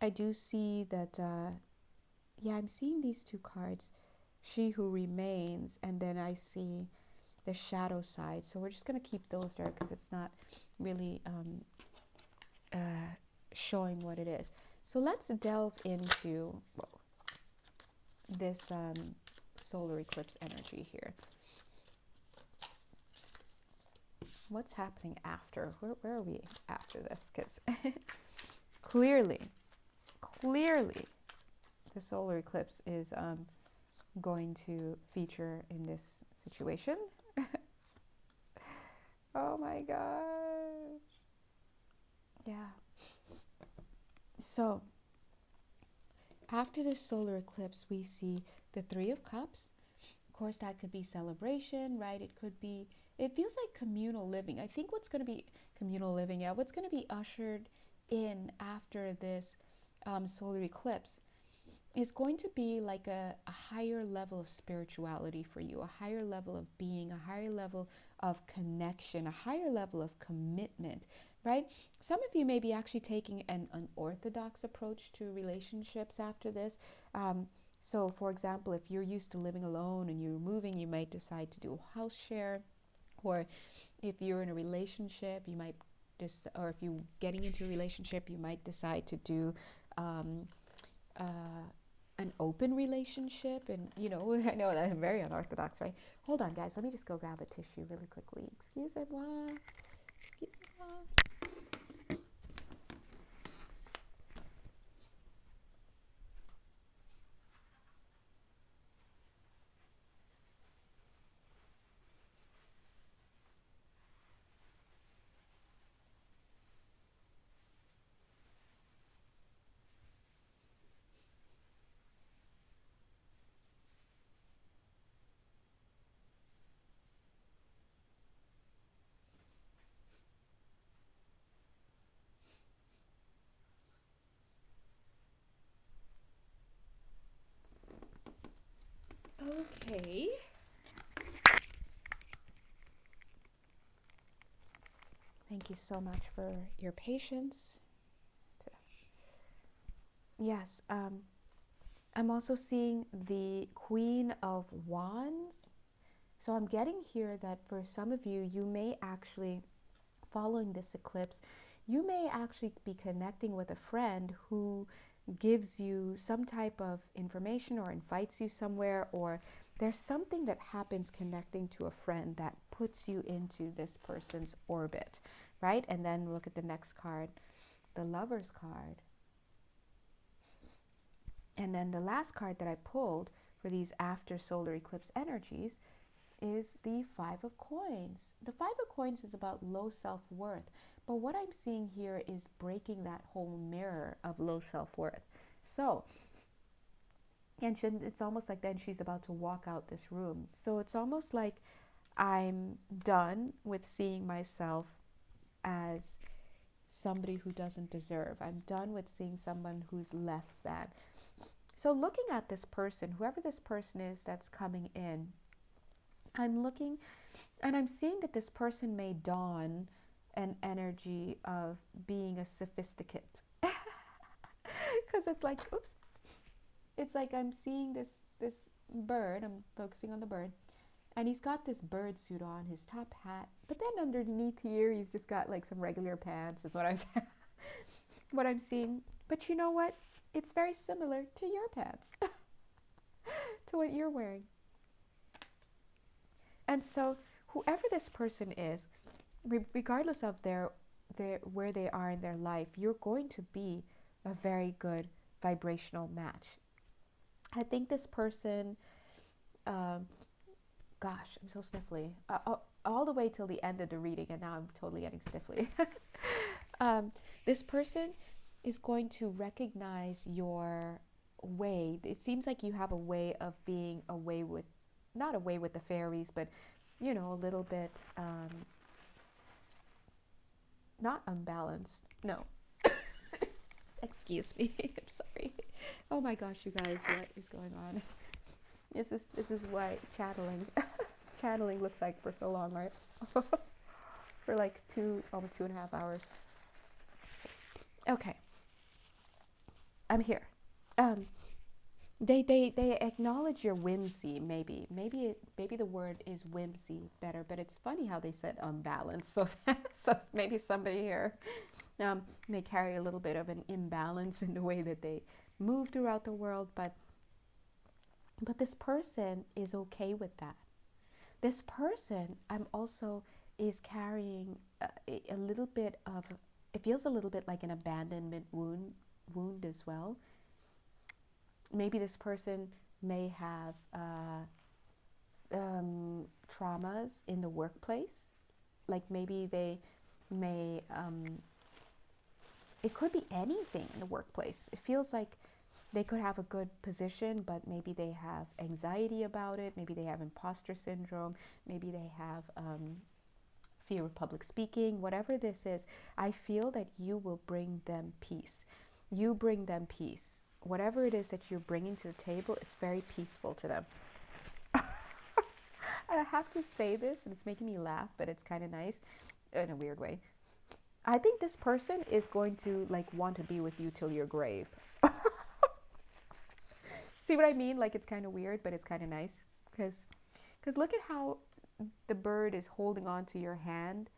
I do see that yeah, I'm seeing these two cards, she who remains, and then I see the shadow side. So we're just going to keep those there because it's not really showing what it is. So let's delve into this solar eclipse energy here. What's happening after? Where are we after this? Because clearly, the solar eclipse is going to feature in this situation. Oh my gosh. Yeah. So after the solar eclipse, we see the Three of Cups. Of course, that could be celebration, right? It could be, it feels like communal living. I think what's going to be communal living, yeah, what's going to be ushered in after this solar eclipse is going to be like a higher level of spirituality for you, a higher level of being, a higher level of connection, a higher level of commitment, right? Some of you may be actually taking an unorthodox approach to relationships after this. So, for example, if you're used to living alone and you're moving, you might decide to do a house share. Or if you're in a relationship, you might just, or if you're getting into a relationship, you might decide to do an open relationship. And I know that's very unorthodox, right? Hold on, guys, let me just go grab a tissue really quickly. Excusez-moi. Okay. Thank you so much for your patience. Yes, I'm also seeing the Queen of Wands. So I'm getting here that for some of you, you may actually, following this eclipse, you may actually be connecting with a friend who gives you some type of information or invites you somewhere, or there's something that happens connecting to a friend that puts you into this person's orbit, right? And then look at the next card, the Lover's card. And then the last card that I pulled for these after solar eclipse energies is the Five of Coins. The Five of Coins is about low self-worth, but what I'm seeing here is breaking that whole mirror of low self-worth. So, and it's almost like then she's about to walk out this room. So it's almost like I'm done with seeing myself as somebody who doesn't deserve. I'm done with seeing someone who's less than. So looking at this person, whoever this person is that's coming in, I'm looking and I'm seeing that this person may don an energy of being a sophisticate. Because it's like, oops, it's like I'm seeing this bird, I'm focusing on the bird, and he's got this bird suit on, his top hat, but then underneath here he's just got like some regular pants is what I'm what I'm seeing. But you know what? It's very similar to your pants, to what you're wearing. And so whoever this person is, regardless of their where they are in their life, you're going to be a very good vibrational match. I think this person, gosh, I'm so sniffly. All the way till the end of the reading, and now I'm totally getting sniffly. This person is going to recognize your way. It seems like you have a way of being away with, not away with the fairies, but you know, a little bit not unbalanced. No. Excuse me. I'm sorry. Oh my gosh, you guys, what is going on? This is what channeling looks like for so long, right? For like almost 2.5 hours. Okay. I'm here. They acknowledge your whimsy. Maybe the word is whimsy better, but it's funny how they said unbalanced. So so maybe somebody here may carry a little bit of an imbalance in the way that they move throughout the world, but this person is okay with that. This person is carrying a little bit of, it feels a little bit like an abandonment wound as well. Maybe this person may have traumas in the workplace. Like maybe they may, it could be anything in the workplace. It feels like they could have a good position, but maybe they have anxiety about it. Maybe they have imposter syndrome. Maybe they have fear of public speaking. Whatever this is, I feel that you will bring them peace. You bring them peace. Whatever it is that you're bringing to the table is very peaceful to them. I have to say this, and it's making me laugh, but it's kind of nice in a weird way. I think this person is going to like want to be with you till your grave. See what I mean? Like it's kind of weird, but it's kind of nice because look at how the bird is holding on to your hand,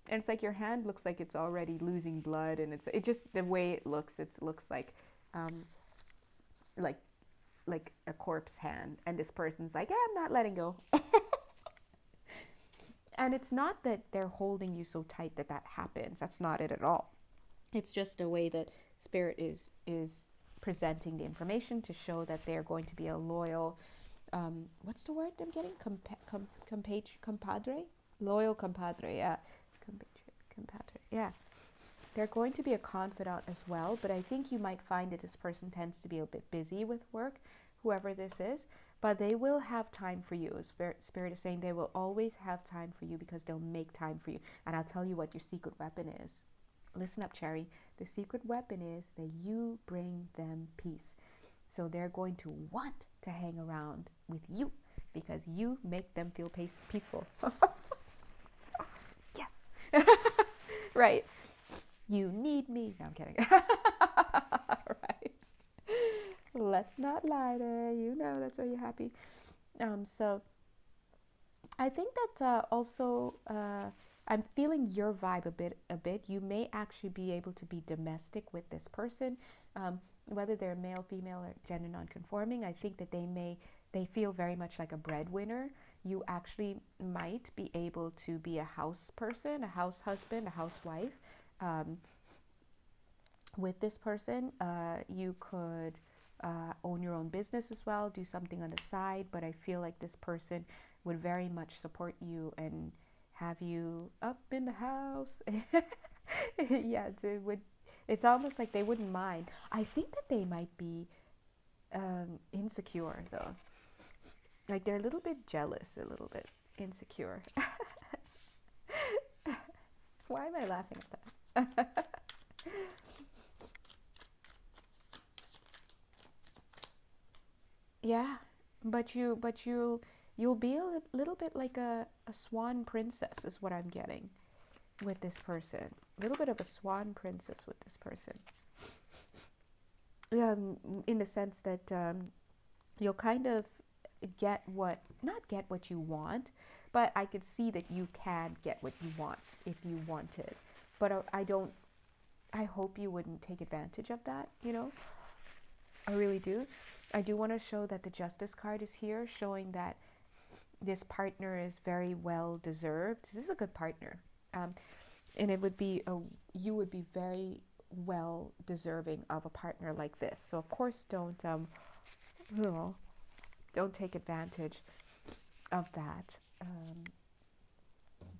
and it's like your hand looks like it's already losing blood, and it just the way it looks like like a corpse hand, and this person's like, I'm not letting go. And it's not that they're holding you so tight that happens. That's not it at all. It's just a way that spirit is presenting the information to show that they're going to be a loyal, what's the word I'm getting? Compadre? Loyal compadre, yeah. Compadre, yeah. They're going to be a confidant as well, but I think you might find that this person tends to be a bit busy with work, whoever this is, but they will have time for you. Spirit is saying they will always have time for you because they'll make time for you. And I'll tell you what your secret weapon is. Listen up, Cherry. The secret weapon is that you bring them peace. So they're going to want to hang around with you because you make them feel peaceful. Yes. Right. You need me. No, I'm kidding. Right. Let's not lie there. You know that's why you're happy. So I think that also I'm feeling your vibe a bit. You may actually be able to be domestic with this person, whether they're male, female, or gender non-conforming. I think that they feel very much like a breadwinner. You actually might be able to be a house person, a house husband, a housewife. With this person, you could own your own business as well, do something on the side, but I feel like this person would very much support you and have you up in the house. Yeah, it's almost like they wouldn't mind. I think that they might be insecure though. Like they're a little bit jealous, a little bit insecure. Why am I laughing at that? Yeah, you'll be a little bit like a swan princess is what I'm getting with this person. A little bit of a swan princess with this person. In the sense that you'll kind of not get what you want, but I could see that you can get what you want if you want it. But I hope you wouldn't take advantage of that, you know? I really do. I do want to show that the Justice card is here, showing that this partner is very well deserved. This is a good partner. And it would be you would be very well deserving of a partner like this. So of course don't take advantage of that.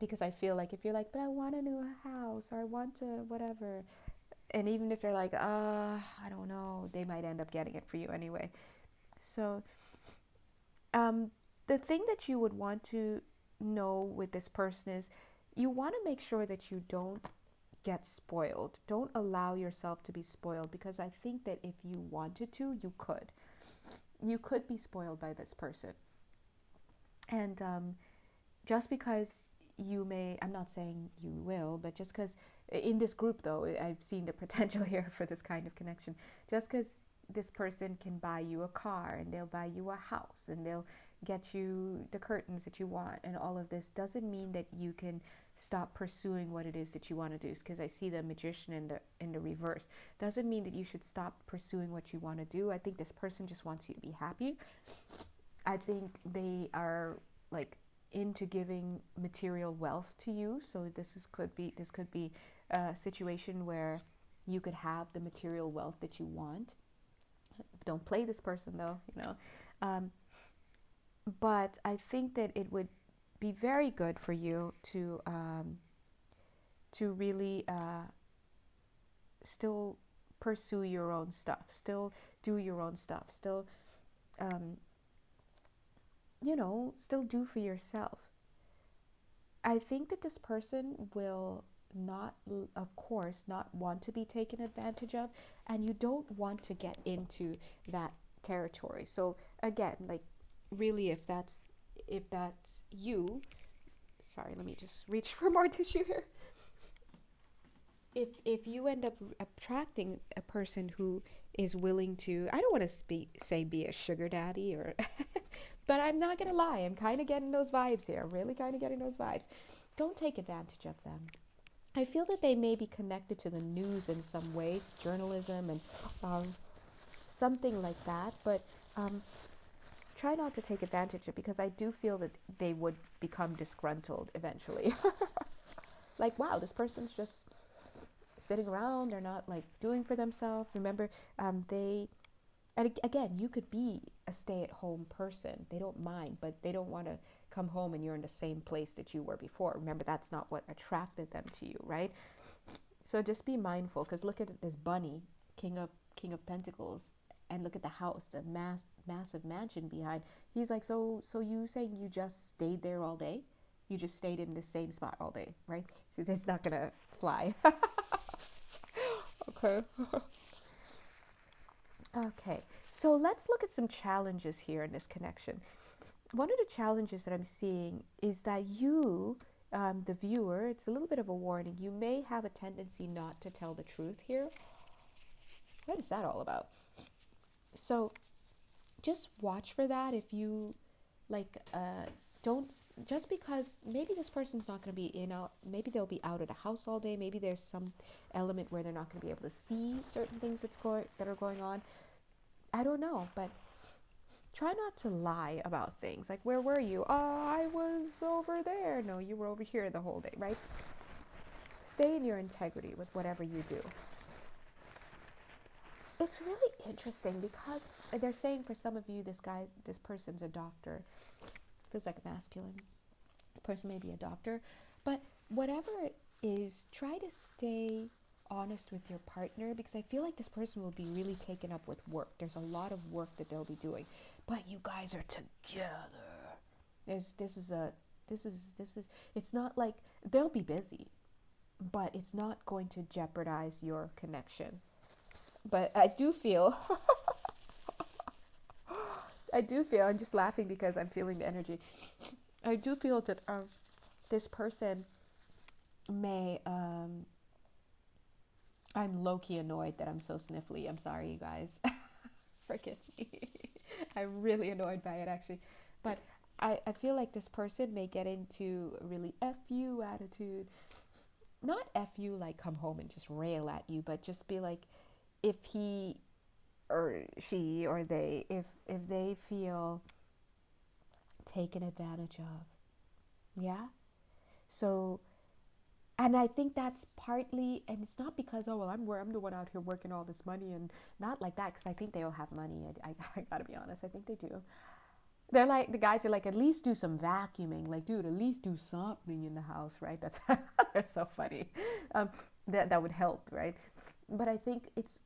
Because I feel like if you're like, but I want a new house or I want to whatever, and even if they're like, I don't know, they might end up getting it for you anyway. So the thing that you would want to know with this person is you want to make sure that you don't get spoiled. Don't allow yourself to be spoiled, because I think that if you wanted to, you could. You could be spoiled by this person. And just because you may, I'm not saying you will, but just because in this group though, I've seen the potential here for this kind of connection. Just because this person can buy you a car and they'll buy you a house and they'll get you the curtains that you want and all of this doesn't mean that you can stop pursuing what it is that you want to do. Because I see the magician in the reverse. Doesn't mean that you should stop pursuing what you want to do. I think this person just wants you to be happy. I think they are like into giving material wealth to you. So this could be a situation where you could have the material wealth that you want. Don't play this person though, you know. But I think that it would be very good for you to really still pursue your own stuff, still do your own stuff, still still do for yourself. I think that this person will not, of course, not want to be taken advantage of, and you don't want to get into that territory. So again, like really, if that's you, sorry, let me just reach for more tissue here. If you end up attracting a person who is willing to, I don't want to say be a sugar daddy or but I'm not gonna lie, I'm kind of getting those vibes here, really kind of getting those vibes. Don't take advantage of them. I feel that they may be connected to the news in some ways, journalism and something like that, but try not to take advantage of it, because I do feel that they would become disgruntled eventually. Like, wow, this person's just sitting around, they're not like doing for themselves. Remember, and again, you could be a stay-at-home person. They don't mind, but they don't want to come home and you're in the same place that you were before. Remember, that's not what attracted them to you, right? So just be mindful, because look at this bunny, King of Pentacles, and look at the house, the massive mansion behind. He's like, so you saying you just stayed there all day? You just stayed in the same spot all day, right? So that's not gonna fly. Okay. Okay, so let's look at some challenges here in this connection. one of the challenges that I'm seeing is that you, the viewer, it's a little bit of a warning. You may have a tendency not to tell the truth here. What is that all about? So just watch for that. If you like, don't, just because maybe this person's not going to be in out, maybe they'll be out of the house all day. Maybe there's some element where they're not going to be able to see certain things that are going on. I don't know, but try not to lie about things. Like, where were you? Oh, I was over there. No, you were over here the whole day, right? Stay in your integrity with whatever you do. It's really interesting because they're saying for some of you, this person's a doctor. Feels like a masculine. The person may be a doctor. But whatever it is, try to stay honest with your partner, because I feel like this person will be really taken up with work. There's a lot of work that they'll be doing. But you guys are together. It's not like they'll be busy, but it's not going to jeopardize your connection. But I do feel, I'm just laughing because I'm feeling the energy. I do feel that this person may, I'm low-key annoyed that I'm so sniffly. I'm sorry, you guys. Forgive me. I'm really annoyed by it, actually. But I feel like this person may get into a really F you attitude. Not F you like come home and just rail at you, but just be like, if he or she or they, if they feel taken advantage of. Yeah? So, and I think that's partly, and it's not because, oh, well, I'm the one out here working all this money, and not like that, because I think they all have money. I gotta be honest, I think they do. They're like, the guys are like, at least do some vacuuming. Like, dude, at least do something in the house, right? That's they're so funny. That would help, right? But I think it's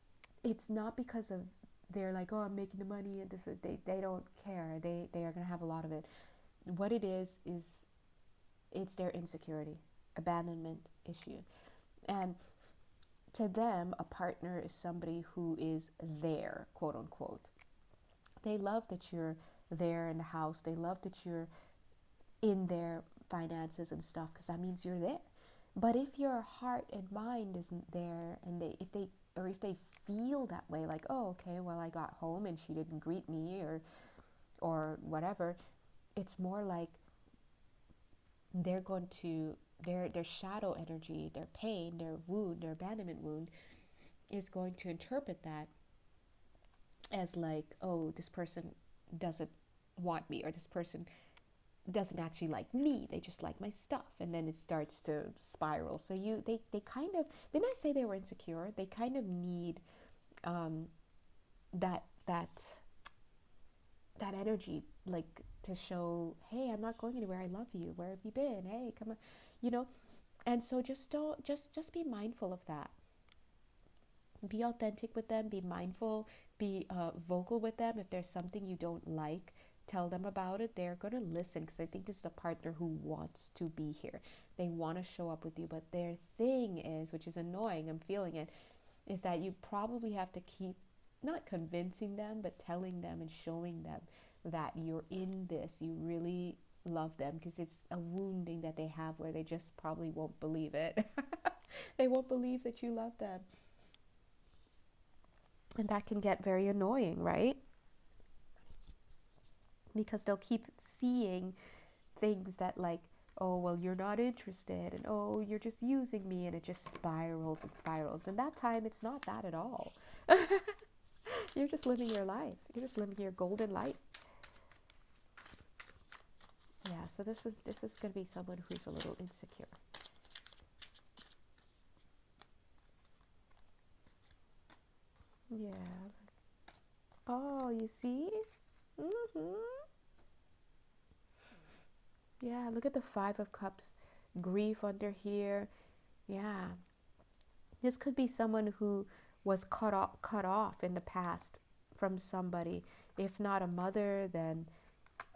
not because of, they're like, oh, I'm making the money, and this, they don't care. They are gonna have a lot of it. What it is it's their insecurity, abandonment issue. And to them, a partner is somebody who is there, quote unquote. They love that you're there in the house. They love that you're in their finances and stuff, because that means you're there. But if your heart and mind isn't there, and if they feel that way, like, oh, okay, well, I got home and she didn't greet me, or whatever, it's more like they're going to, their shadow energy, their pain, their wound, their abandonment wound, is going to interpret that as like, oh, this person doesn't want me, or this person doesn't actually like me, they just like my stuff. And then it starts to spiral. So they kind of, didn't I say they were insecure? They kind of need that energy, like, to show, hey, I'm not going anywhere, I love you, where have you been, hey, come on, and so just be mindful of that. Be authentic with them, be mindful, be vocal with them. If there's something you don't like, tell them about it. They're going to listen, because I think this is a partner who wants to be here. They want to show up with you, but their thing is, which is annoying, I'm feeling it, is that you probably have to keep not convincing them, but telling them and showing them that you're in this, you really love them, because it's a wounding that they have where they just probably won't believe it. They won't believe that you love them. And that can get very annoying, right? Because they'll keep seeing things that, like, oh, well, you're not interested, and oh, you're just using me, and it just spirals and spirals. And that time, it's not that at all. You're just living your life. You're just living your golden life. Yeah, so this is going to be someone who's a little insecure. Yeah. Oh, you see? Mm-hmm. Yeah, look at the Five of Cups. Grief under here. Yeah. This could be someone who was cut off in the past from somebody. If not a mother, then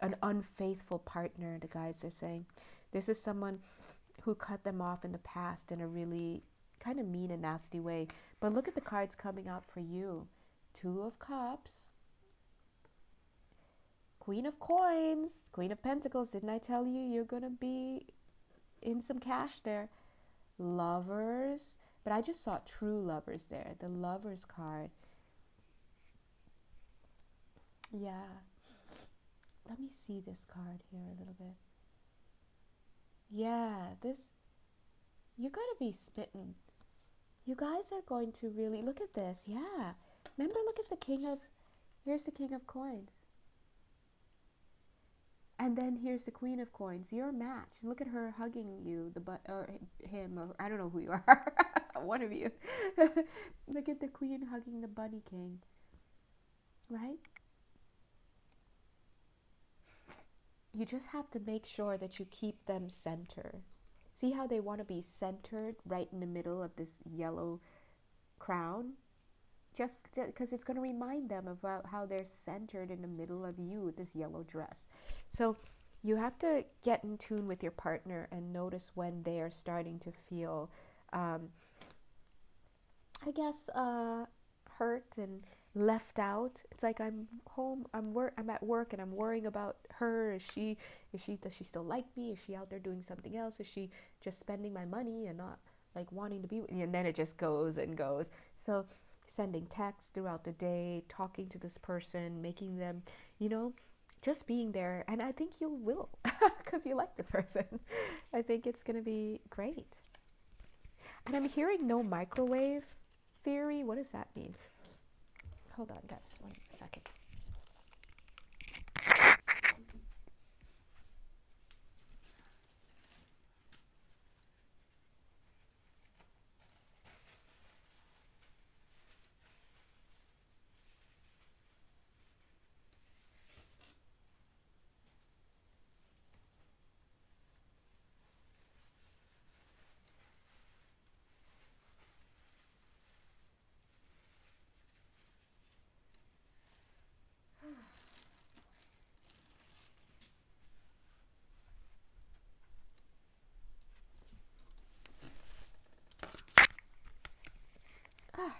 an unfaithful partner, the guides are saying. This is someone who cut them off in the past in a really kind of mean and nasty way. But look at the cards coming out for you. Two of Cups. Queen of Coins, Queen of Pentacles. Didn't I tell you you're going to be in some cash there? Lovers. But I just saw true lovers there. The Lovers card. Yeah. Let me see this card here a little bit. Yeah, this, you gotta be smitten. You guys are going to really, look at this. Yeah. Remember, look at the King of, here's the King of Coins. And then here's the Queen of Coins. You're a match. Look at her hugging you, or him, or I don't know who you are. One of you. Look at the Queen hugging the Bunny King. Right? You just have to make sure that you keep them centered. See how they want to be centered right in the middle of this yellow crown? Just because it's going to remind them about how they're centered in the middle of you with this yellow dress. So you have to get in tune with your partner and notice when they are starting to feel, I guess, hurt and left out. It's like I'm home, I'm at work, and I'm worrying about her. Does she still like me? Is she out there doing something else? Is she just spending my money and not like wanting to be with me? And then it just goes and goes. So sending texts throughout the day, talking to this person, making them, just being there. And I think you will, because you like this person. I think it's going to be great. And I'm hearing no microwave theory. What does that mean? Hold on, guys, 1 second.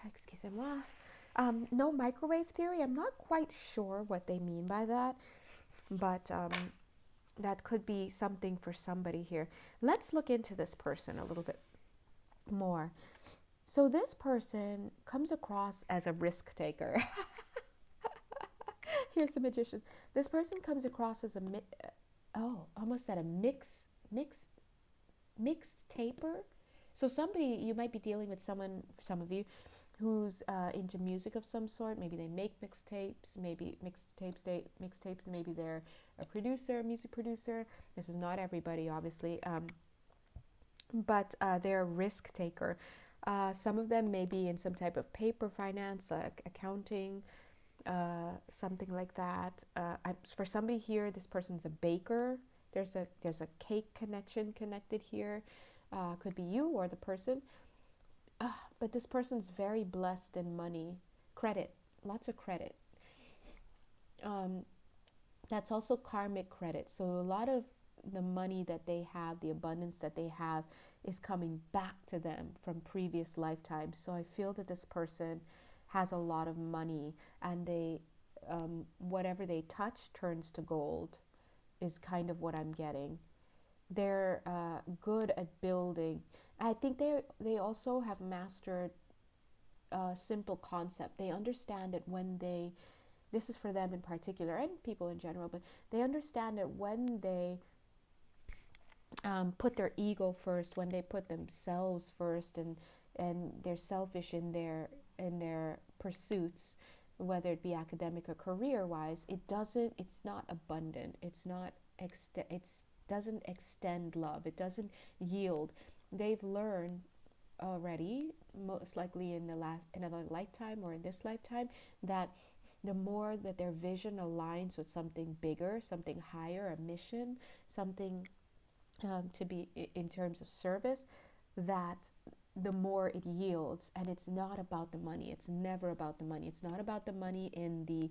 Excusez-moi. No microwave theory. I'm not quite sure what they mean by that, but that could be something for somebody here. Let's look into this person a little bit more. So this person comes across as a risk taker. Here's the magician. This person comes across as almost said a mixed taper. So somebody, you might be dealing with someone, some of you, who's into music of some sort. Maybe they make mixtapes, maybe maybe they're a producer, music producer. This is not everybody, obviously, but they're a risk taker. Some of them may be in some type of paper finance, like accounting, something like that. For somebody here, this person's a baker. There's a cake connection connected here. Could be you or the person. But this person's very blessed in money, credit, lots of credit. That's also karmic credit. So a lot of the money that they have, the abundance that they have, is coming back to them from previous lifetimes. So I feel that this person has a lot of money, and they, whatever they touch turns to gold, is kind of what I'm getting. They're good at building. I think they also have mastered a simple concept. They understand it when they, this is for them in particular, and people in general, but they understand it when they put their ego first, when they put themselves first, and they're selfish in their pursuits, whether it be academic or career wise. It's not abundant. It's doesn't extend love. It doesn't yield. They've learned already, most likely in another lifetime or in this lifetime, that the more that their vision aligns with something bigger, something higher, a mission, something to be in terms of service, that the more it yields. And it's not about the money. It's never about the money. It's not about the money in the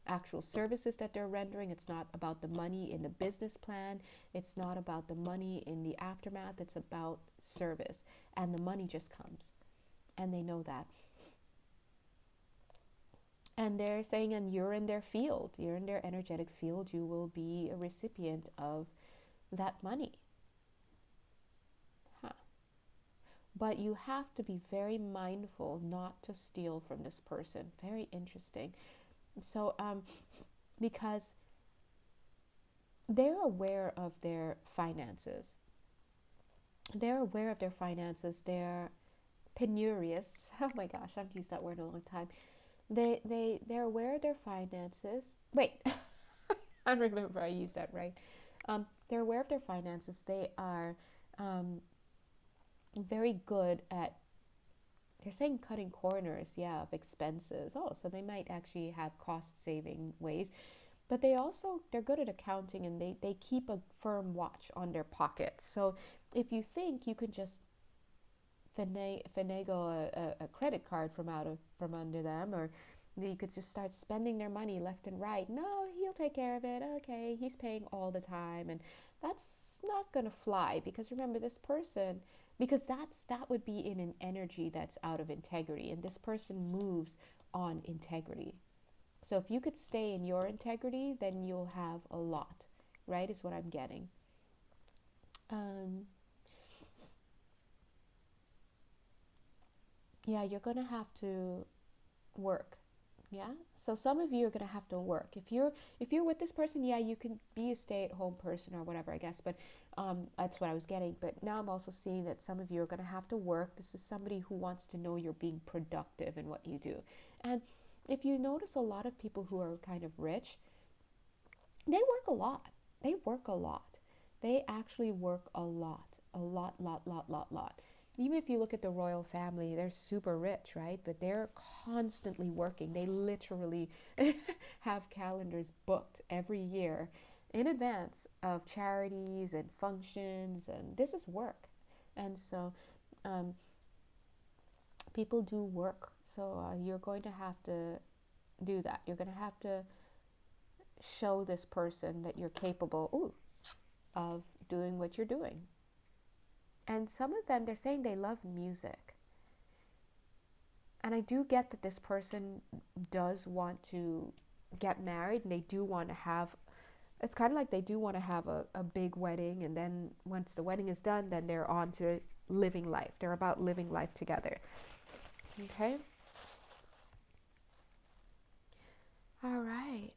actual services that they're rendering. It's not about the money in the business plan. It's not about the money in the aftermath. It's about service, and the money just comes, and they know that. And they're saying, and you're in their field, you're in their energetic field, you will be a recipient of that money. Huh. But you have to be very mindful not to steal from this person. Very interesting. So, because they're aware of their finances. They're aware of their finances. They're penurious. Oh my gosh, I've used that word in a long time. They're aware of their finances. Wait, I remember I used that right. They're aware of their finances. They are very good at, they're saying cutting corners, yeah, of expenses. Oh, so they might actually have cost saving ways. But they're good at accounting, and they keep a firm watch on their pockets. So if you think you could just finagle a credit card from under them, or you could just start spending their money left and right. No, he'll take care of it. Okay, he's paying all the time, and that's not gonna fly, because remember, this person, because that would be in an energy that's out of integrity, and this person moves on integrity. So if you could stay in your integrity, then you'll have a lot, right? Is what I'm getting. Um, yeah, you're gonna have to work. Yeah. So some of you are gonna have to work. If you're with this person, yeah, you can be a stay-at-home person or whatever, I guess. But that's what I was getting. But now I'm also seeing that some of you are gonna have to work. This is somebody who wants to know you're being productive in what you do. And if you notice, a lot of people who are kind of rich, they work a lot. They work a lot. They actually work a lot. A lot. Even if you look at the royal family, they're super rich, right? But they're constantly working. They literally have calendars booked every year in advance of charities and functions, and this is work. And so um, people do work. So you're going to have to do that. You're going to have to show this person that you're capable of doing what you're doing. And some of them, they're saying they love music. And I do get that this person does want to get married, and they do want to have, it's kind of like they do want to have a big wedding. And then once the wedding is done, then they're on to living life. They're about living life together. Okay? All right.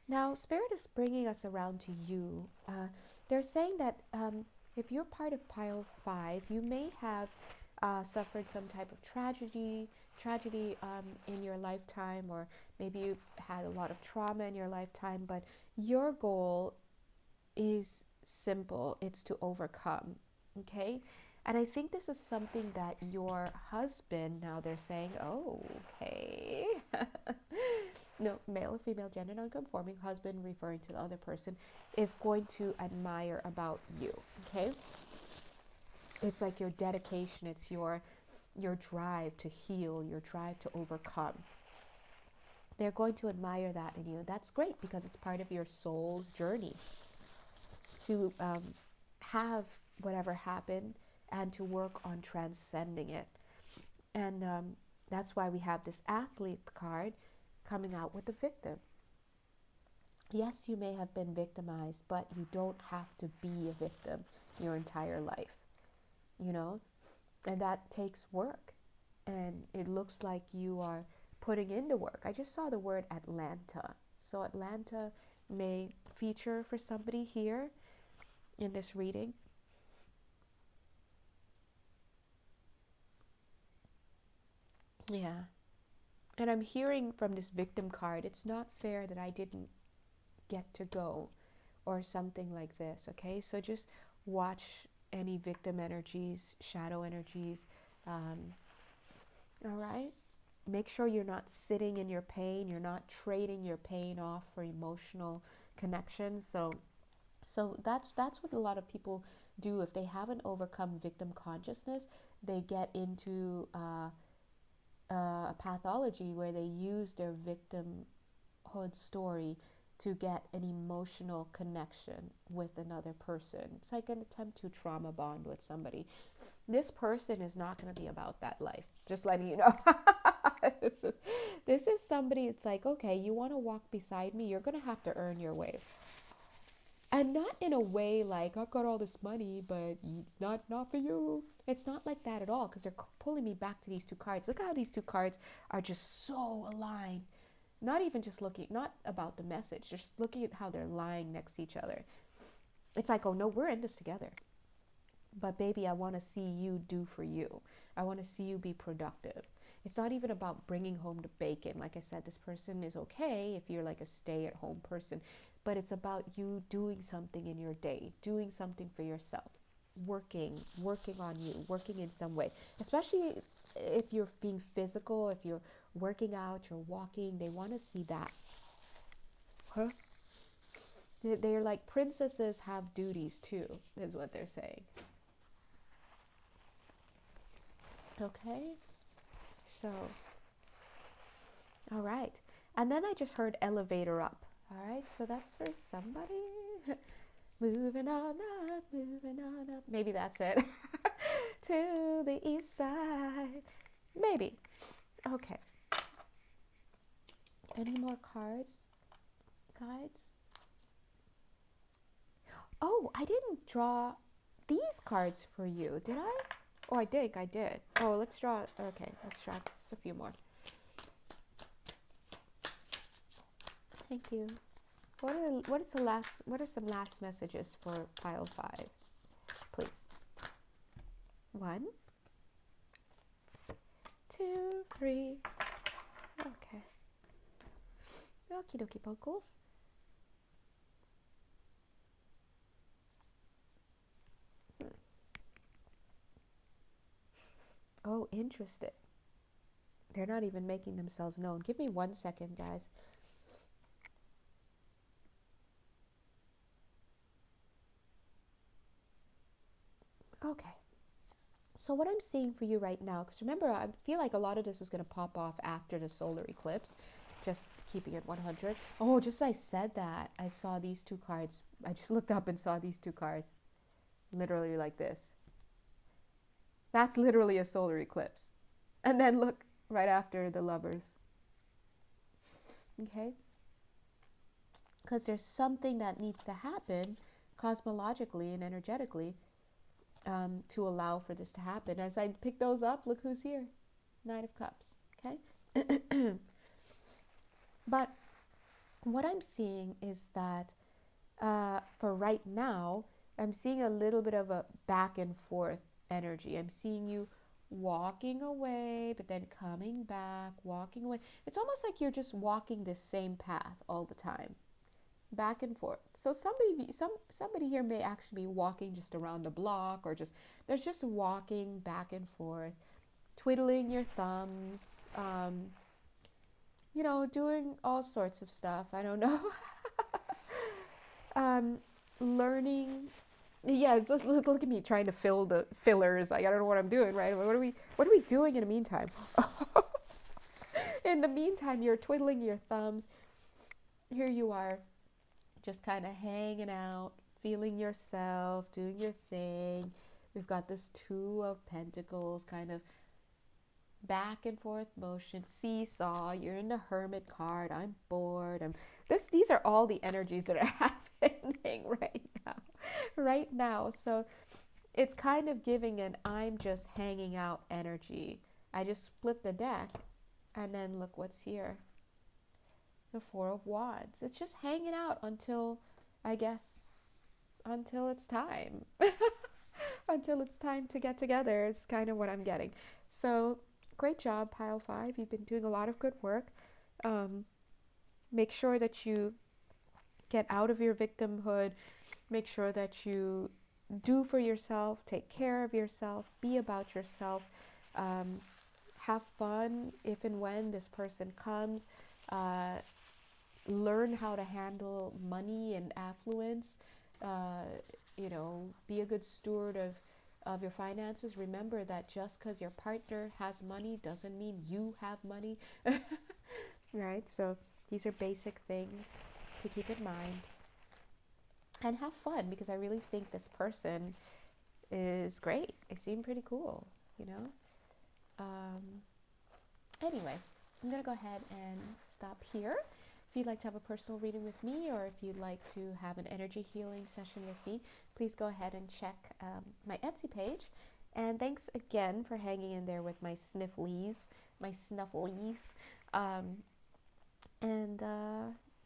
Now, Spirit is bringing us around to you. They're saying that if you're part of pile 5, you may have suffered some type of tragedy in your lifetime, or maybe you had a lot of trauma in your lifetime, but your goal is simple. It's to overcome, okay? And I think this is something that your husband, now they're saying, oh, okay. No, male or female, gender non-conforming, husband referring to the other person, is going to admire about you, okay? It's like your dedication, it's your drive to heal, your drive to overcome. They're going to admire that in you. That's great, because it's part of your soul's journey to have whatever happened and to work on transcending it. And that's why we have this athlete card coming out with the victim. Yes, you may have been victimized, but you don't have to be a victim your entire life, you know? And that takes work. And it looks like you are putting in the work. I just saw the word Atlanta. So Atlanta may feature for somebody here in this reading. Yeah. And I'm hearing from this victim card, it's not fair that I didn't get to go, or something like this, okay? So just watch any victim energies, shadow energies, all right? Make sure you're not sitting in your pain, you're not trading your pain off for emotional connection. So that's what a lot of people do. If they haven't overcome victim consciousness, they get into a pathology where they use their victimhood story to get an emotional connection with another person. It's like an attempt to trauma bond with somebody. This person is not going to be about that life. Just letting you know. this is this is somebody. It's like, okay, you want to walk beside me, you're gonna have to earn your way, and not in a way like I've got all this money, but not for you. It's not like that at all, because they're pulling me back to these two cards. Look how these two cards are just so aligned. Not even just looking, not about the message, just looking at how they're lying next to each other. It's like, oh no, we're in this together. But baby, I want to see you do for you. I want to see you be productive. It's not even about bringing home the bacon. Like I said, this person is okay if you're like a stay-at-home person, but it's about you doing something in your day, doing something for yourself, working on you, working in some way. Especially if you're being physical, if you're working out, you're walking, they want to see that. Huh? They're like, princesses have duties too, is what they're saying. Okay, so, all right. And then I just heard elevator up. All right, so that's for somebody. Moving on up, moving on up. Maybe that's it. To the east side. Maybe. Okay. Any more cards? Guides? Oh, I didn't draw these cards for you, did I? Oh, I think I did. Oh, let's draw. Okay, let's draw just a few more. Thank you. What are some last messages for pile 5? Please. 1, 2, 3. Okay. Okie dokie pokles. Oh, interesting. They're not even making themselves known. Give me 1 second, guys. Okay. So what I'm seeing for you right now, because remember, I feel like a lot of this is going to pop off after the solar eclipse, just keeping it 100. Oh, just as I said that, I saw these two cards. I just looked up and saw these two cards. Literally like this. That's literally a solar eclipse. And then look right after the lovers. Okay? Because there's something that needs to happen cosmologically and energetically to allow for this to happen. As I pick those up, look who's here. Knight of Cups. Okay? But what I'm seeing is that for right now, I'm seeing a little bit of a back and forth energy. I'm seeing you walking away, but then coming back, walking away. It's almost like you're just walking this same path all the time, back and forth. So somebody here may actually be walking just around the block, or there's just walking back and forth, twiddling your thumbs, doing all sorts of stuff. I don't know. Learning. Yeah, it's just, look at me trying to fill the fillers. Like, I don't know what I'm doing, right? What are we doing in the meantime? In the meantime, you're twiddling your thumbs. Here you are, just kind of hanging out, feeling yourself, doing your thing. We've got this 2 of Pentacles, kind of back and forth motion, seesaw. You're in the Hermit card. I'm bored. These are all the energies that are happening right now. So it's kind of giving an I'm just hanging out energy. I just split the deck, and then look what's here. The 4 of Wands. It's just hanging out until it's time. Until it's time to get together is kind of what I'm getting. So great job, pile 5. You've been doing a lot of good work. Make sure that you get out of your victimhood. Make sure that you do for yourself, take care of yourself, be about yourself. Have fun if and when this person comes. Learn how to handle money and affluence. Be a good steward of your finances. Remember that just because your partner has money doesn't mean you have money. Right? So these are basic things to keep in mind. And have fun, because I really think this person is great. They seem pretty cool, Anyway, I'm gonna go ahead and stop here. If you'd like to have a personal reading with me, or if you'd like to have an energy healing session with me, please go ahead and check my Etsy page. And thanks again for hanging in there with my snifflies, my snufflies. Um, and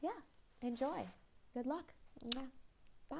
yeah, enjoy. Good luck. Yeah. Bye.